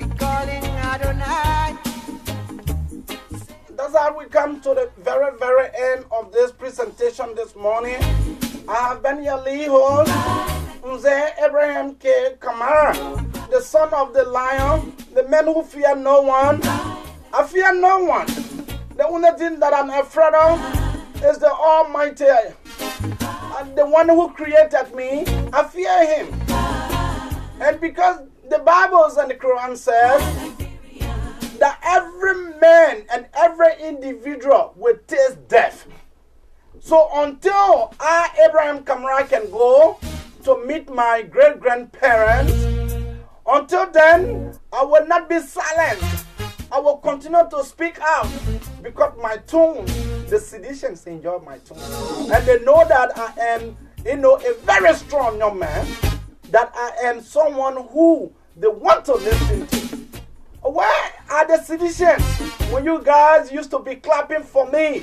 S7: We calling Adonai.
S2: That's how we come to the very, very end of this presentation this morning. I have been your lead host, Mzee Abraham K. Kamara, the son of the lion, the man who fear no one. I fear no one. The only thing that I'm afraid of is the Almighty. And the one who created me, I fear him. And because the Bible and the Quran says that every man and every individual will taste death. So until I, Abraham Kamara, can go to meet my great-grandparents, until then, I will not be silent. I will continue to speak out because my tune, the seditionists enjoy my tune. And they know that I am, a very strong young man, that I am someone who they want to listen to. Where are the seditionists when you guys used to be clapping for me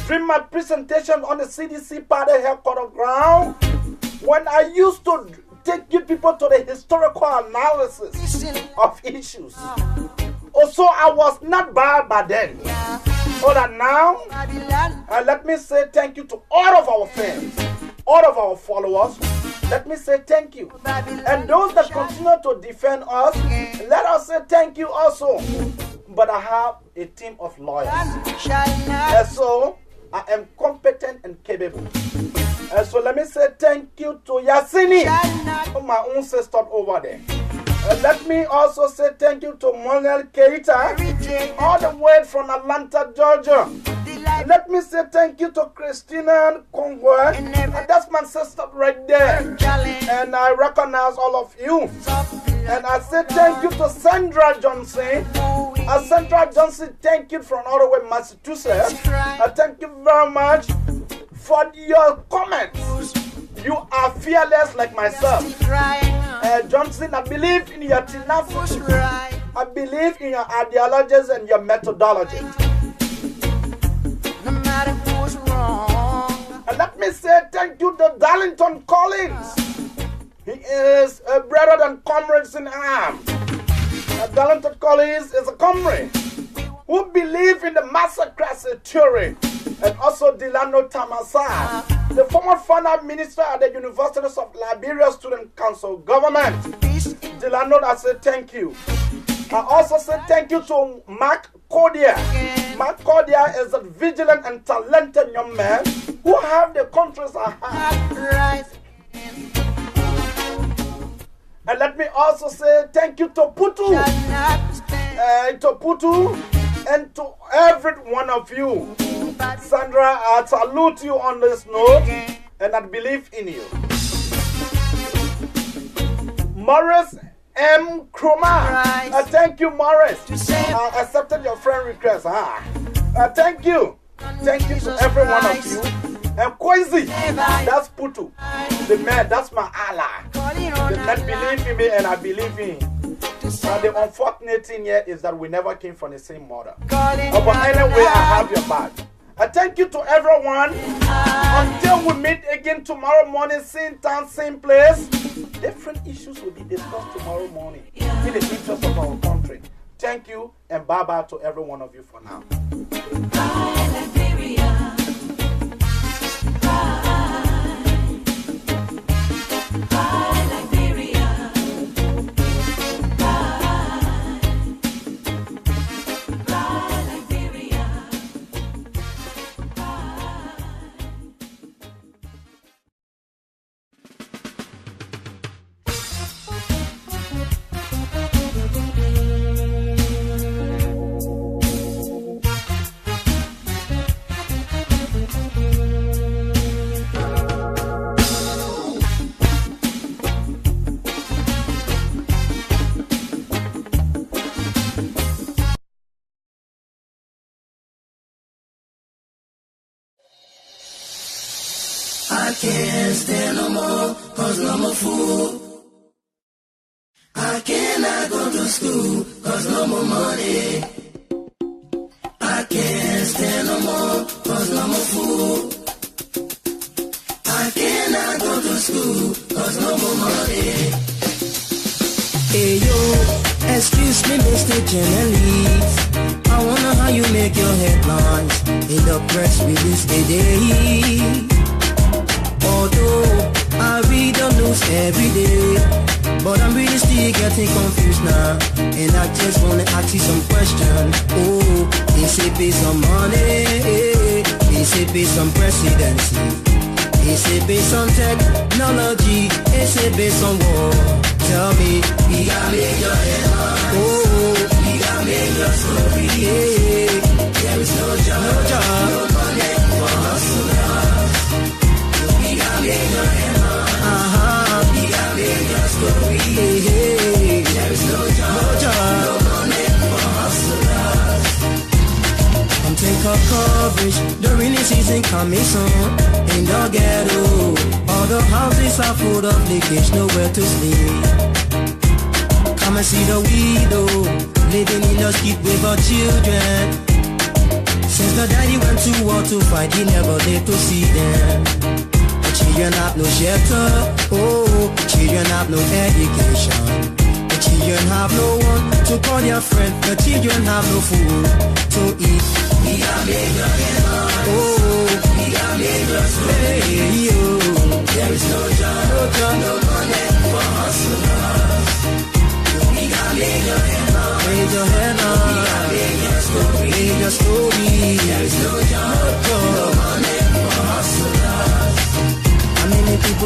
S2: during my presentation on the CDC party headquarters ground? When I used to take you people to the historical analysis of issues. Also, I was not bad by then. Hold on now. Let me say thank you to all of our fans, all of our followers. Let me say thank you. And those that continue to defend us, let us say thank you also. but I have a team of lawyers. And so I am competent and capable. And so let me say thank you to Yasini, my own sister over there. And let me also say thank you to Monel Keita, all the way from Atlanta, Georgia. And let me say thank you to Christina Conway, and that's my sister right there. And I recognize all of you. And I say thank you to Sandra Johnson. Sandra Johnson, thank you from all the way Massachusetts. I thank you very much for your comments. You are fearless like myself. Johnson, I believe in your tenacity. I believe in your ideologies and your methodology. No matter who's wrong. And let me say thank you to Darlington Collins. He is a brother and comrades in arms. Darlington Collins is a comrade who believes in the massacre theory. And also Delano Tamasa, the former finance minister at the Universities of Liberia Student Council government. Delano, I say thank you. I also say thank you to Mark Cordia. Mark Cordia is a vigilant and talented young man who have the countries at heart. And let me also say thank you to Putu. And to every one of you. Sandra, I salute you on this note, and I believe in you. Morris M. Kroma, thank you, Morris. I accepted your friend request. Thank you. Thank you to every one of you. And Kwesi, that's Putu. The man, that's my ally. The man believe in me, and I believe in him. The unfortunate thing here is that we never came from the same mother. But anyway, I have your back. I thank you to everyone. Until we meet again tomorrow morning, same time, same place. Different issues will be discussed tomorrow morning in the interest of our country. Thank you, and bye-bye to every one of you for now.
S7: I can't stand no more, cause I'm a fool. I cannot go to school, cause no more money. I can't stand no more, cause I'm a fool. I cannot go to school, cause no more money. Hey yo, excuse me Mr. Journalist, I wonder how you make your headlines in the press release today. Although I read the news every day, but I'm really still getting confused now. And I just wanna ask you some questions. Oh, is it based on money? Is it based on presidency? Is it based on technology? Is it based on war? Tell me, we gotta make your headline. Oh, we gotta make your story. Yeah. There is no job, no money for hustlers. We gotta make your headline. We gotta make your story. Yeah. There is no job, no money for hustlers. Come take a coverage, the rainy season coming soon. In the ghetto, all the houses are full of leakage, nowhere to sleep. Come and see the widow, living in the street with her children. Since the daddy went to war to fight, he never lived to see them. The children have no shelter, oh, children have no education. The children have no one to call their friend, the children have no food to eat. We gotta make your headline. Oh, we gotta make your story. There is no job, no money for hustlers. We gotta make your headline. We gotta make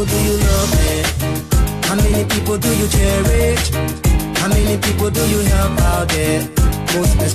S7: people do you love, man? How many people do you cherish? How many people do you help out there? Most